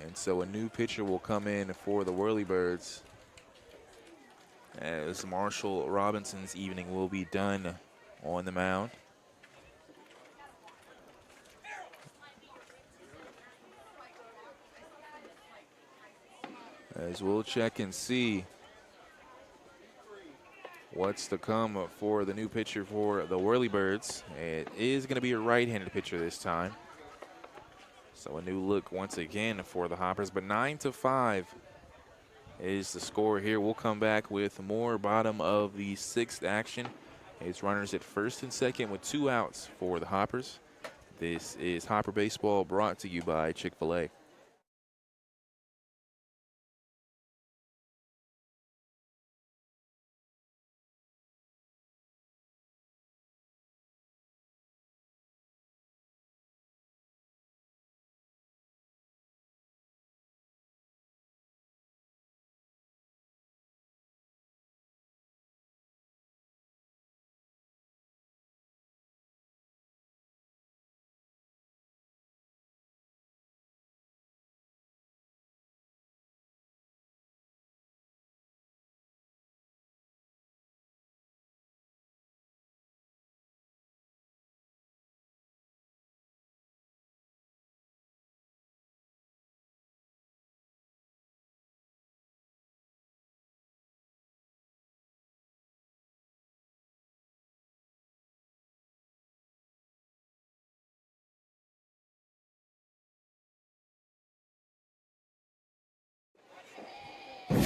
And so a new pitcher will come in for the Whirlybirds, as Marshall Robinson's evening will be done on the mound. As we'll check and see what's to come for the new pitcher for the Whirlybirds. It is going to be a right-handed pitcher this time. So a new look once again for the Hoppers, but 9-5 is the score here. We'll come back with more bottom of the sixth action. It's runners at first and second with 2 outs for the Hoppers. This is Hopper Baseball, brought to you by Chick-fil-A.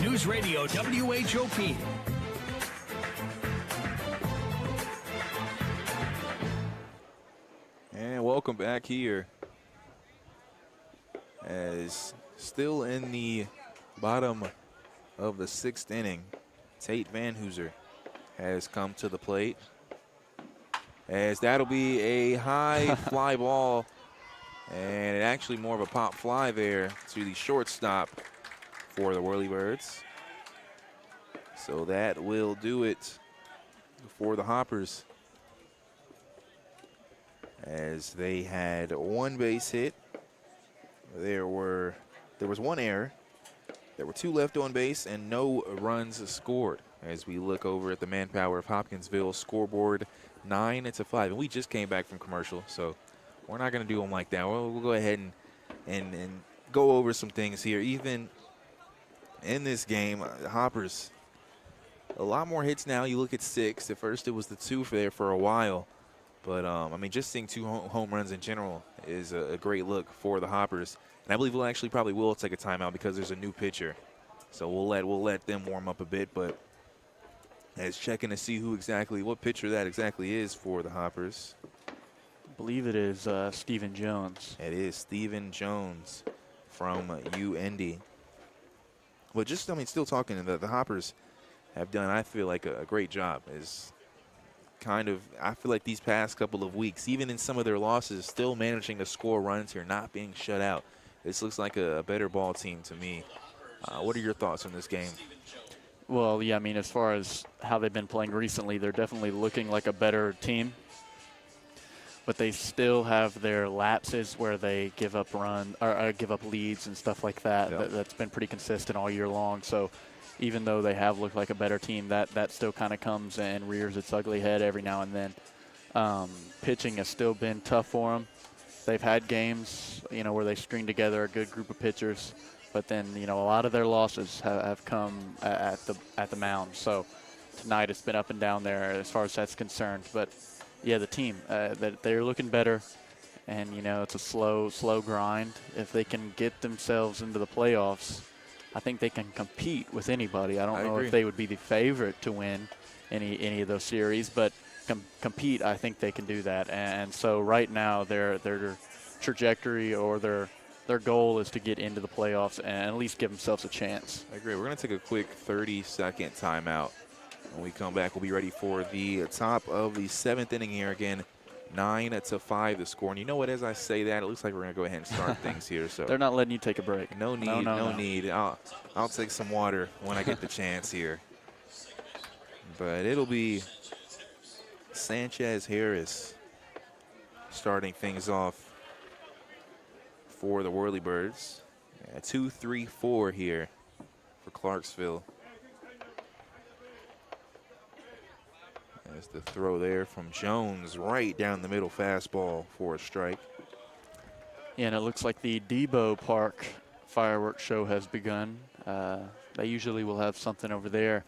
News Radio WHOP. And welcome back here. As still in the bottom of the sixth inning, Tate Van Hooser has come to the plate. As that'll be a high fly ball, and actually more of a pop fly there to the shortstop for the Whirlybirds. So that will do it for the Hoppers, as they had 1 base hit. There was 1 error. There were 2 left on base and no runs scored. As we look over at the Manpower of Hopkinsville scoreboard, 9-5. And we just came back from commercial, so we're not going to do them like that. We'll go ahead and go over some things here. Even in this game, the Hoppers, a lot more hits now. You look at 6. At first it was the 2 there for a while. But, I mean, just seeing 2 home runs in general is a great look for the Hoppers. And I believe we'll actually probably will take a timeout because there's a new pitcher. So we'll let them warm up a bit. But as checking to see what pitcher that exactly is for the Hoppers. I believe it is Stephen Jones. It is Stephen Jones from UND. But just, I mean, still talking, the Hoppers have done, I feel like, a great job. I feel like these past couple of weeks, even in some of their losses, still managing to score runs here, not being shut out. This looks like a better ball team to me. What are your thoughts on this game? Well, yeah, I mean, as far as how they've been playing recently, they're definitely looking like a better team. but they still have their lapses where they give up give up leads and stuff like that. Yep. That's been pretty consistent all year long. So even though they have looked like a better team, that still kind of comes and rears its ugly head every now and then. Pitching has still been tough for them. They've had games, where they string together a good group of pitchers, but then, a lot of their losses have come at the mound. So tonight it's been up and down there as far as that's concerned. But yeah, the team, they're looking better, and it's a slow grind. If they can get themselves into the playoffs, I think they can compete with anybody. I don't know agree. if they would be the favorite to win any of those series, but compete, I think they can do that. And so right now their trajectory or their goal is to get into the playoffs and at least give themselves a chance. I agree. We're going to take a quick 30-second timeout. When we come back, we'll be ready for the top of the 7th inning here again. 9-5 the score. And you know what, as I say that, it looks like we're going to go ahead and start things here. So they're not letting you take a break. No need, no need. I'll take some water when I get the chance here. But it'll be Sanchez Harris starting things off for the Whirlybirds. 2-3-4 here for Clarksville. There's the throw there from Jones right down the middle, fastball for a strike. Yeah, and it looks like the Debo Park fireworks show has begun. They usually will have something over there.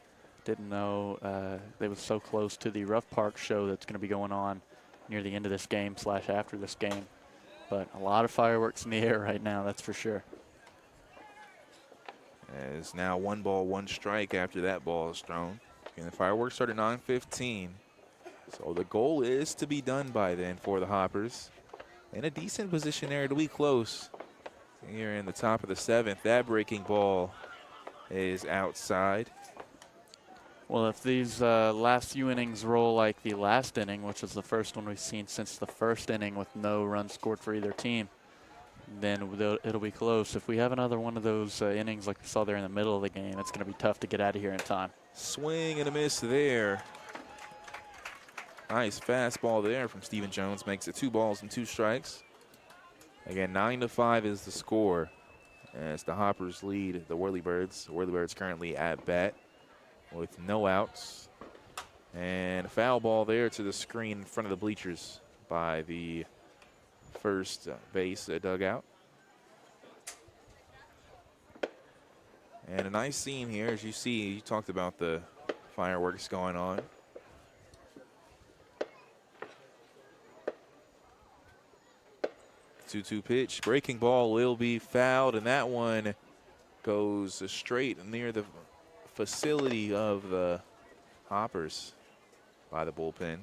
Didn't know they was so close to the Rough Park show that's going to be going on near the end of this game / after this game. But a lot of fireworks in the air right now, that's for sure. As now 1 ball, 1 strike after that ball is thrown. And the fireworks start at 9:15. So the goal is to be done by then for the Hoppers. In a decent position there to be close. Here in the top of the 7th, that breaking ball is outside. Well, if these last few innings roll like the last inning, which is the first one we've seen since the first inning with no runs scored for either team, then it'll be close. If we have another one of those innings like we saw there in the middle of the game, it's going to be tough to get out of here in time. Swing and a miss there. Nice fastball there from Stephen Jones. Makes it 2 balls and 2 strikes. Again, 9-5 is the score as the Hoppers lead the Whirlybirds. The Whirlybirds currently at bat with no outs. And a foul ball there to the screen in front of the bleachers by the first base dugout. And a nice scene here, as you see, you talked about the fireworks going on. Two-two pitch, breaking ball will be fouled, and that one goes straight near the facility of the Hoppers by the bullpen.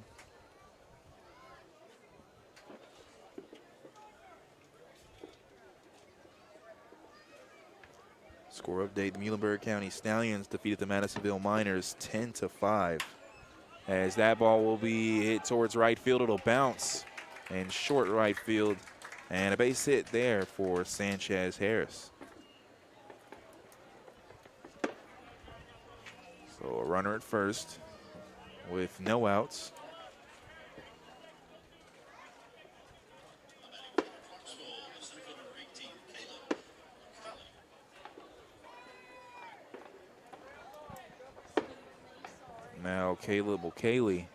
Score update, the Muhlenberg County Stallions defeated the Madisonville Miners 10-5. As that ball will be hit towards right field, it'll bounce in short right field. And a base hit there for Sanchez Harris. So a runner at first with no outs. Now Caleb O'Kaley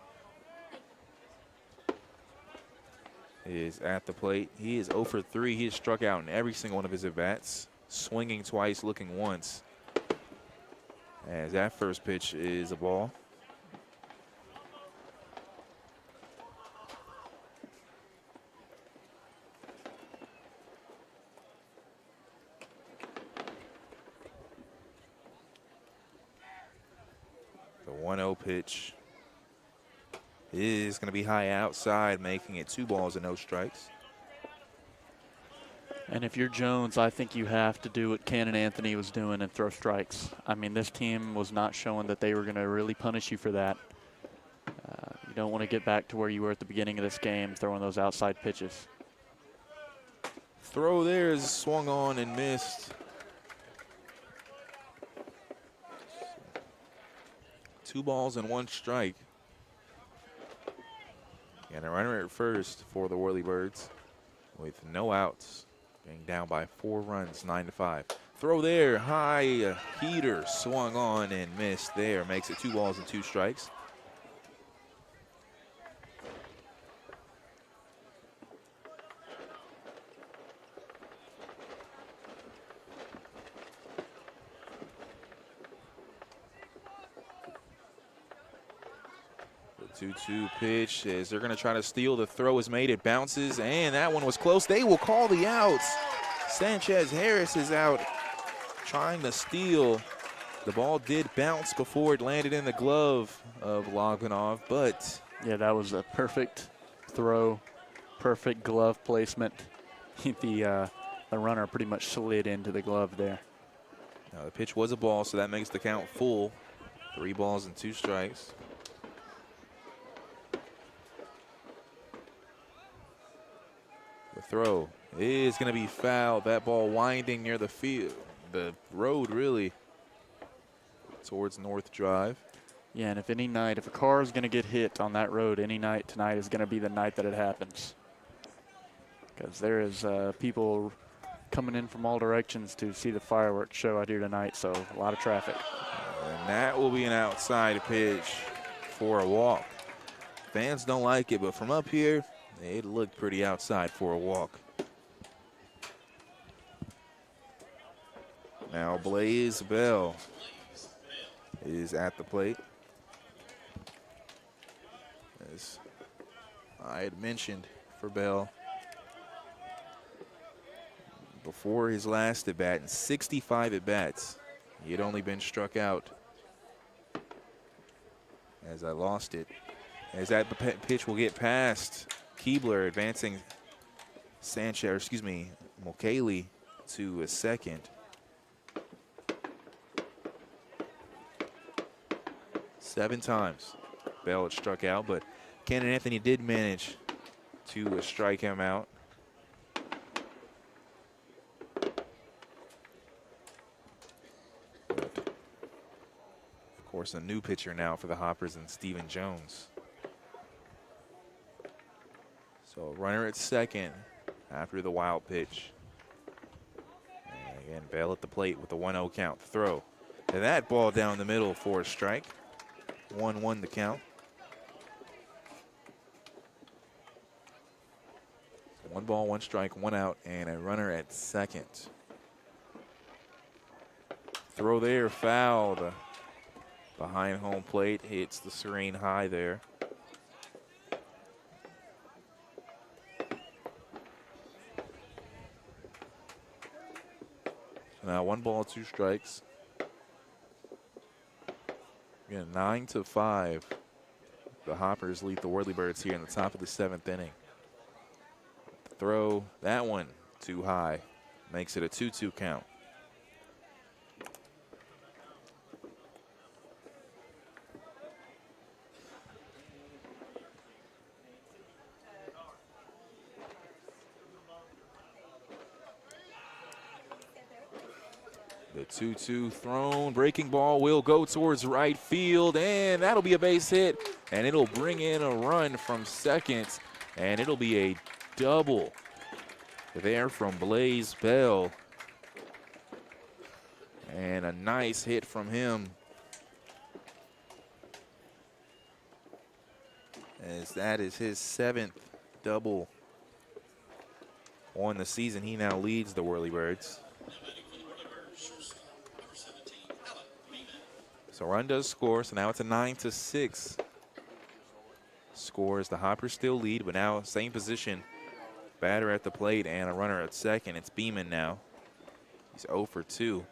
is at the plate. He is 0 for 3. He has struck out in every single one of his at-bats, swinging twice, looking once. As that first pitch is a ball. The 1-0 pitch is going to be high outside, making it 2 balls and no strikes. And if you're Jones, I think you have to do what Cannon Anthony was doing and throw strikes. I mean, this team was not showing that they were going to really punish you for that. You don't want to get back to where you were at the beginning of this game, throwing those outside pitches. Throw there is swung on and missed. 2 balls and 1 strike. And a runner at first for the Whirlybirds with no outs. Being down by 4 runs, 9-5. Throw there, high heater, swung on and missed there. Makes it 2 balls and 2 strikes. The 2-2 pitch as they're going to try to steal. The throw is made. It bounces, and that one was close. They will call the outs. Sanchez Harris is out trying to steal. The ball did bounce before it landed in the glove of Loganov, but Yeah, that was a perfect throw, perfect glove placement. The runner pretty much slid into the glove there. now the pitch was a ball, so that makes the count full. 3 balls and 2 strikes. The throw is going to be fouled. That ball winding near the field, the road really, towards North Drive. Yeah, and if a car is going to get hit on that road any night, tonight is going to be the night that it happens. Because there is people coming in from all directions to see the fireworks show out here tonight, so a lot of traffic. And that will be an outside pitch for a walk. Fans don't like it, but from up here, it looked pretty outside for a walk. Now Blaze Bell is at the plate. As I had mentioned for Bell, before his last at-bat, in 65 at-bats, he had only been struck out. As I lost it. As that pitch will get past Keebler, advancing Mulcahy to a second. Seven times Bell had struck out, but Cannon Anthony did manage to strike him out. Of course, a new pitcher now for the Hoppers and Stephen Jones. So runner at second after the wild pitch. And again, Bell at the plate with the 1-0 count. Throw. And that ball down the middle for a strike. 1-1 the count. 1 ball, 1 strike, 1 out, and a runner at second. Throw there, fouled. Behind home plate, hits the serene high there. Now 1 ball, 2 strikes. Again, 9-5. The Hoppers lead the Whirlybirds here in the top of the 7th inning. Throw, that one too high. Makes it a 2-2 count. The 2-2 thrown, breaking ball will go towards right field, and that'll be a base hit, and it'll bring in a run from second, and it'll be a double there from Blaze Bell. And a nice hit from him, as that is his 7th double on the season. He now leads the Whirlybirds. So run does score, so now it's a 9-6 score as the Hoppers still lead, but now same position. Batter at the plate and a runner at second. It's Beeman now. He's 0 for 2.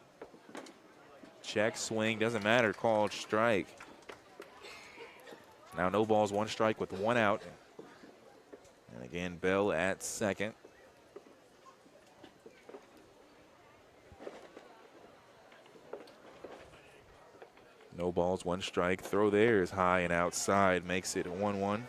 Check, swing, doesn't matter, called strike. Now no balls, 1 strike with 1 out. And again, Bell at second. No balls, 1 strike. Throw there is high and outside, makes it 1-1.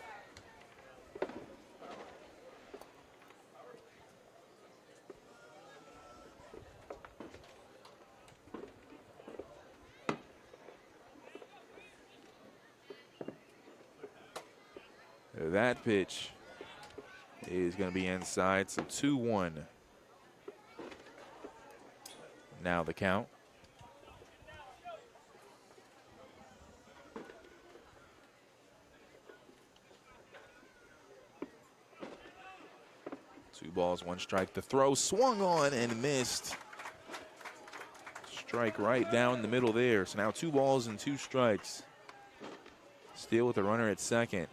That pitch is going to be inside, so 2-1. Now the count. Two balls, one strike. The throw swung on and missed. Strike right down the middle there. So now 2 balls and 2 strikes. Still with the runner at second.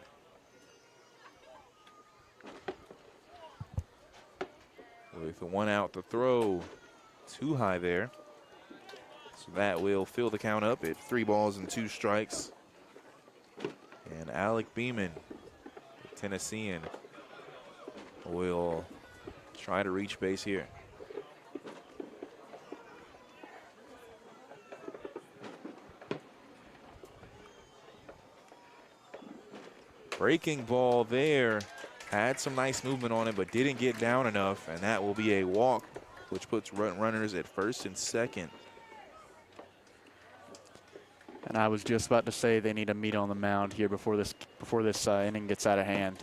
With the 1 out, the throw too high there. So that will fill the count up at 3 balls and 2 strikes. And Alec Beeman, the Tennessean, will try to reach base here. Breaking ball there. Had some nice movement on it, but didn't get down enough, and that will be a walk, which puts runners at first and second. And I was just about to say they need a meet on the mound here before this inning gets out of hand.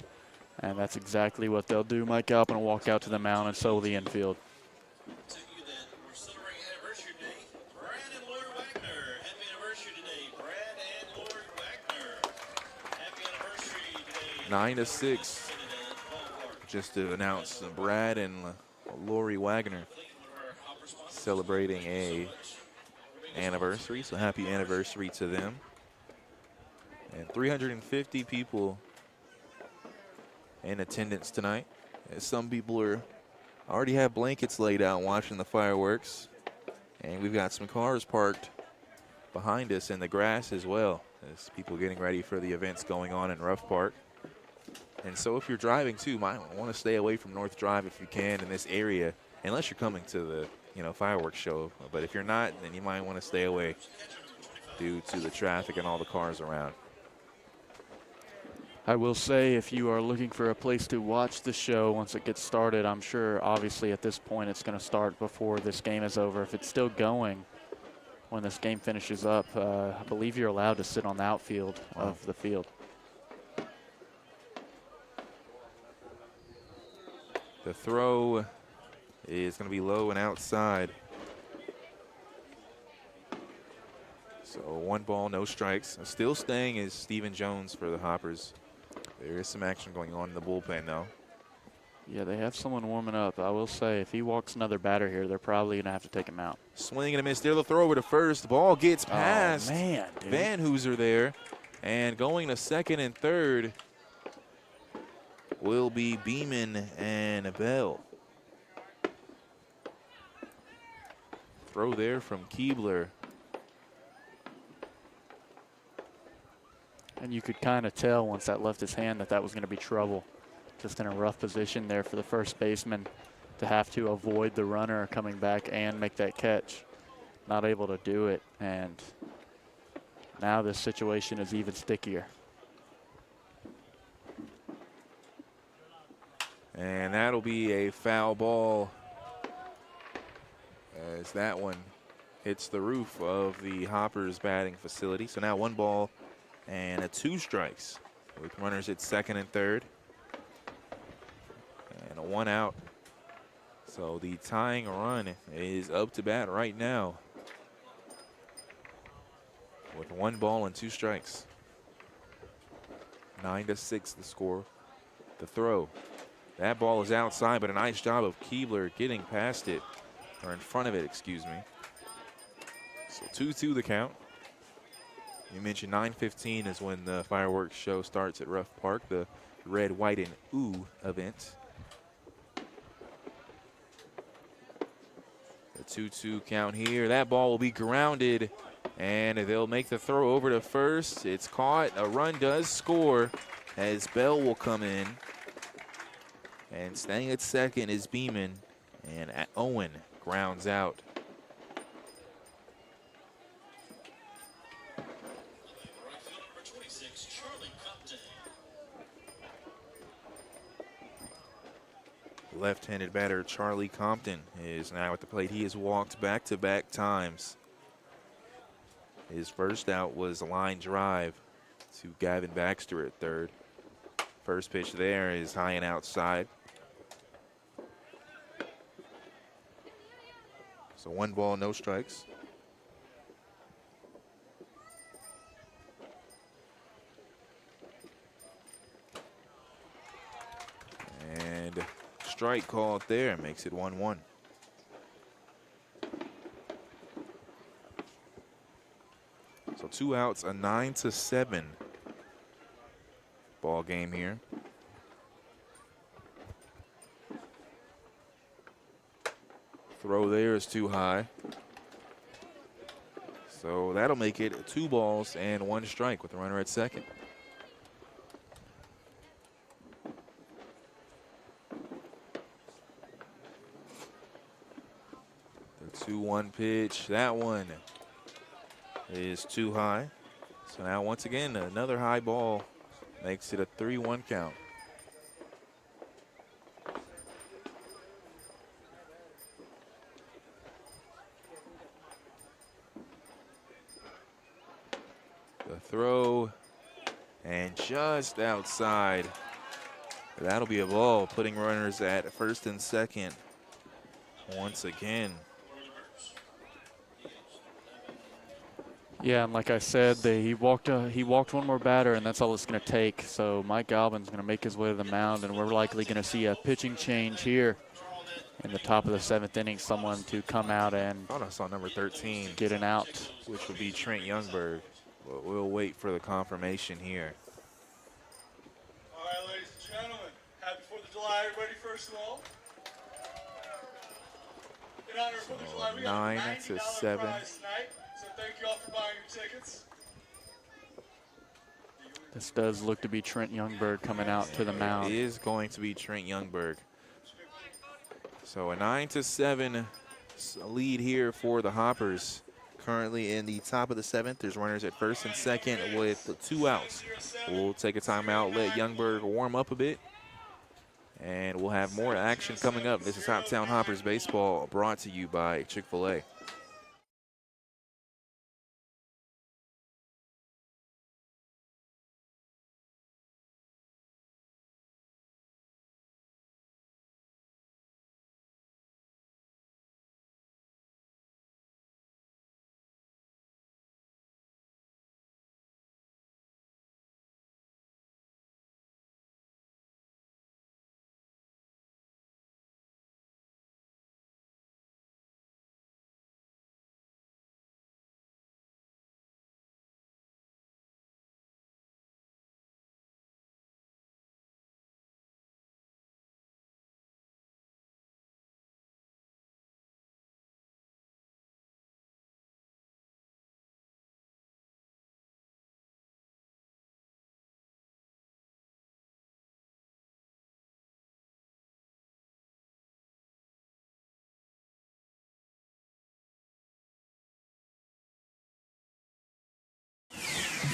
And that's exactly what they'll do. Mike Alpin will walk out to the mound, and so will the infield. To you then, we're celebrating anniversary today. Brad and Lori Wagner. Happy anniversary today, Brad and Lori Wagner. Happy anniversary today. 9-6. Just to announce Brad and Lori Wagner celebrating a anniversary, so happy anniversary to them. And 350 people in attendance tonight, as some people already have blankets laid out watching the fireworks, and we've got some cars parked behind us in the grass as well, as people getting ready for the events going on in Ruff Park. And so if you're driving too, might want to stay away from North Drive if you can in this area, unless you're coming to the fireworks show. But if you're not, then you might want to stay away due to the traffic and all the cars around. I will say, if you are looking for a place to watch the show once it gets started, I'm sure obviously at this point it's going to start before this game is over. If it's still going when this game finishes up, I believe you're allowed to sit on the outfield of the field. The throw is going to be low and outside. So 1 ball, no strikes. Still staying is Stephen Jones for the Hoppers. There is some action going on in the bullpen, though. Yeah, they have someone warming up. I will say, if he walks another batter here, they're probably going to have to take him out. Swing and a miss there. The throw over to first. The ball gets past man, Van Hooser there. And going to second and third will be Beeman and Bell. Throw there from Keebler. And you could kind of tell once that left his hand that was going to be trouble. Just in a rough position there for the first baseman to have to avoid the runner coming back and make that catch. Not able to do it, and now this situation is even stickier. And that'll be a foul ball as that one hits the roof of the Hoppers batting facility. So now 1 ball and 2 strikes with runners at second and third. And a 1 out. So the tying run is up to bat right now with 1 ball and 2 strikes. 9-6 the score. The throw. That ball is outside, but a nice job of Keebler getting past it, or in front of it, excuse me. So 2-2 the count. You mentioned 9:15 is when the fireworks show starts at Ruff Park, the red, white, and ooh event. The 2-2 count here. That ball will be grounded, and they'll make the throw over to first. It's caught. A run does score as Bell will come in. And staying at second is Beeman, and Owen grounds out. Left-handed batter Charlie Compton is now at the plate. He has walked back-to-back times. His first out was a line drive to Gavin Baxter at third. First pitch there is high and outside. So 1 ball, no strikes. And strike called there, makes it 1-1. So 2 outs, a 9-7 ball game here. Throw there is too high. So that'll make it 2 balls and 1 strike with the runner at second. The 2-1 pitch, that one is too high. So now once again, another high ball makes it a 3-1 count. The throw, and just outside. That'll be a ball, putting runners at first and second once again. Yeah, and like I said, he walked one more batter, and that's all it's going to take. So Mike Galvin's going to make his way to the mound, and we're likely going to see a pitching change here in the top of the 7th inning. Someone to come out and I thought I saw number 13, get an out, which would be Trent Youngberg. But we'll wait for the confirmation here. All right, ladies and gentlemen, happy 4th of July, everybody, first of all. In honor of 4th of July, we got a $90 prize tonight, so thank you all for buying your tickets. This does look to be Trent Youngberg coming out to the mound. It is going to be Trent Youngberg. So a 9-7 lead here for the Hoppers. Currently in the top of the 7th. There's runners at first and second with the 2 outs. We'll take a timeout, let Youngberg warm up a bit, and we'll have more action coming up. This is Hoptown Hoppers baseball, brought to you by Chick-fil-A.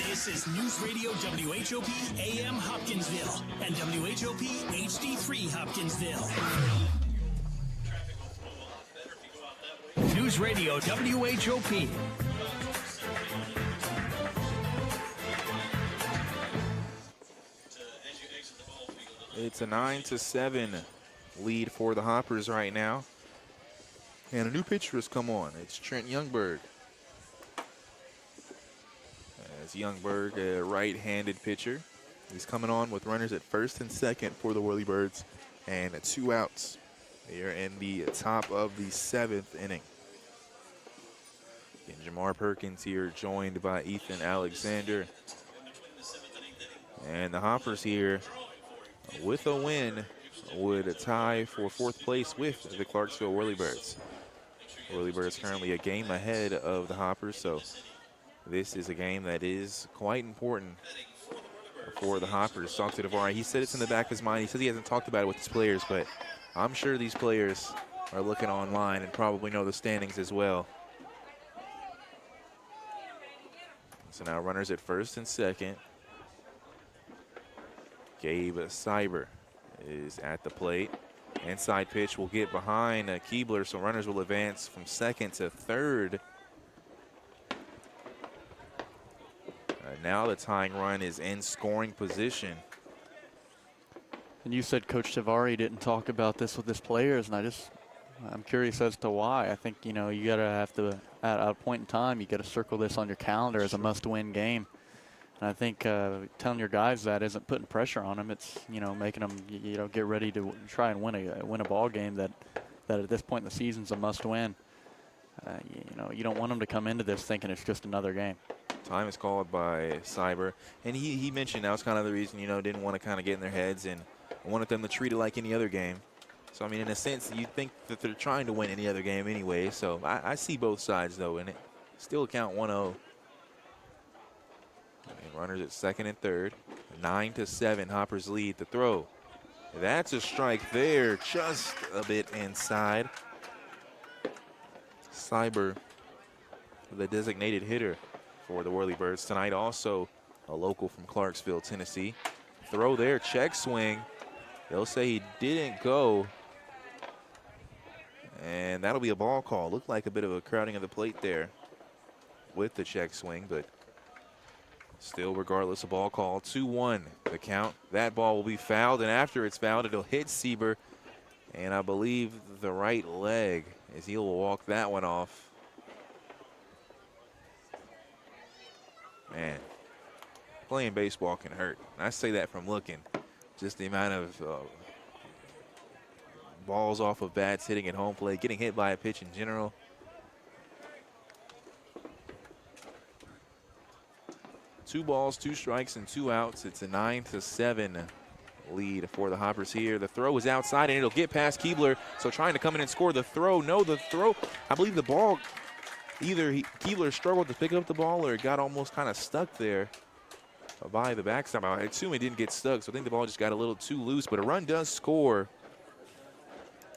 This is News Radio WHOP AM Hopkinsville and WHOP HD3 Hopkinsville. News Radio WHOP. It's a 9-7 lead for the Hoppers right now. And a new pitcher has come on. It's Trent Youngberg. As Youngberg, a right-handed pitcher. He's coming on with runners at first and second for the Whirlybirds and 2 outs here in the top of the 7th inning. And Jamar Perkins here, joined by Ethan Alexander. And the Hoppers here, with a win, would tie for 4th place with the Clarksville Whirlybirds. Whirlybirds currently a game ahead of the Hoppers, so this is a game that is quite important for the Hoppers. Talked to DeVar. He said it's in the back of his mind. He says he hasn't talked about it with his players, but I'm sure these players are looking online and probably know the standings as well. So now runners at first and second. Gabe Cyber is at the plate. Inside pitch will get behind Keebler, so runners will advance from second to third. Now the tying run is in scoring position. And you said Coach Tavari didn't talk about this with his players, and I'm curious as to why. I think, you know, you gotta have to, at a point in time, you gotta circle this on your calendar as a must-win game. And I think telling your guys that isn't putting pressure on them. It's, you know, making them, you know, get ready to try and win a ball game that at this point in the season's a must-win. You know, you don't want them to come into this thinking it's just another game. Time is called by Cyber, and he mentioned that was kind of the reason, you know, didn't want to kind of get in their heads and wanted them to treat it like any other game. So, I mean, in a sense, you think that they're trying to win any other game anyway. So I see both sides, though, and it still count 1-0. Runners at second and third. 9-7, Hoppers lead. The throw. That's a strike there, just a bit inside. Cyber, the designated hitter for the Whirlybirds tonight, also a local from Clarksville, Tennessee. Throw there, check swing. They'll say he didn't go. And that'll be a ball call. Looked like a bit of a crowding of the plate there with the check swing, but still, regardless, a ball call. 2-1 the count. That ball will be fouled, and after it's fouled, it'll hit Sieber, and I believe the right leg, as he'll walk that one off. Man, playing baseball can hurt. I say that from looking. Just the amount of balls off of bats hitting at home plate, getting hit by a pitch in general. Two balls, 2 strikes, and 2 outs. It's a 9-7 lead for the Hoppers here. The throw is outside, and it'll get past Keebler. So trying to come in and score. The throw, no, the throw. I believe the ball, either Keebler struggled to pick up the ball or it got almost kind of stuck there by the backstop. I assume it didn't get stuck, so I think the ball just got a little too loose, but a run does score.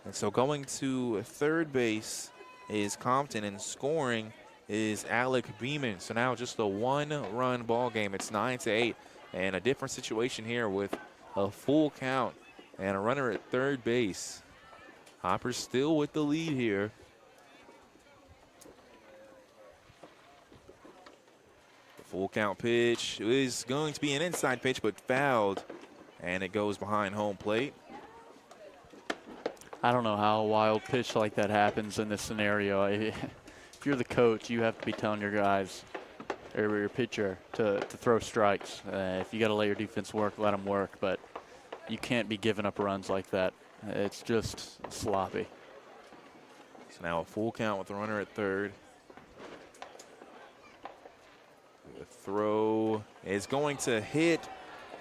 And so going to third base is Compton, and scoring is Alec Beeman. So now just a 1-run ball game. It's 9-8, and a different situation here with a full count and a runner at third base. Hoppers still with the lead here. The full count pitch is going to be an inside pitch, but fouled, and it goes behind home plate. I don't know how a wild pitch like that happens in this scenario. If you're the coach, you have to be telling your guys or your pitcher to throw strikes. If you got to let your defense work, let them work. But you can't be giving up runs like that. It's just sloppy. So now a full count with the runner at third. The throw is going to hit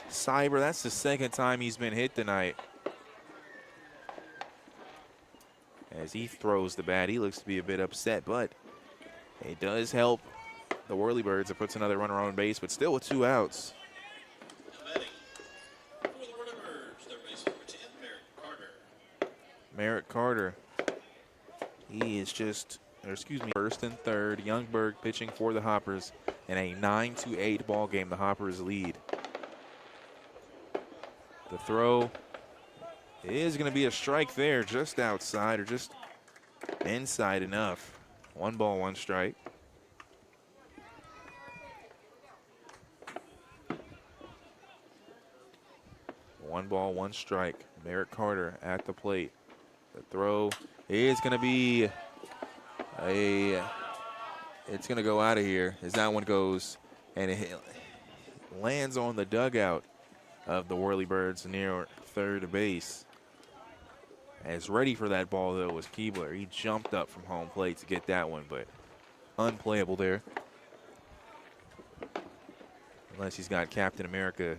Cyber. That's the second time he's been hit tonight. As he throws the bat, he looks to be a bit upset, but it does help the Whirlybirds. It puts another runner on base, but still with 2 outs. Now batting for the Whirlybirds, their base number 10, Merritt Merritt Carter. Carter. He is first and third. Youngberg pitching for the Hoppers in a 9-8 ball game. The Hoppers lead. The throw is going to be a strike there, just outside or just inside enough. 1 ball, 1 strike. One ball, 1 strike. Merritt Carter at the plate. The throw is going to be it's going to go out of here as that one goes, and it lands on the dugout of the Whirlybirds near third base. As ready for that ball, though, was Keebler. He jumped up from home plate to get that one, but unplayable there. Unless he's got Captain America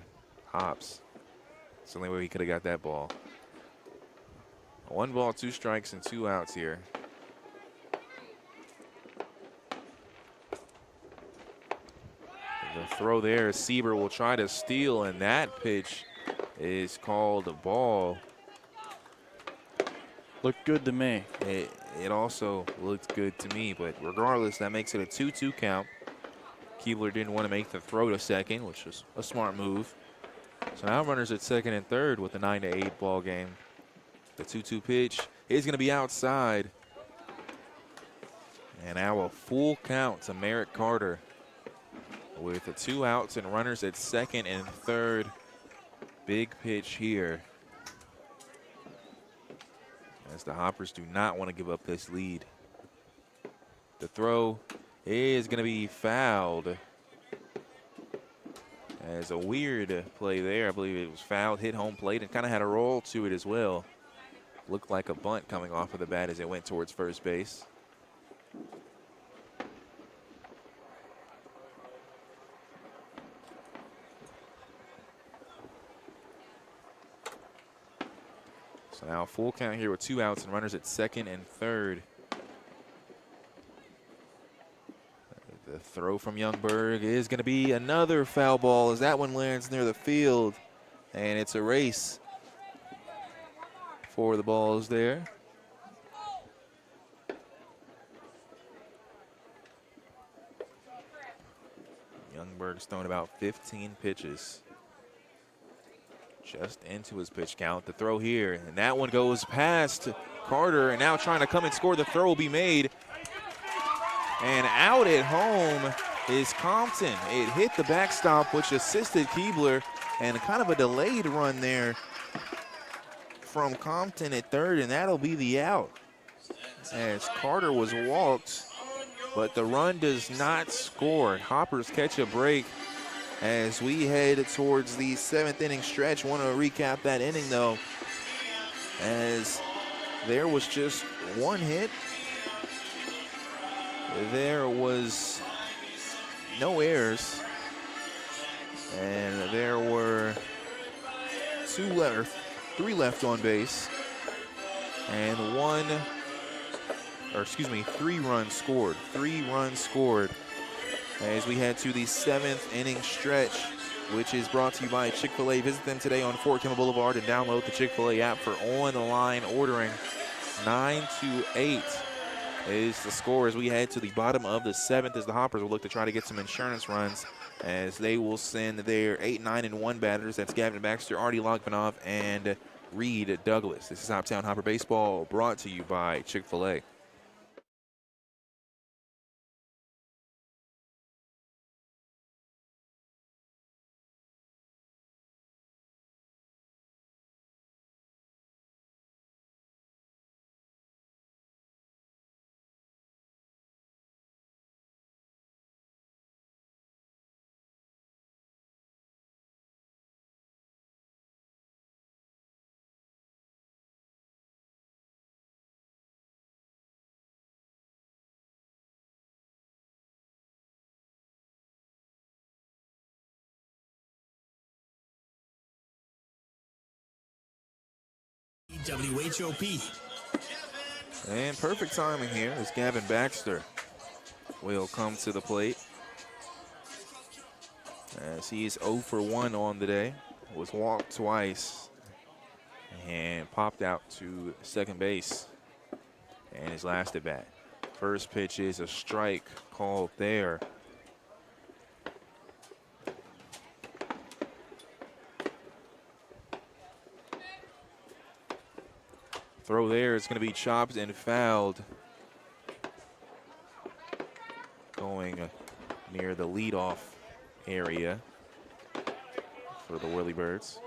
hops. It's the only way he could have got that ball. 1 ball, 2 strikes, and 2 outs here. The throw there, Sieber will try to steal, and that pitch is called a ball. Looked good to me. It also looked good to me, but regardless, that makes it a 2-2 count. Keebler didn't want to make the throw to second, which was a smart move. So now runners at second and third with a 9-8 ball game. The 2-2 pitch is going to be outside. And now a full count to Merritt Carter with the 2 outs and runners at second and third. Big pitch here as the Hoppers do not want to give up this lead. The throw is going to be fouled. As a weird play there. I believe it was fouled, hit home plate, and kind of had a roll to it as well. Looked like a bunt coming off of the bat as it went towards first base. So now full count here with 2 outs and runners at second and third. The throw from Youngberg is going to be another foul ball as that one lands near the field. And it's a race for the balls there. Youngberg's thrown about 15 pitches. Just into his pitch count. The throw here, and that one goes past Carter, and now trying to come and score. The throw will be made. And out at home is Compton. It hit the backstop, which assisted Keebler, and kind of a delayed run there from Compton at third, and that'll be the out. As Carter was walked, but the run does not score. Hoppers catch a break as we head towards the 7th inning stretch. Want to recap that inning, though, as there was just one hit. There was no errors, and there were 3 left on base, and 3 runs scored. 3 runs scored as we head to the 7th inning stretch, which is brought to you by Chick-fil-A. Visit them today on Fort Campbell Boulevard and download the Chick-fil-A app for on-the-line ordering. 9-8 is the score as we head to the bottom of the 7th, as the Hoppers will look to try to get some insurance runs as they will send their 8, 9, and 1 batters. That's Gavin Baxter, Artie Logvanov, and Reed Douglas. This is Hoptown Hopper Baseball, brought to you by Chick-fil-A. WHOP. And perfect timing here as Gavin Baxter will come to the plate, as he is 0 for 1 on the day. Was walked twice and popped out to second base and his last at bat. First pitch is a strike called there. Throw there is going to be chopped and fouled. Going near the leadoff area for the Whirlybirds.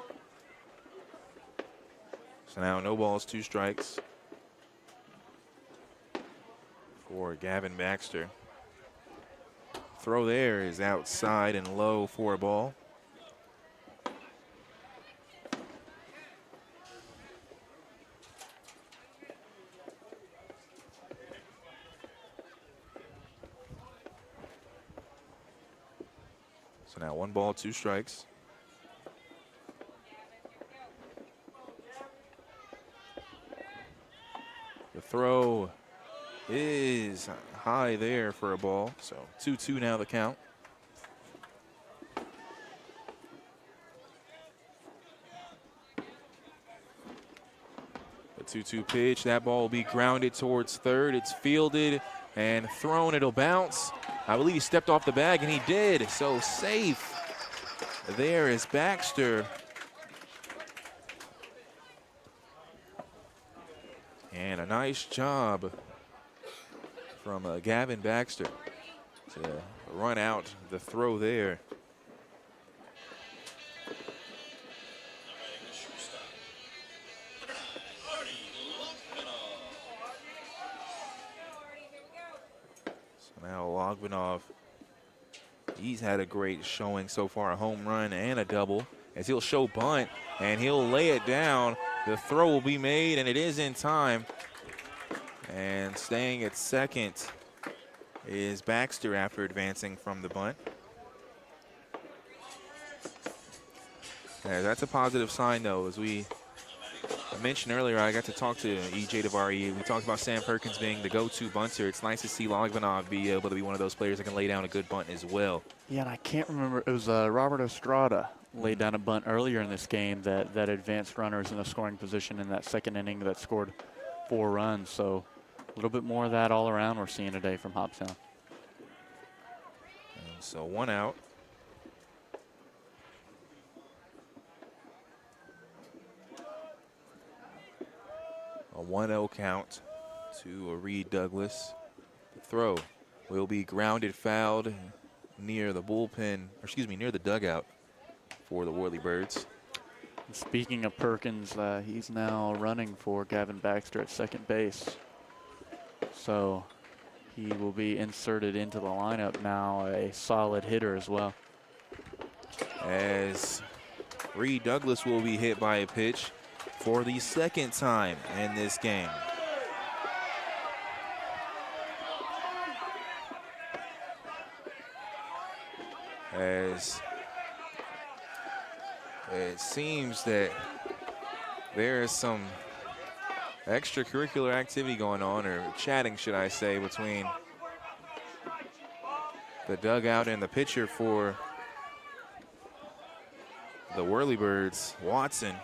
So now no balls, 2 strikes for Gavin Baxter. Throw there is outside and low for a ball. So now 1 ball, 2 strikes. The throw is high there for a ball. So 2-2 now the count. The 2-2 pitch. That ball will be grounded towards third. It's fielded and thrown. It'll bounce. I believe he stepped off the bag, and he did. So safe there is Baxter. And a nice job from Gavin Baxter to run out the throw there. Logvinov, he's had a great showing so far, a home run and a double, as he'll show bunt, and he'll lay it down. The throw will be made, and it is in time. And staying at second is Baxter after advancing from the bunt. Yeah, that's a positive sign, though. As I mentioned earlier, I got to talk to E.J. DeVarie. We talked about Sam Perkins being the go-to bunter. It's nice to see Logvinov be able to be one of those players that can lay down a good bunt as well. Yeah, and I can't remember. It was Robert Estrada laid down a bunt earlier in this game that advanced runners in a scoring position in that second inning that scored 4 runs. So a little bit more of that all around we're seeing today from Hoptown. And so 1 out. A 1-0 count to Reed Douglas. The throw will be grounded, fouled near the bullpen, or excuse me, near the dugout for the Whirlybirds. Speaking of Perkins, he's now running for Gavin Baxter at second base. So he will be inserted into the lineup now, a solid hitter as well. As Reed Douglas will be hit by a pitch for the second time in this game. As it seems that there is some extracurricular activity going on, or chatting, should I say, between the dugout and the pitcher for the Whirlybirds, Watson.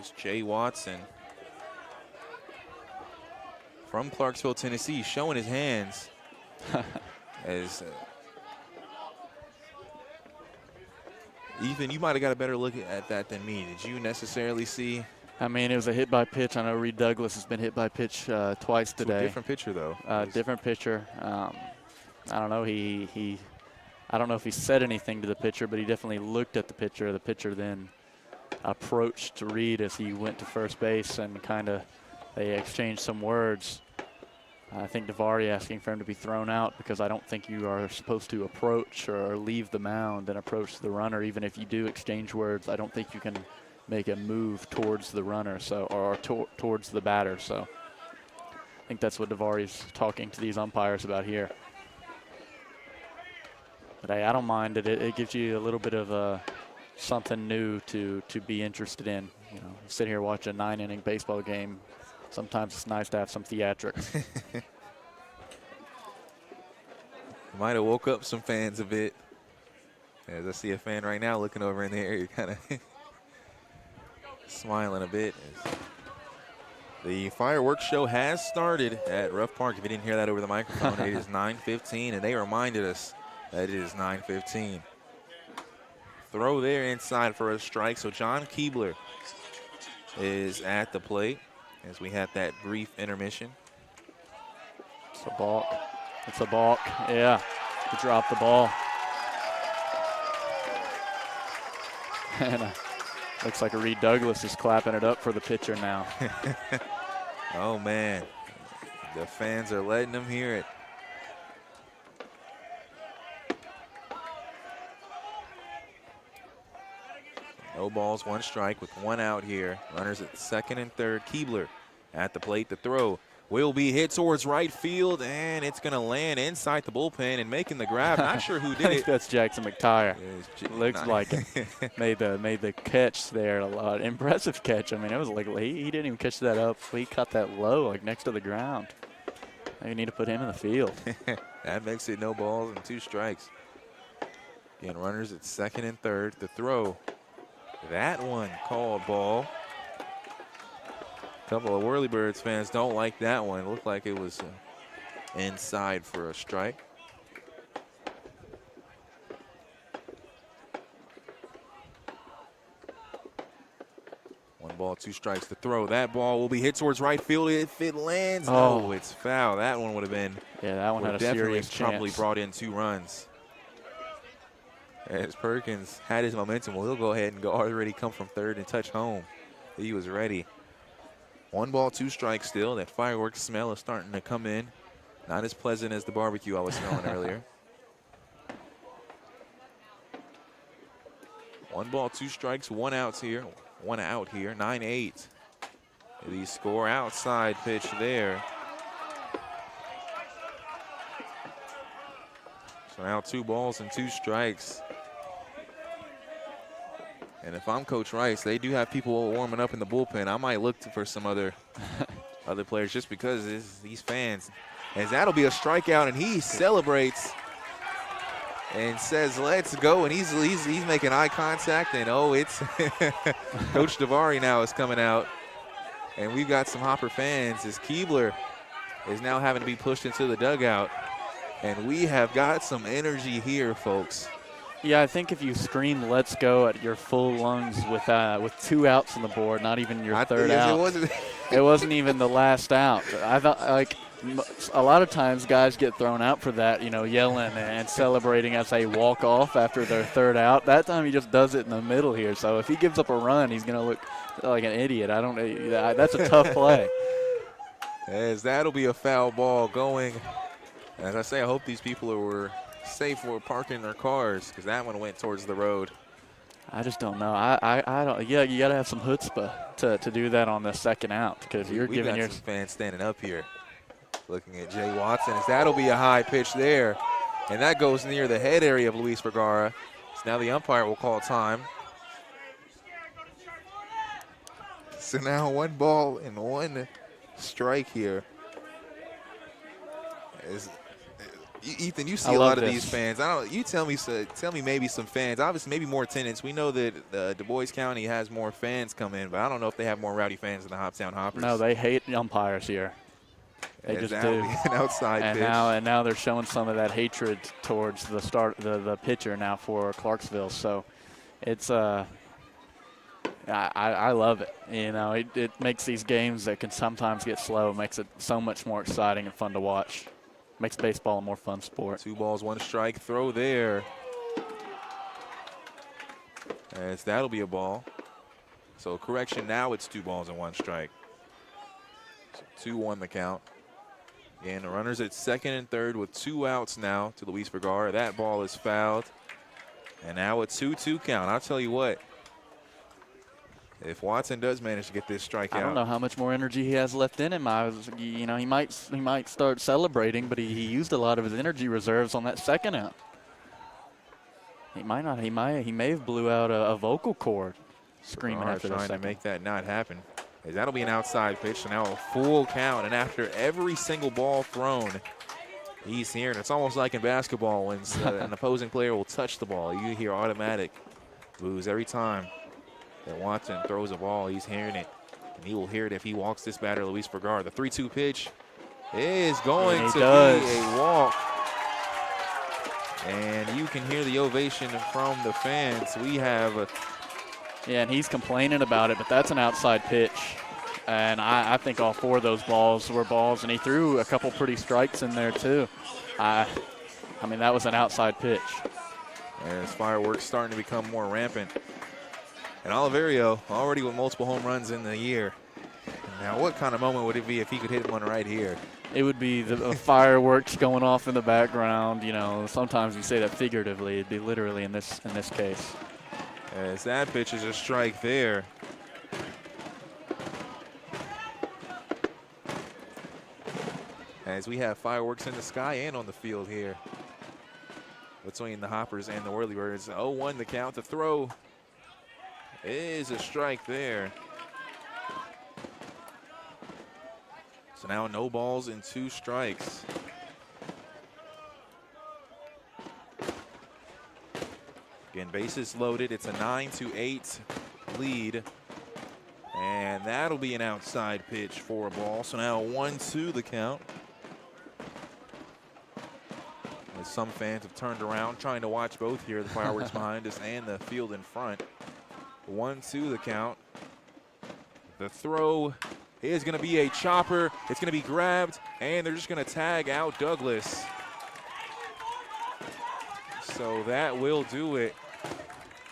Is Jay Watson from Clarksville, Tennessee, showing his hands. As Ethan, you might have got a better look at that than me. Did you necessarily see? I mean, it was a hit by pitch. I know Reed Douglas has been hit by pitch twice today. Different pitcher, though. Different pitcher. I don't know. I don't know if he said anything to the pitcher, but he definitely looked at the pitcher. The pitcher then approached Reed as he went to first base, and kind of they exchanged some words. I think DeVarie asking for him to be thrown out, because I don't think you are supposed to approach or leave the mound and approach the runner. Even if you do exchange words, I don't think you can make a move towards the runner, or towards the batter. So I think that's what DeVarie's talking to these umpires about here. But hey, I don't mind it. It gives you a little bit of something new to be interested in. You know, sit here watch a 9-inning baseball game. Sometimes it's nice to have some theatrics. Might have woke up some fans a bit. As I see a fan right now looking over in the area, kind of smiling a bit. The fireworks show has started at Ruff Park. If you didn't hear that over the microphone, it is 9:15, and they reminded us that it is 9:15. Throw there inside for a strike. So John Keebler is at the plate as we had that brief intermission. It's a balk. It's a balk. Yeah, he dropped the ball. And looks like Reed Douglas is clapping it up for the pitcher now. Oh, man. The fans are letting them hear it. No balls, 1 strike with 1 out here. Runners at second and third. Keebler at the plate. The throw will be hit towards right field, and it's going to land inside the bullpen and making the grab. Not sure who did I think it. that's Jackson McTire. Looks like it. made the catch there a lot. Impressive catch. I mean, it was like he didn't even catch that up. He caught that low, like next to the ground. Maybe need to put him in the field. That makes it no balls and 2 strikes. Again, runners at second and third. The throw. That one called ball. A couple of Whirlybirds fans don't like that one. It looked like it was inside for a strike. One ball, 2 strikes. The throw. That ball will be hit towards right field. If it lands, no, it's foul. That one would have been. Yeah, that one had a serious chance. Probably brought in 2 runs. As Perkins had his momentum, well, he'll go ahead and already come from third and touch home. He was ready. 1 ball, 2 strikes still. That fireworks smell is starting to come in. Not as pleasant as the barbecue I was smelling earlier. 1 ball, 2 strikes, 1 out here. 9-8. The score, outside pitch there. So now 2 balls and 2 strikes. And if I'm Coach Rice, they do have people warming up in the bullpen. I might look for some other players just because these fans. As that'll be a strikeout, and he celebrates and says, "Let's go!" And he's making eye contact, and it's Coach Davari now is coming out, and we've got some Hopper fans as Keebler is now having to be pushed into the dugout, and we have got some energy here, folks. Yeah, I think if you scream "Let's go" at your full lungs with 2 outs on the board, not even your third out, it wasn't even the last out. I thought, like, a lot of times guys get thrown out for that, yelling and celebrating as they walk off after their third out. That time he just does it in the middle here. So if he gives up a run, he's going to look like an idiot. That's a tough play. As that'll be a foul ball going. As I say, I hope these people were safe for parking their cars, because that one went towards the road. I just don't know. I don't. Yeah, you got to have some chutzpah to do that on the second out, because you're giving your some fans standing up here, looking at Jay Watson. As that'll be a high pitch there, and that goes near the head area of Luis Vergara. So now the umpire will call time. So now 1 ball and 1 strike here. Ethan, you see a lot of these fans. You tell me maybe some fans. Obviously, maybe more attendance. We know that Du Bois County has more fans come in, but I don't know if they have more rowdy fans than the Hoptown Hoppers. No, they hate umpires here. They just do. An outside pitch. Now they're showing some of that hatred towards the pitcher now for Clarksville. So it's I love it. It makes these games that can sometimes get slow, it makes it so much more exciting and fun to watch. Makes baseball a more fun sport. 2 balls, 1 strike throw there. As that'll be a ball. So correction, now it's 2 balls and 1 strike. So 2-1 the count. And the runners at second and third with 2 outs now to Luis Vergara. That ball is fouled. And now a 2-2 count. I'll tell you what. If Watson does manage to get this strikeout, I don't know how much more energy he has left in him. He might start celebrating, but he used a lot of his energy reserves on that second out. He might not. He may have blew out a vocal cord screaming after that. Trying to make that not happen. That'll be an outside pitch. So now a full count, and after every single ball thrown, he's here. And it's almost like in basketball when an opposing player will touch the ball. You hear automatic boos every time that Watson throws a ball. He's hearing it, and he will hear it if he walks this batter, Luis Vergara. The 3-2 pitch is going to be a walk. And you can hear the ovation from the fans. We have yeah, and he's complaining about it, but that's an outside pitch. And I think all 4 of those balls were balls, and he threw a couple pretty strikes in there too. I mean, that was an outside pitch. As fireworks starting to become more rampant. And Oliverio already with multiple home runs in the year. Now, what kind of moment would it be if he could hit one right here? It would be the fireworks going off in the background. Sometimes you say that figuratively. It'd be literally in this case. As that pitch is a strike there. As we have fireworks in the sky and on the field here between the Hoppers and the Whirlybirds. 0-1 the count. The throw is a strike there. So now no balls and 2 strikes. Again, bases loaded. It's a 9-8 lead. And that'll be an outside pitch for a ball. So now 1-2 the count. As some fans have turned around trying to watch both here, the fireworks behind us and the field in front. 1-2 the count. The throw is going to be a chopper. It's going to be grabbed, and they're just going to tag out Douglas. So that will do it.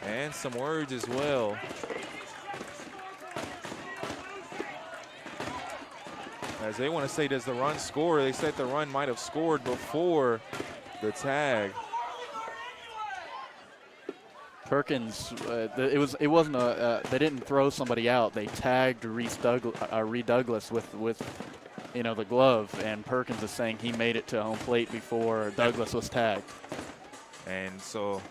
And some words as well. As they want to say, does the run score? They said the run might have scored before the tag. Perkins, it wasn't they didn't throw somebody out. They tagged Reed Douglas with the glove, and Perkins is saying he made it to home plate before Douglas was tagged. And so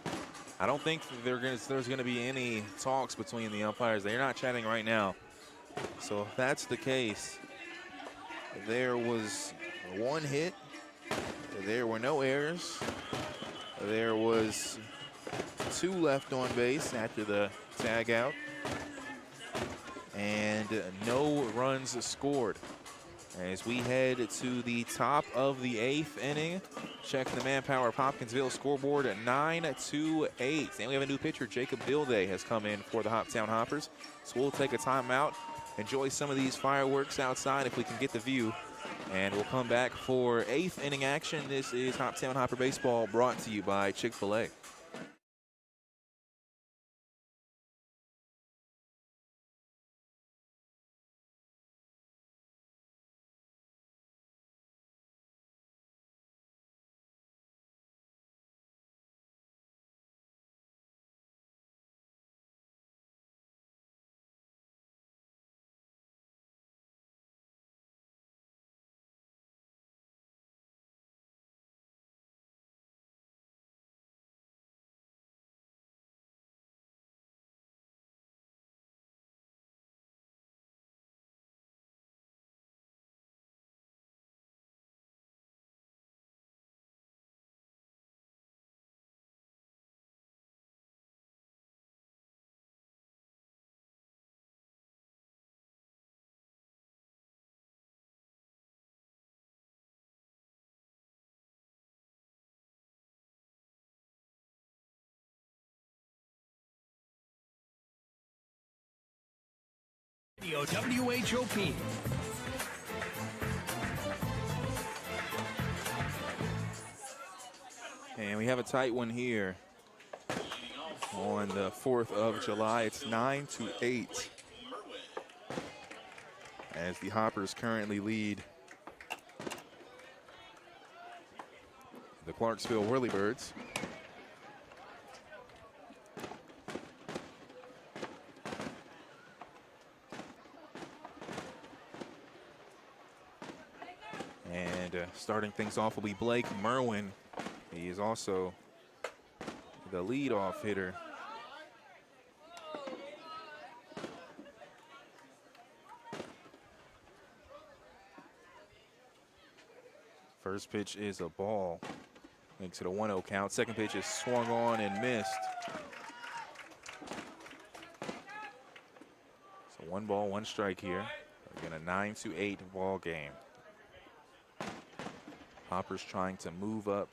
I don't think there's going to be any talks between the umpires. They're not chatting right now. So if that's the case, there was one hit. There were no errors. There was 2 left on base after the tag out. And no runs scored. As we head to the top of the 8th inning, check the Manpower Hopkinsville scoreboard at 9-8. And we have a new pitcher, Jacob Dilday, has come in for the Hoptown Hoppers. So we'll take a timeout, enjoy some of these fireworks outside if we can get the view. And we'll come back for 8th inning action. This is Hoptown Hopper Baseball, brought to you by Chick-fil-A. WHOP. And we have a tight one here on the 4th of July. It's 9-8 as the Hoppers currently lead the Clarksville Whirlybirds. Starting things off will be Blake Merwin. He is also the leadoff hitter. First pitch is a ball. Makes it a 1-0 count. Second pitch is swung on and missed. So 1 ball, 1 strike here. Again, a 9-8 ball game. Hoppers trying to move up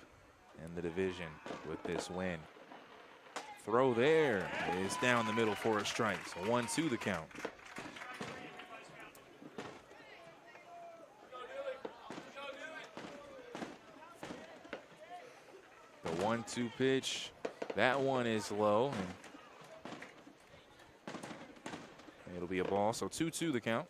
in the division with this win. Throw there is down the middle for a strike. So 1-2 the count. The 1-2 pitch, that one is low. And it'll be a ball, so 2-2 the count.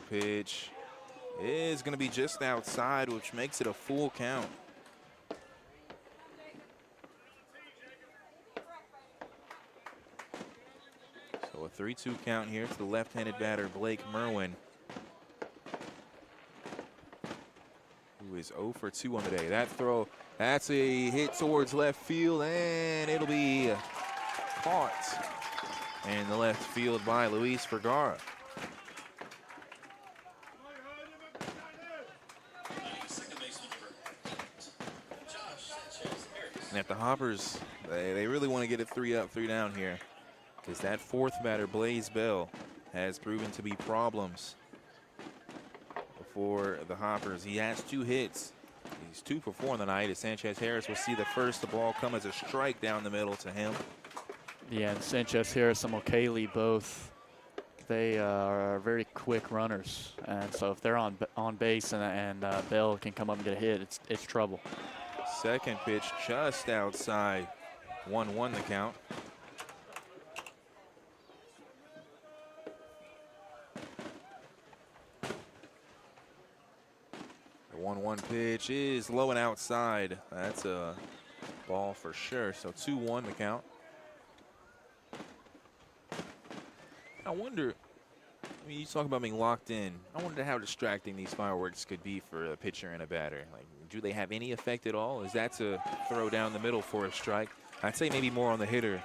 Pitch is going to be just outside, which makes it a full count. So a 3-2 count here to the left-handed batter, Blake Merwin, who is 0 for 2 on the day. That throw, that's a hit towards left field, and it'll be caught in the left field by Luis Vergara. And if the Hoppers, they really want to get it 3 up, 3 down here, because that 4th batter, Blaze Bell, has proven to be problems for the Hoppers. He has 2 hits. He's 2 for 4 on the night. As Sanchez Harris will see the first ball come as a strike down the middle to him. Yeah, and Sanchez Harris and O'Kaley both, they are very quick runners, and so if they're on base and Bell can come up and get a hit, it's trouble. Second pitch just outside. 1-1 the count. The 1-1 pitch is low and outside. That's a ball for sure. So 2-1 the count. I wonder, I mean, you talk about being locked in. I wonder how distracting these fireworks could be for a pitcher and a batter. Like, do they have any effect at all? Is that to throw down the middle for a strike? I'd say maybe more on the hitter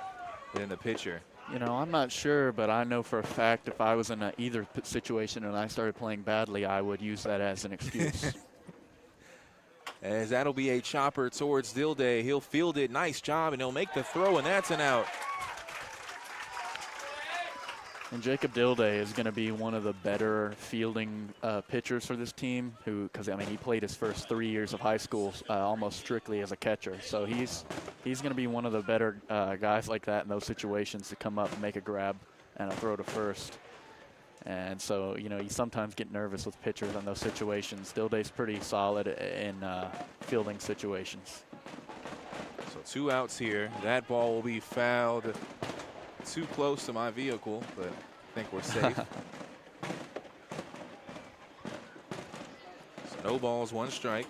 than the pitcher. You know, I'm not sure, but I know for a fact if I was in either situation and I started playing badly, I would use that as an excuse. As that'll be a chopper towards Dilday. He'll field it. Nice job, and he'll make the throw, and that's an out. And Jacob Dilday is going to be one of the better fielding pitchers for this team, because I mean, he played his first 3 years of high school almost strictly as a catcher. So he's going to be one of the better guys like that in those situations to come up and make a grab and a throw to first. And so, you know, you sometimes get nervous with pitchers in those situations. Dilday's pretty solid in fielding situations. So 2 outs here. That ball will be fouled. Too close to my vehicle, but I think we're safe. So no balls, 1 strike.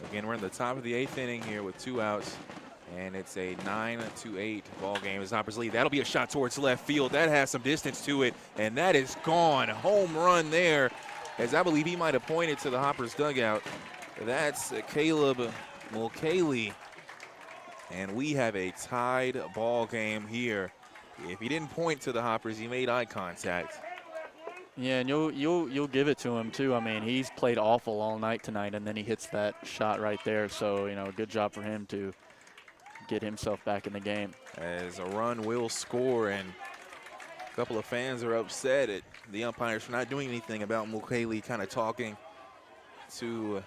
Again, we're in the top of the 8th inning here with 2 outs, and it's a 9-8 ball game as Hoppers lead. That'll be a shot towards left field. That has some distance to it, and that is gone. Home run there, as I believe he might have pointed to the Hoppers dugout. That's Caleb Mulcahy, and we have a tied ball game here. If he didn't point to the Hoppers, he made eye contact. Yeah, and you'll give it to him too. I mean, he's played awful all night tonight, and then he hits that shot right there. So, you know, good job for him to get himself back in the game. As a run will score, and a couple of fans are upset at the umpires for not doing anything about Mulcahy kind of talking to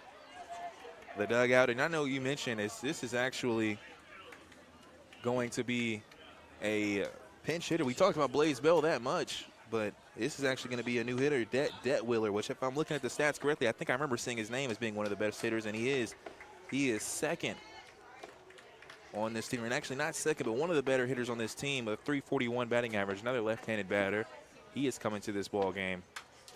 the dugout. And I know you mentioned this is actually going to be a pinch hitter. We talked about Blaze Bell that much, but this is actually going to be a new hitter, Detwiller, which if I'm looking at the stats correctly, I think I remember seeing his name as being one of the best hitters, and he is second on this team, and actually not second, but one of the better hitters on this team, a .341 batting average, another left-handed batter. He is coming to this ball game.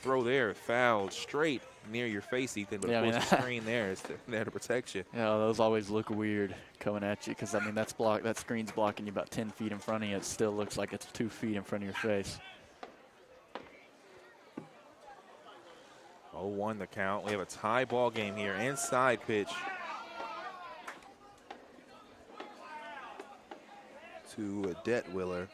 Throw there, fouled straight near your face, Ethan, but yeah, of course the screen there is there to protect you. Yeah, those always look weird coming at you, because I mean that screen's blocking you about 10 feet in front of you. It still looks like it's 2 feet in front of your face. 0-1 the count. We have a tie ball game here. Inside pitch to Detwiller.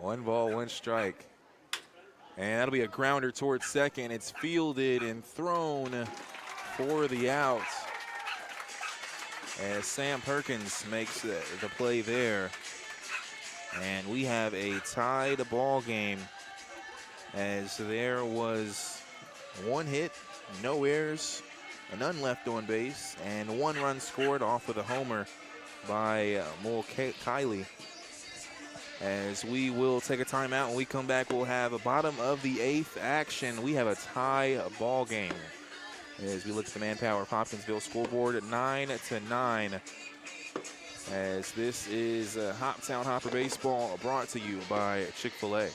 One ball, 1 strike. And that'll be a grounder towards second. It's fielded and thrown for the out. As Sam Perkins makes the play there. And we have a tied ball game, as there was 1 hit, no errors, none left on base, and 1 run scored off of a homer by Mulcahy. As we will take a timeout, when we come back, we'll have a bottom of the 8th action. We have a tie ball game as we look at the Manpower Hopkinsville scoreboard at 9-9. As this is Hoptown Hopper Baseball, brought to you by Chick-fil-A.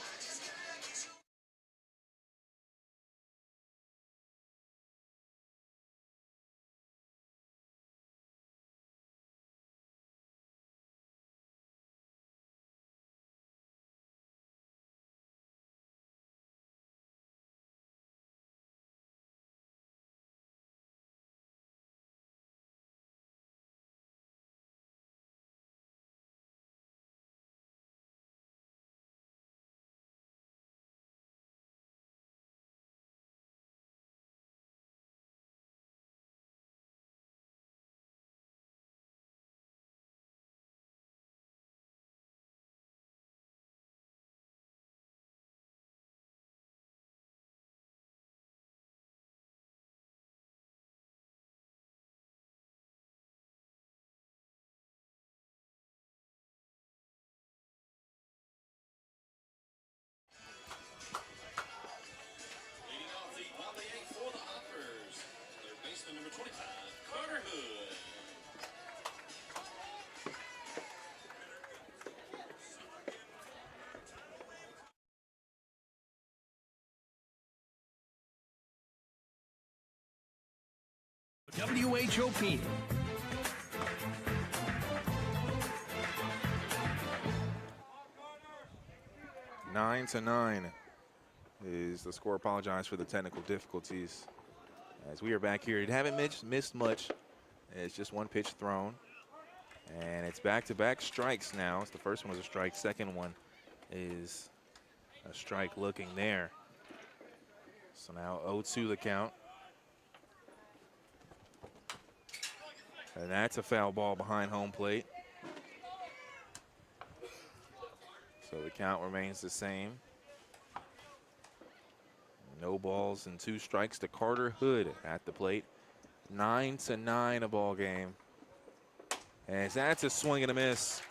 WHOP. Nine to 9 is the score. Apologize for the technical difficulties. As we are back here, it haven't missed much. It's just one pitch thrown. And it's back-to-back strikes now. The first one was a strike. Second one is a strike looking there. So now 0-2 the count. And that's a foul ball behind home plate. So the count remains the same. No balls and 2 strikes to Carter Hood at the plate. 9 to 9 a ball game. As that's a swing and a miss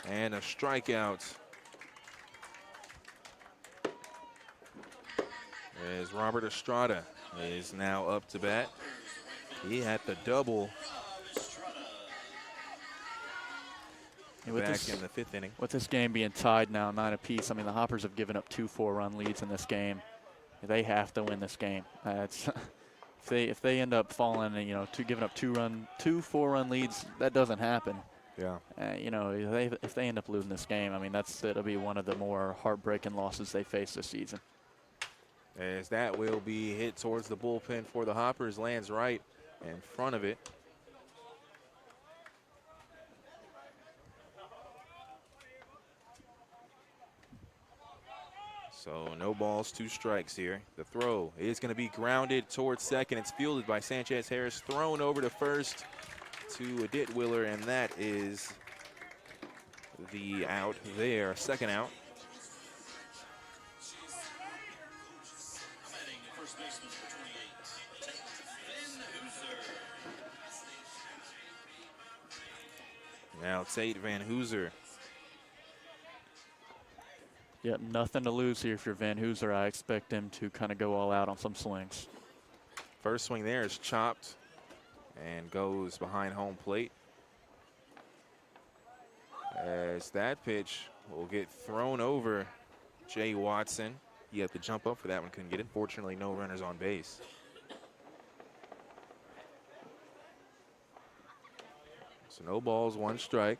and a strikeout. As Robert Estrada is now up to bat. He had the double back in the 5th inning. With this game being tied now 9 apiece, I mean, the Hoppers have given up 2 4-run leads in this game. They have to win this game. If they end up falling, you know, giving up 2 4-run leads, that doesn't happen. Yeah. You know, if they end up losing this game, I mean, it'll be one of the more heartbreaking losses they face this season. As that will be hit towards the bullpen for the Hoppers, lands right in front of it. So no balls, 2 strikes here. The throw is going to be grounded towards second. It's fielded by Sanchez Harris, thrown over to first to Ditwiller, and that is the out there, second out. Now Tate Van Hooser. Yep, nothing to lose here for Van Hooser. I expect him to kind of go all out on some swings. First swing there is chopped and goes behind home plate. As that pitch will get thrown over Jay Watson. He had to jump up for that one, couldn't get it. Fortunately, no runners on base. So no balls, 1 strike.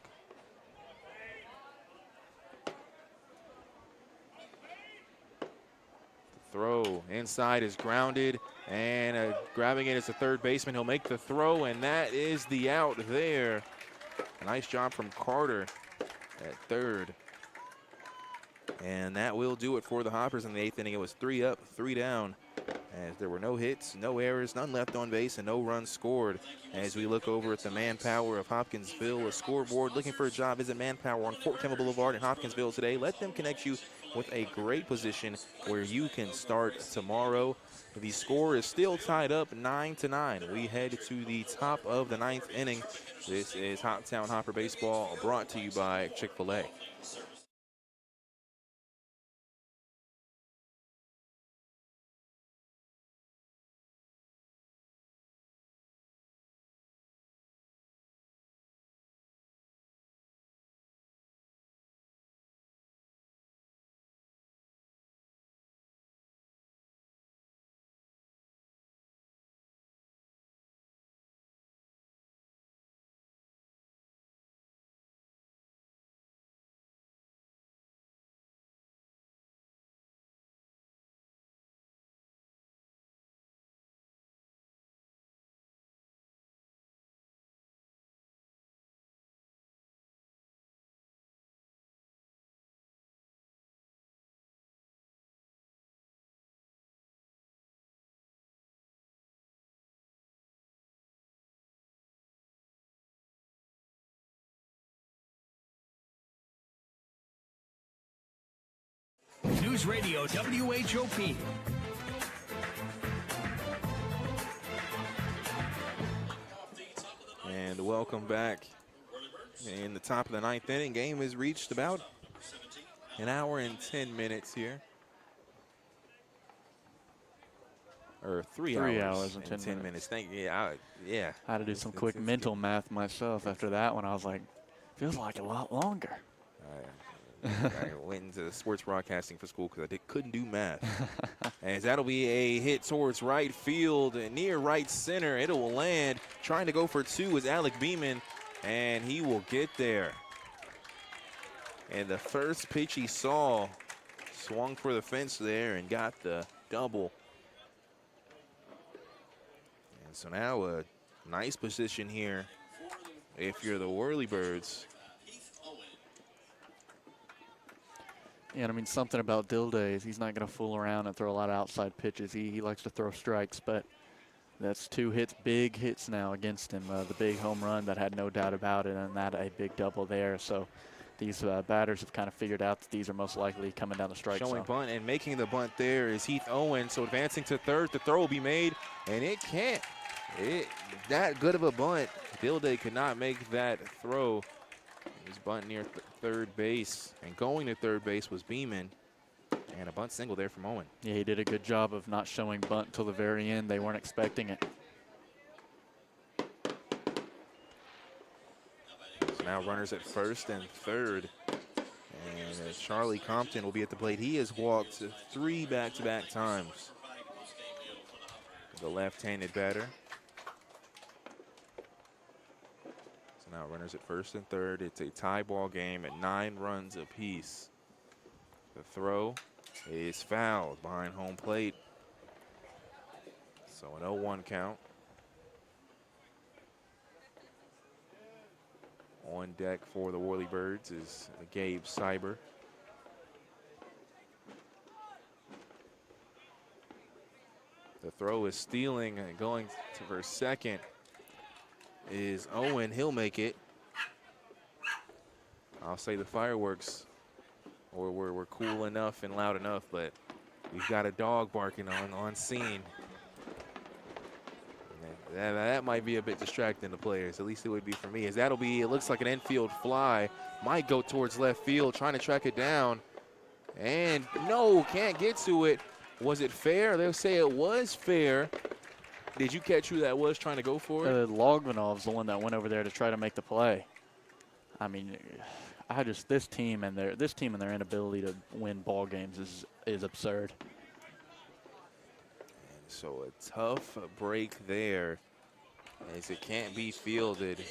Throw inside is grounded, and grabbing it is the third baseman. He'll make the throw, and that is the out there. Nice job from Carter at third. And that will do it for the Hoppers in the 8th inning. It was 3 up, 3 down, as there were no hits, no errors, none left on base, and no runs scored. As we look over at the Manpower of Hopkinsville, a scoreboard. Looking for a job, visit Manpower on Fort Campbell Boulevard in Hopkinsville today. Let them connect you with a great position where you can start tomorrow. The score is still tied up 9 to 9. We head to the top of the 9th inning. This is Hoptown Hopper Baseball, brought to you by Chick-fil-A. News Radio WHOP. And welcome back. In the top of the 9th inning, game has reached about an hour and 10 minutes here. Or 3 hours and 10 minutes. Thank you. Yeah. I had to do some quick mental math myself after that one. I was like, feels like a lot longer. I went into the sports broadcasting for school because I couldn't do math. As that'll be a hit towards right field, near right center. It will land. Trying to go for two is Alec Beeman, and he will get there. And the first pitch he saw, swung for the fence there and got the double. And so now a nice position here if you're the Whirlybirds. Yeah, and I mean, something about Dilday is he's not going to fool around and throw a lot of outside pitches. He likes to throw strikes, but that's 2 hits, big hits now against him. The big home run that had no doubt about it, and that a big double there. So these batters have kind of figured out that these are most likely coming down the strike zone. Showing bunt and making the bunt there is Heath Owen. So advancing to third, the throw will be made, and it can't. That good of a bunt. Dilday could not make that throw. His bunt near third base, and going to third base was Beeman, and a bunt single there from Owen. Yeah, he did a good job of not showing bunt until the very end. They weren't expecting it. So now runners at first and third, and Charlie Compton will be at the plate. He has walked 3 back-to-back times. The left-handed batter. Now runners at first and third. It's a tie ball game at 9 runs apiece. The throw is fouled behind home plate. So an 0-1 count. On deck for the Whirlybirds is Gabe Cyber. The throw is stealing and going to for second is Owen. He'll make it. I'll say the fireworks were cool enough and loud enough, but we've got a dog barking on scene. That might be a bit distracting to players. At least it would be for me. As that'll be, it looks like an infield fly. Might go towards left field, trying to track it down. And no, can't get to it. Was it fair? They'll say it was fair. Did you catch who that was trying to go for it? Logvinov's the one that went over there to try to make the play. I mean, this team and their inability to win ball games is absurd. And so a tough break there, as it can't be fielded.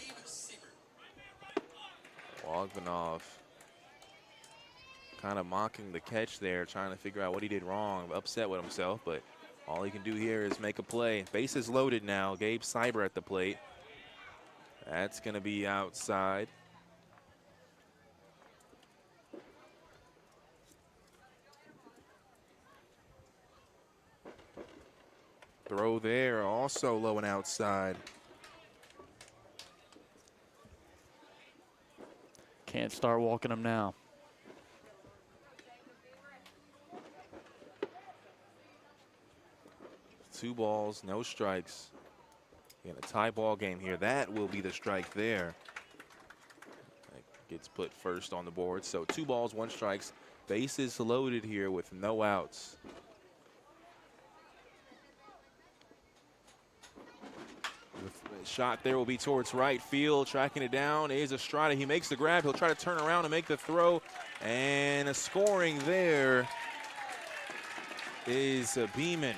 Logvinov kind of mocking the catch there, trying to figure out what he did wrong, upset with himself, but all he can do here is make a play. Bases loaded now. Gabe Cyber at the plate. That's going to be outside. Throw there, also low and outside. Can't start walking them now. Two balls, no strikes. In a tie ball game here, that will be the strike there. That gets put first on the board. So 2 balls, 1 strikes. Bases loaded here with no outs. The shot there will be towards right field. Tracking it down is Estrada. He makes the grab. He'll try to turn around and make the throw. And a scoring there is Beeman,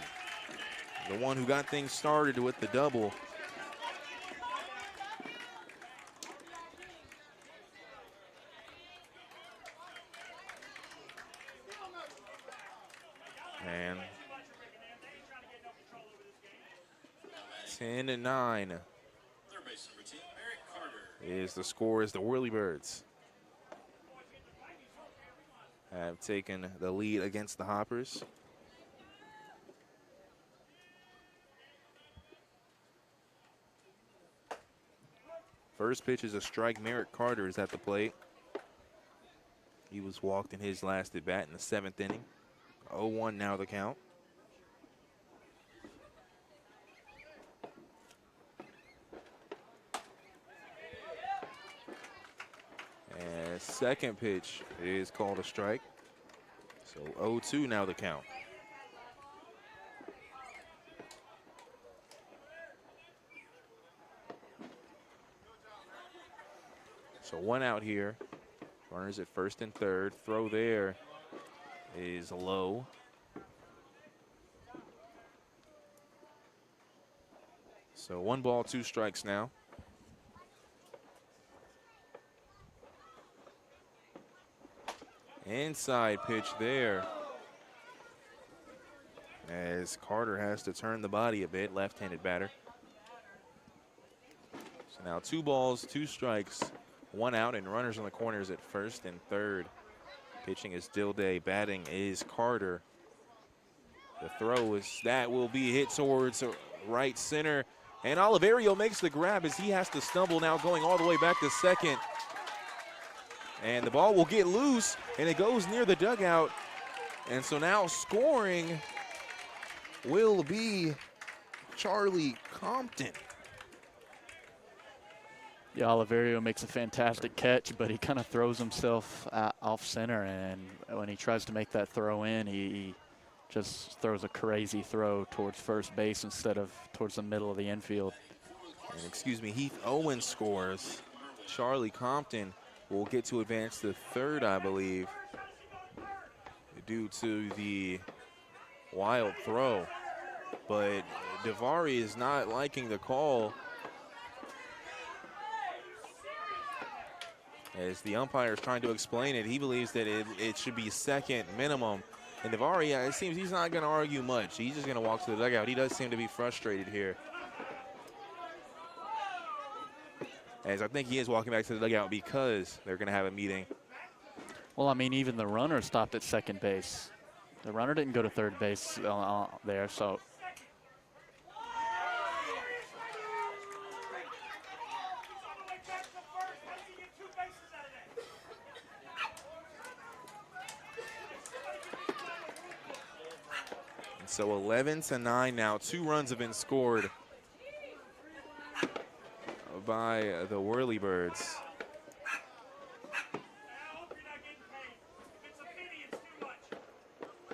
the one who got things started with the double. And 10-9 is the score as the Whirlybirds have taken the lead against the Hoppers. First pitch is a strike. Merrick Carter is at the plate. He was walked in his last at bat in the 7th inning. 0-1 now the count. And second pitch is called a strike. So 0-2 now the count. So 1 out here Runners at first and third. Throw there is low. So 1 ball, 2 strikes now. Inside pitch there. As Carter has to turn the body a bit, left-handed batter. So now 2 balls, 2 strikes, 1 out, and runners on the corners at first and third. Pitching is Dilday, batting is Carter. The throw that will be hit towards right center. And Oliverio makes the grab as he has to stumble now, going all the way back to second. And the ball will get loose, and it goes near the dugout. And so now scoring will be Charlie Compton. Yeah, Oliverio makes a fantastic catch, but he kind of throws himself off center, and when he tries to make that throw in, he just throws a crazy throw towards first base instead of towards the middle of the infield. And excuse me, Heath Owen scores. Charlie Compton will get to advance to third, I believe, due to the wild throw. But Davari is not liking the call, as the umpire is trying to explain it. He believes that it should be second minimum. And Davari, it seems he's not going to argue much. He's just going to walk to the dugout. He does seem to be frustrated here, as I think he is walking back to the dugout because they're going to have a meeting. Well, I mean, even the runner stopped at second base. The runner didn't go to third base there, so. So 11-9 now. 2 runs have been scored by the Whirlybirds.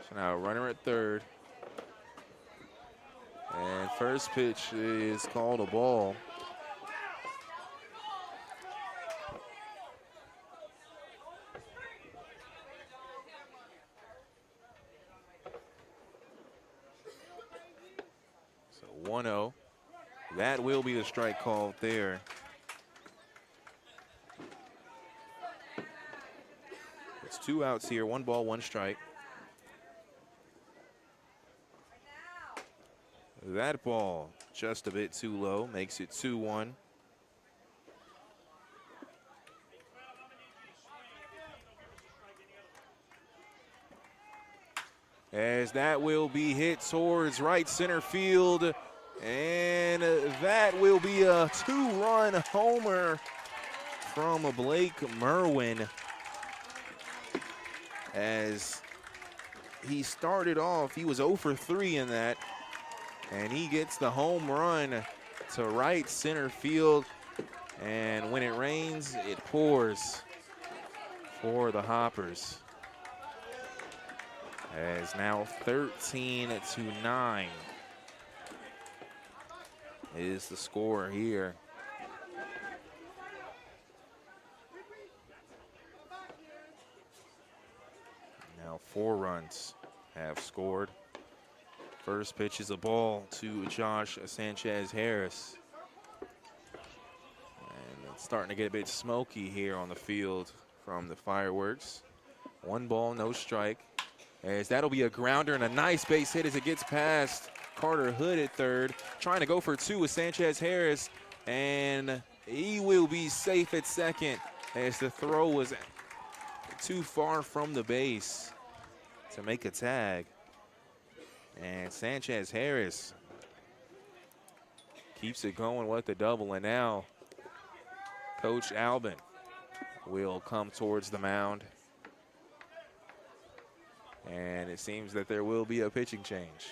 So now a runner at third. And first pitch is called a ball. So 1-0. That will be the strike called there. It's 2 outs here, 1 ball, 1 strike. That ball just a bit too low, makes it 2-1. As that will be hit towards right center field, and that will be a 2-run homer from Blake Merwin. As he started off, he was 0 for 3 in that, and he gets the home run to right center field. And when it rains, it pours for the Hoppers. As now 13-9 is the score here. Now 4 runs have scored. First pitch is a ball to Josh Sanchez Harris. And it's starting to get a bit smoky here on the field from the fireworks. 1 ball, no strike. As that'll be a grounder and a nice base hit as it gets past Carter Hood at third. Trying to go for 2 with Sanchez Harris, and he will be safe at second as the throw was too far from the base to make a tag. And Sanchez Harris keeps it going with the double, and now Coach Albin will come towards the mound. And it seems that there will be a pitching change.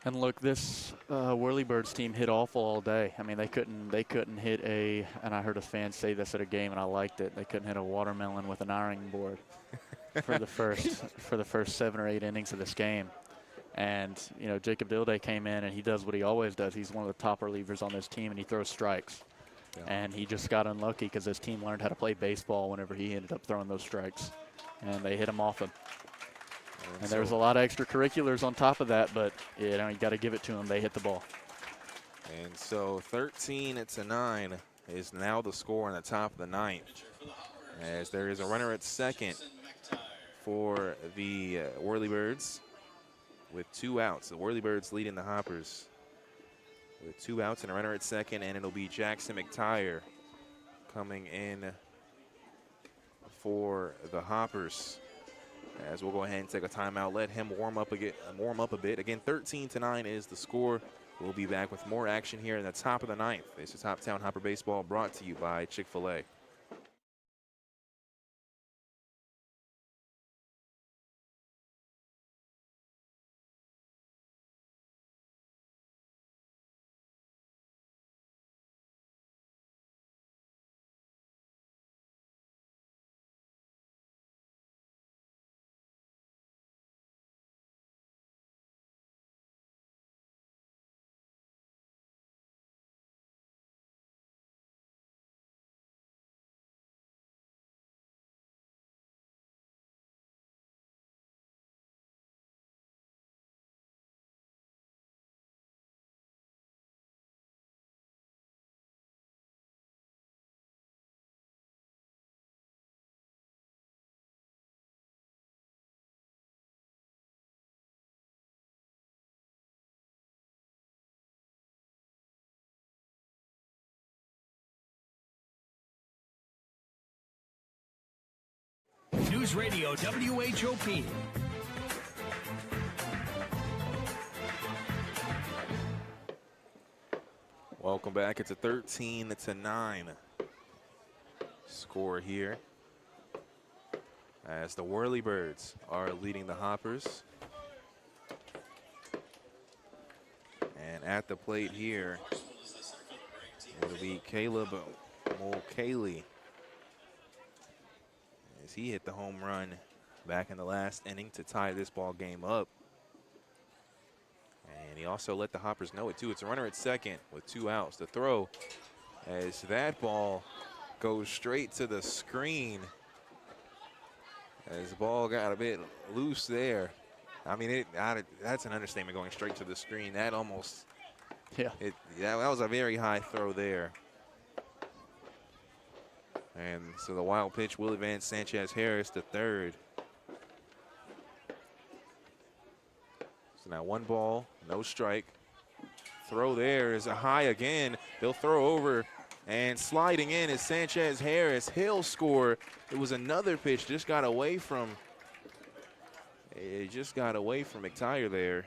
And look, this Whirlybirds team hit awful all day. I mean, they couldn't hit a, and I heard a fan say this at a game, and I liked it. They couldn't hit a watermelon with an ironing board for the first 7 or 8 innings of this game. And you know, Jacob Dilday came in, and he does what he always does. He's one of the top relievers on this team, and he throws strikes. And he just got unlucky because his team learned how to play baseball whenever he ended up throwing those strikes. And they hit him off him. And there was a lot of extracurriculars on top of that, but you got to give it to them. They hit the ball. And so 13-9 is now the score in the top of the ninth, as there is a runner at second for the Whirlybirds with 2 outs. The Whirlybirds leading the Hoppers with 2 outs and a runner at second, and it'll be Jackson McTire coming in for the Hoppers. As we'll go ahead and take a timeout, let him warm up a bit. Again, 13-9 is the score. We'll be back with more action here in the top of the ninth. This is Hoptown Hopper Baseball, brought to you by Chick-fil-A. News Radio WHOP. Welcome back. It's a 13-9 score here, as the Whirlybirds are leading the Hoppers. And at the plate here, it'll be Caleb Mulcahy, as he hit the home run back in the last inning to tie this ball game up. And he also let the Hoppers know it too. It's a runner at second with 2 outs. The throw, as that ball goes straight to the screen, as the ball got a bit loose there. I mean, that's an understatement, going straight to the screen. That almost, that was a very high throw there. And so the wild pitch will advance Sanchez Harris to third. So now 1 ball, no strike. Throw there is a high again. They'll throw over, and sliding in is Sanchez Harris. He'll score. It was another pitch, just got away from McTire there.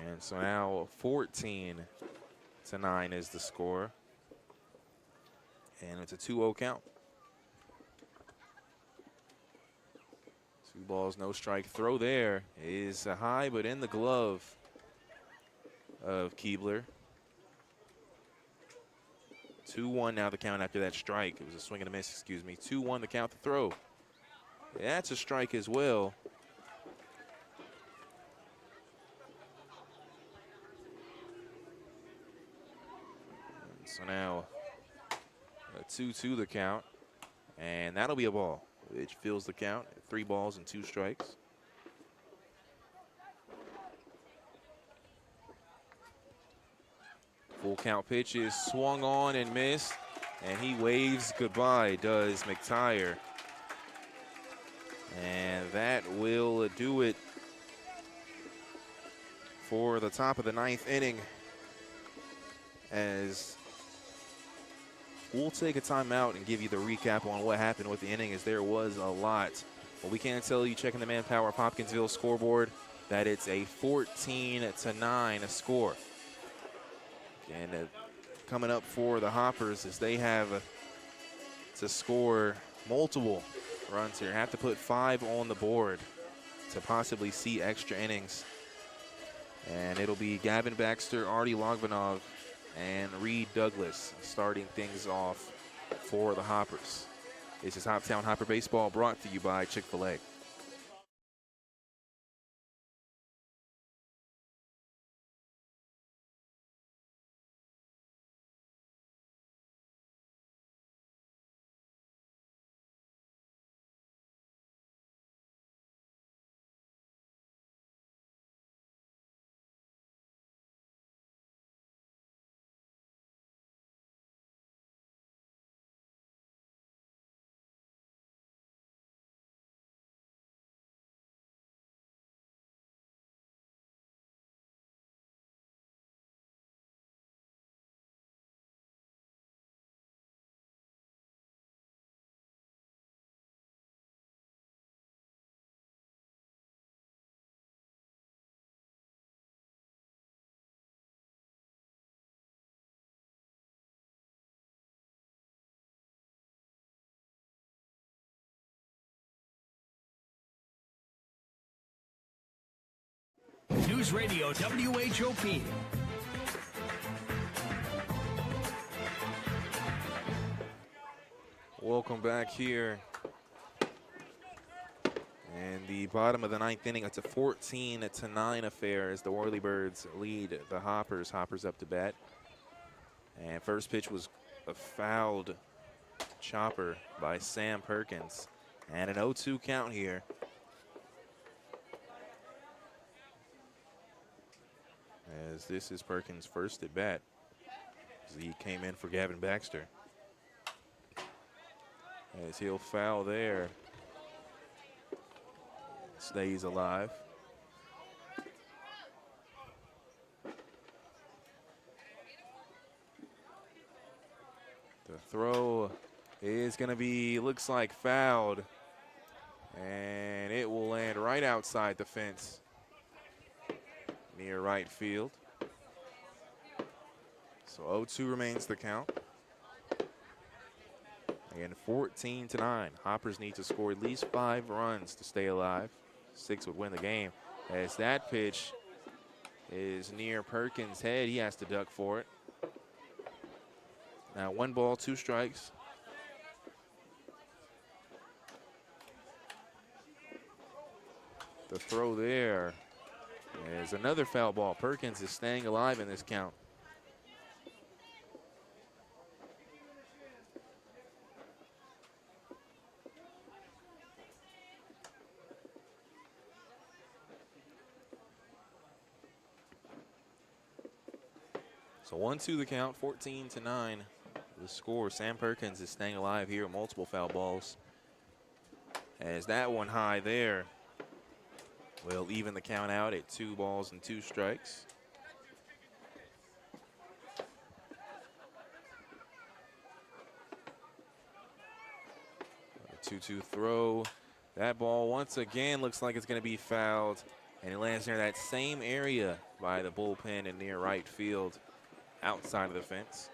And so now 14-9 is the score. And it's a 2-0 count. 2 balls, no strike. Throw there is a high, but in the glove of Keebler. 2-1 now the count after that strike. It was a swing and a miss, excuse me. 2-1 the count, the throw. That's a strike as well. So now a 2-2 the count, and that'll be a ball, which fills the count at 3 balls and 2 strikes. Full count pitch is swung on and missed, and he waves goodbye, does McTire. And that will do it for the top of the 9th inning, as we'll take a timeout and give you the recap on what happened with the inning, as there was a lot. But we can tell you, checking the Manpower of Hopkinsville scoreboard, that it's a 14-9 score. And coming up for the Hoppers is they have to score multiple runs here. Have to put 5 on the board to possibly see extra innings. And it'll be Gavin Baxter, Artie Logvanov, and Reed Douglas starting things off for the Hoppers. This is Hoptown Hopper Baseball, brought to you by Chick-fil-A. News Radio WHOP. Welcome back here. And the bottom of the ninth inning, it's a 14-9 affair as the Whirlybirds lead the Hoppers. Hoppers up to bat. And first pitch was a fouled chopper by Sam Perkins. And an 0-2 count here. As this is Perkins' first at bat, as he came in for Gavin Baxter. As he'll foul there. Stays alive. The throw is going to be, looks like fouled. And it will land right outside the fence near right field. So 0-2 remains the count. And 14-9. Hoppers need to score at least 5 runs to stay alive. 6 would win the game. As that pitch is near Perkins' head, he has to duck for it. Now 1 ball, 2 strikes. The throw there is another foul ball. Perkins is staying alive in this count. So 1-2 the count, 14-9 the score. Sam Perkins is staying alive here, multiple foul balls. As that one high there will even the count out at 2 balls and 2 strikes. A 2-2 throw. That ball once again looks like it's going to be fouled, and it lands near that same area by the bullpen and near right field, outside of the fence.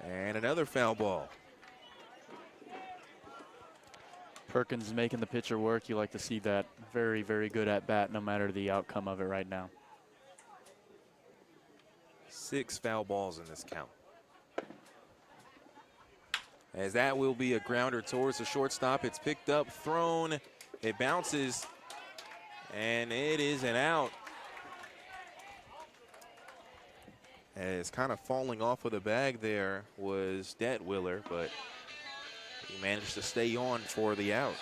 And another foul ball. Perkins is making the pitcher work. You like to see that. Very, very good at bat, no matter the outcome of it right now. 6 foul balls in this count. As that will be a grounder towards the shortstop. It's picked up, thrown, it bounces, and it is an out. As kind of falling off of the bag there was Detwiller, but he managed to stay on for the out.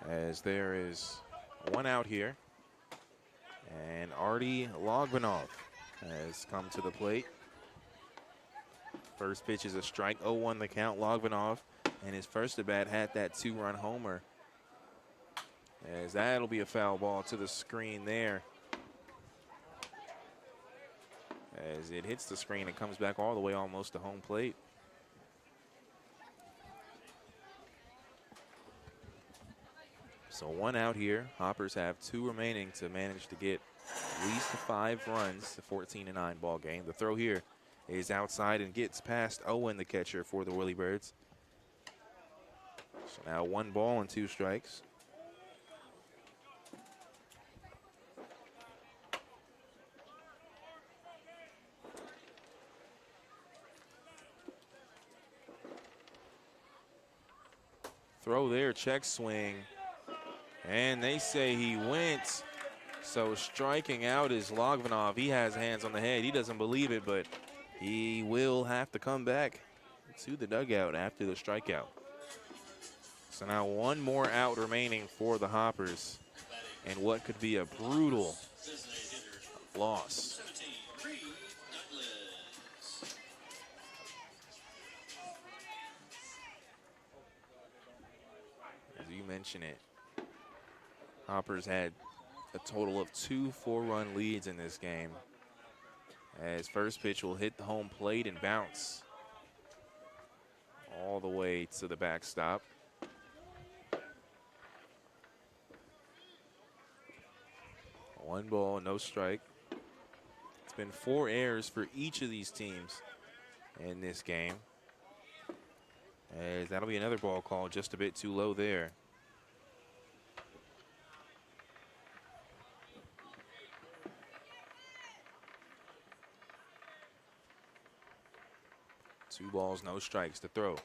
As there is 1 out here, and Artie Logvinov has come to the plate. First pitch is a strike, 0-1 the count. Logvinov, and his first at bat had that 2-run homer. As that'll be a foul ball to the screen there. As it hits the screen and comes back all the way almost to home plate. So 1 out here. Hoppers have 2 remaining to manage to get at least 5 runs, the 14-9 ball game. The throw here is outside and gets past Owen, the catcher for the Whirlybirds. So now 1 ball and 2 strikes. Throw there, check swing. And they say he went. So striking out is Logvinov. He has hands on the head. He doesn't believe it, but he will have to come back to the dugout after the strikeout. So now 1 more out remaining for the Hoppers, and what could be a brutal loss. As you mentioned it, Hoppers had a total of 2 4-run leads in this game. As first pitch will hit the home plate and bounce all the way to the backstop. One ball, no strike. It's been 4 errors for each of these teams in this game. As that'll be another ball call, just a bit too low there. Two balls, no strikes. The throw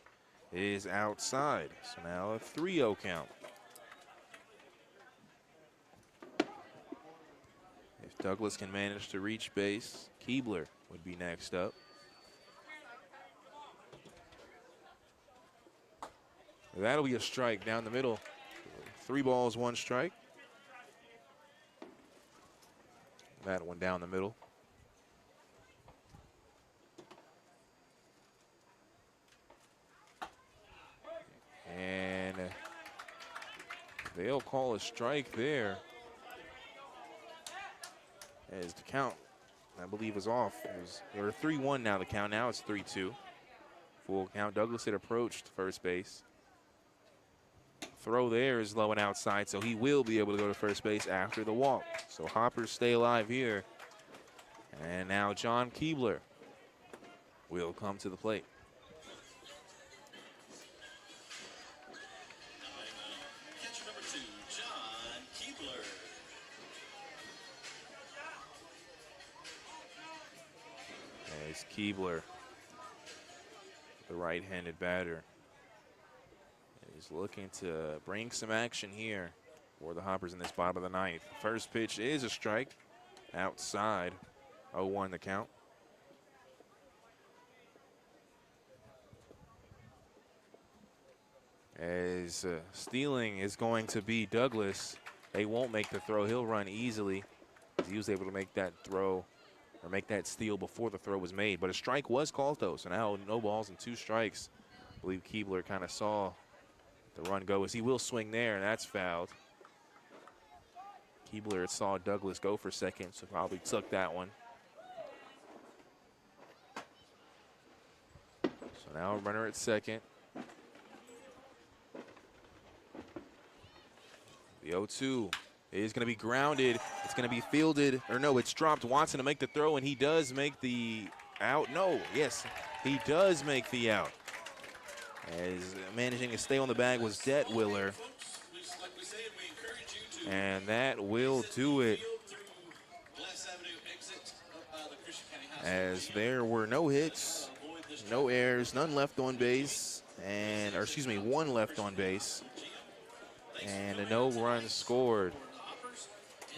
is outside. So now a 3-0 count. If Douglas can manage to reach base, Keebler would be next up. That'll be a strike down the middle. 3 balls, 1 strike. That one down the middle. And they'll call a strike there. As the count, I believe, was off. They were 3-1 now, the count. Now it's 3-2. Full count. Douglas had approached first base. Throw there is low and outside, so he will be able to go to first base after the walk. So Hoppers stay alive here. And now John Keebler will come to the plate. Catcher number 2, John Keebler. As Keebler, the right-handed batter, is looking to bring some action here for the Hoppers in this bottom of the 9th. First pitch is a strike, outside, 0-1 the count. As stealing is going to be Douglas. They won't make the throw. He'll run easily. He was able to make that throw or make that steal before the throw was made. But a strike was called, though, so now no balls and 2 strikes. I believe Keebler kind of saw the run go as he will swing there, and that's fouled. Keebler saw Douglas go for second, so probably took that one. So now a runner at second. The 0-2 is going to be grounded. It's going to be fielded, or no, it's dropped. Watson to make the throw, and he does make the out. No, yes, he does make the out. As managing to stay on the bag was Detwiller. And that will do it. As there were no hits, no errors, none left on base, and, or excuse me, 1 left on base. And no runs scored.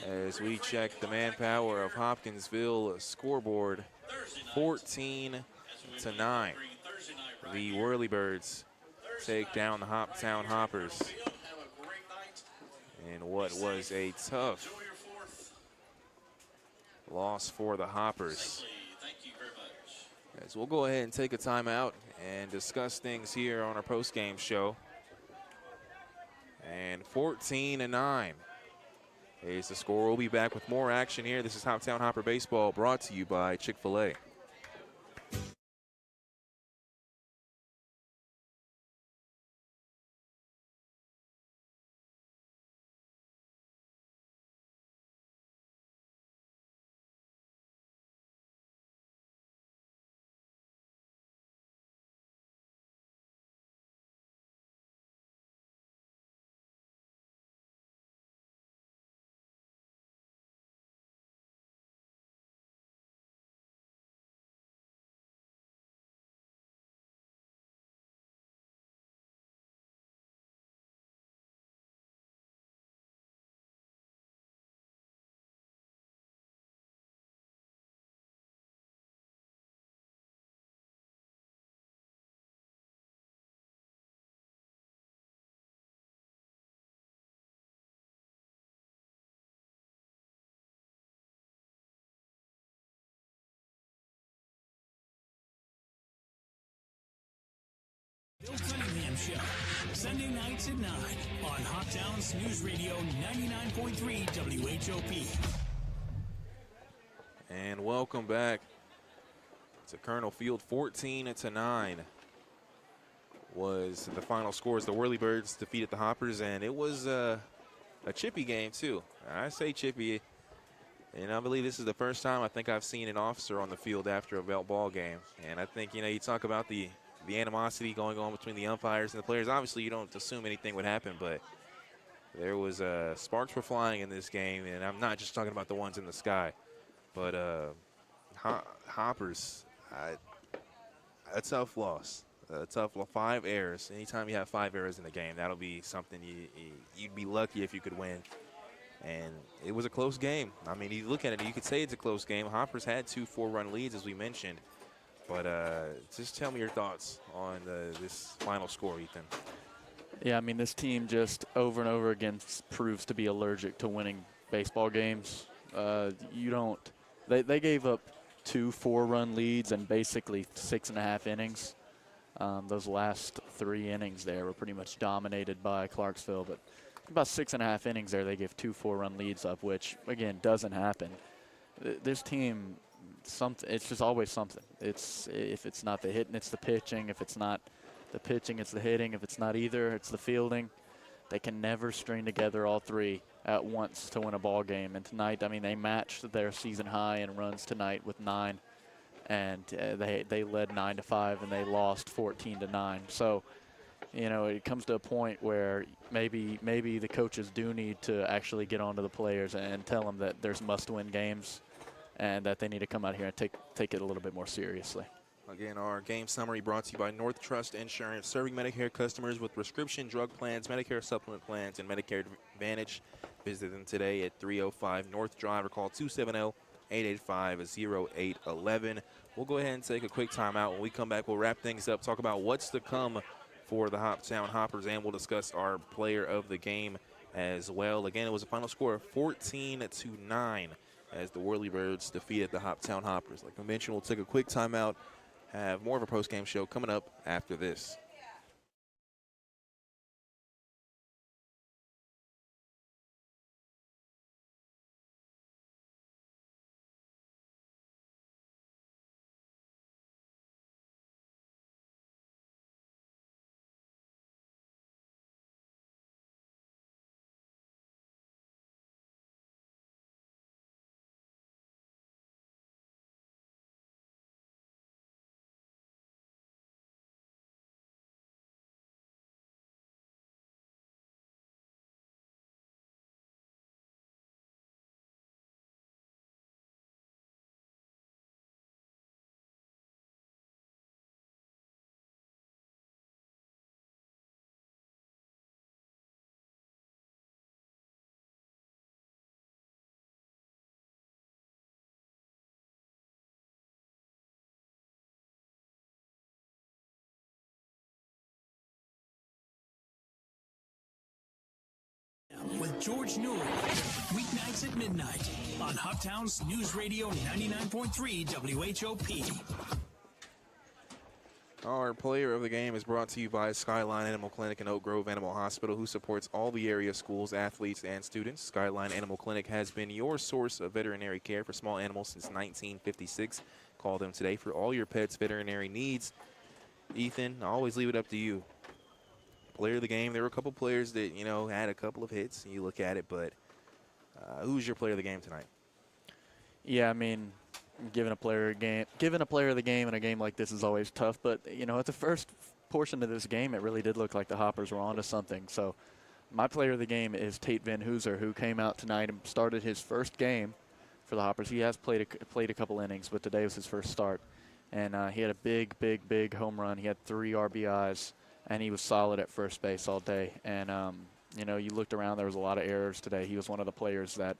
As we check the manpower of Hopkinsville scoreboard, 14-9. The Whirlybirds take down the Hoptown Hoppers in what was a tough loss for the Hoppers. As we'll go ahead and take a timeout and discuss things here on our post-game show. And 14-9 is the score. We'll be back with more action here. This is Hoptown Hopper Baseball, brought to you by Chick-fil-A. Bill Cunningham Show, Sunday nights at 9 on Hoptown's News Radio 99.3 WHOP. And welcome back to Colonel Field, 14-9. was the final scores. The Whirlybirds defeated the Hoppers, and it was a chippy game too. I say chippy, and I believe this is the first time I think I've seen an officer on the field after a ball game. And I think, you know, you talk about the animosity going on between the umpires and the players. Obviously, you don't assume anything would happen, but there was sparks were flying in this game, and I'm not just talking about the ones in the sky, but Hoppers, a tough loss. A tough 5 errors. Anytime you have 5 errors in a game, that'll be something you'd be lucky if you could win. And it was a close game. I mean, you look at it, you could say it's a close game. Hoppers had 2 4-run leads, as we mentioned. But just tell me your thoughts on this final score, Ethan. Yeah, I mean, this team just over and over again proves to be allergic to winning baseball games. They gave up 2 4-run leads and basically 6.5 innings. Those last 3 innings there were pretty much dominated by Clarksville, but about 6.5 innings there, they give 2 4-run leads up, which, again, doesn't happen. This team, it's just always something. If it's not the hitting, it's the pitching. If it's not the pitching, it's the hitting. If it's not either, it's the fielding. They can never string together all 3 at once to win a ball game. And tonight, I mean, they matched their season high in runs tonight with 9. And they led 9-5, and they lost 14-9. So, you know, it comes to a point where maybe the coaches do need to actually get onto the players and tell them that there's must-win games, and that they need to come out here and take it a little bit more seriously. Again, our game summary brought to you by North Trust Insurance, serving Medicare customers with prescription drug plans, Medicare supplement plans, and Medicare Advantage. Visit them today at 305 North Drive or call 270-885-0811. We'll go ahead and take a quick timeout. When we come back, we'll wrap things up, talk about what's to come for the Hoptown Hoppers, and we'll discuss our player of the game as well. Again, it was a final score of 14-9 as the Whirlybirds defeated the Hoptown Hoppers. Like I mentioned, we'll take a quick timeout, have more of a post-game show coming up after this. With George Newell, weeknights at midnight on Hoptown's News Radio 99.3 WHOP. Our player of the game is brought to you by Skyline Animal Clinic and Oak Grove Animal Hospital, who supports all the area schools, athletes, and students. Skyline Animal Clinic has been your source of veterinary care for small animals since 1956. Call them today for all your pets' veterinary needs. Ethan, I always leave it up to you. Player of the game, there were a couple players that, you know, had a couple of hits, and you look at it, but who's your player of the game tonight? Yeah, I mean, giving a player of the game in a game like this is always tough, but, you know, at the first portion of this game, it really did look like the Hoppers were onto something. So my player of the game is Tate Van Hooser, who came out tonight and started his first game for the Hoppers. He has played a couple innings, but today was his first start. And he had a big home run. He had 3 RBIs. And he was solid at first base all day. And, you know, you looked around, there was a lot of errors today. He was one of the players that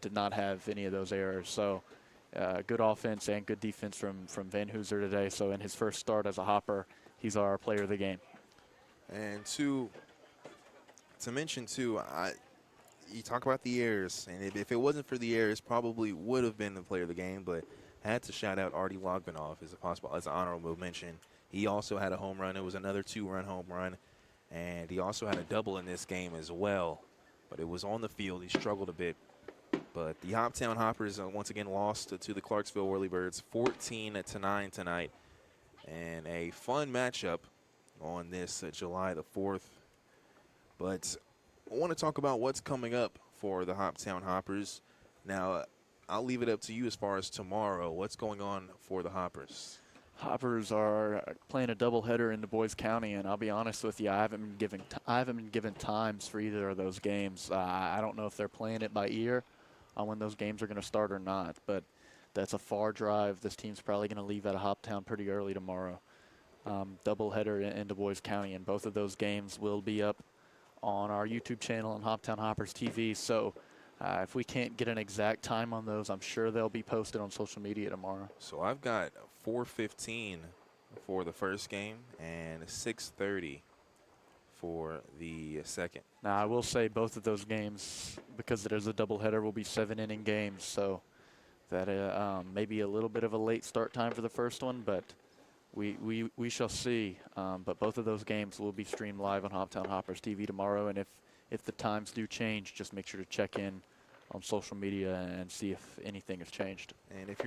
did not have any of those errors. So good offense and good defense from Van Hooser today. So in his first start as a Hopper, he's our player of the game. And to mention, too, you talk about the errors. And if it wasn't for the errors, probably would have been the player of the game. But I had to shout out Artie Logbinoff as an honorable mention. He also had a home run. It was another 2-run home run. And he also had a double in this game as well. But it was on the field. He struggled a bit. But the Hoptown Hoppers once again lost to the Clarksville Whirlybirds 14-9 tonight. And a fun matchup on this July the 4th. But I want to talk about what's coming up for the Hoptown Hoppers. Now, I'll leave it up to you as far as tomorrow. What's going on for the Hoppers? Hoppers are playing a doubleheader in Du Bois County, and I'll be honest with you, I haven't been given times for either of those games. I don't know if they're playing it by ear on when those games are going to start or not, but that's a far drive. This team's probably going to leave out of Hoptown pretty early tomorrow. Doubleheader in Du Bois County, and both of those games will be up on our YouTube channel on Hoptown Hoppers TV. So if we can't get an exact time on those, I'm sure they'll be posted on social media tomorrow. So I've got 4:15 for the first game and 6:30 for the second. Now, I will say both of those games, because it is a doubleheader, will be 7-inning games. So that may be a little bit of a late start time for the first one, but we shall see. But both of those games will be streamed live on Hoptown Hoppers TV tomorrow. And if the times do change, just make sure to check in on social media and see if anything has changed. And if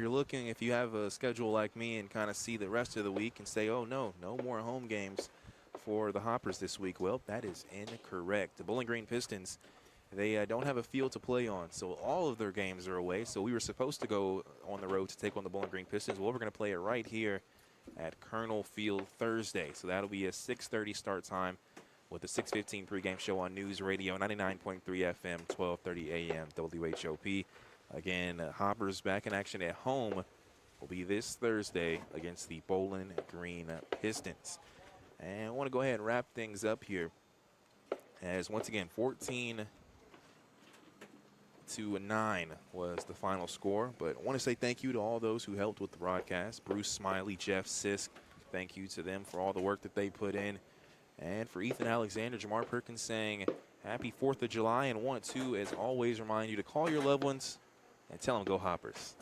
you have a schedule like me and kind of see the rest of the week and say, oh, no more home games for the Hoppers this week, well, that is incorrect. The Bowling Green Pistons, they don't have a field to play on, so all of their games are away. So we were supposed to go on the road to take on the Bowling Green Pistons. Well, we're going to play it right here at Colonel Field Thursday. So that'll be a 6:30 start time with a 6:15 pregame show on News Radio 99.3 FM, 12:30 a.m. WHOP. Again, Hoppers back in action at home will be this Thursday against the Bowling Green Pistons. And I want to go ahead and wrap things up here as once again 14-9 was the final score. But I want to say thank you to all those who helped with the broadcast. Bruce Smiley, Jeff Sisk, thank you to them for all the work that they put in. And for Ethan Alexander, Jamar Perkins saying happy 4th of July, and want to, as always, remind you to call your loved ones and tell them go Hoppers.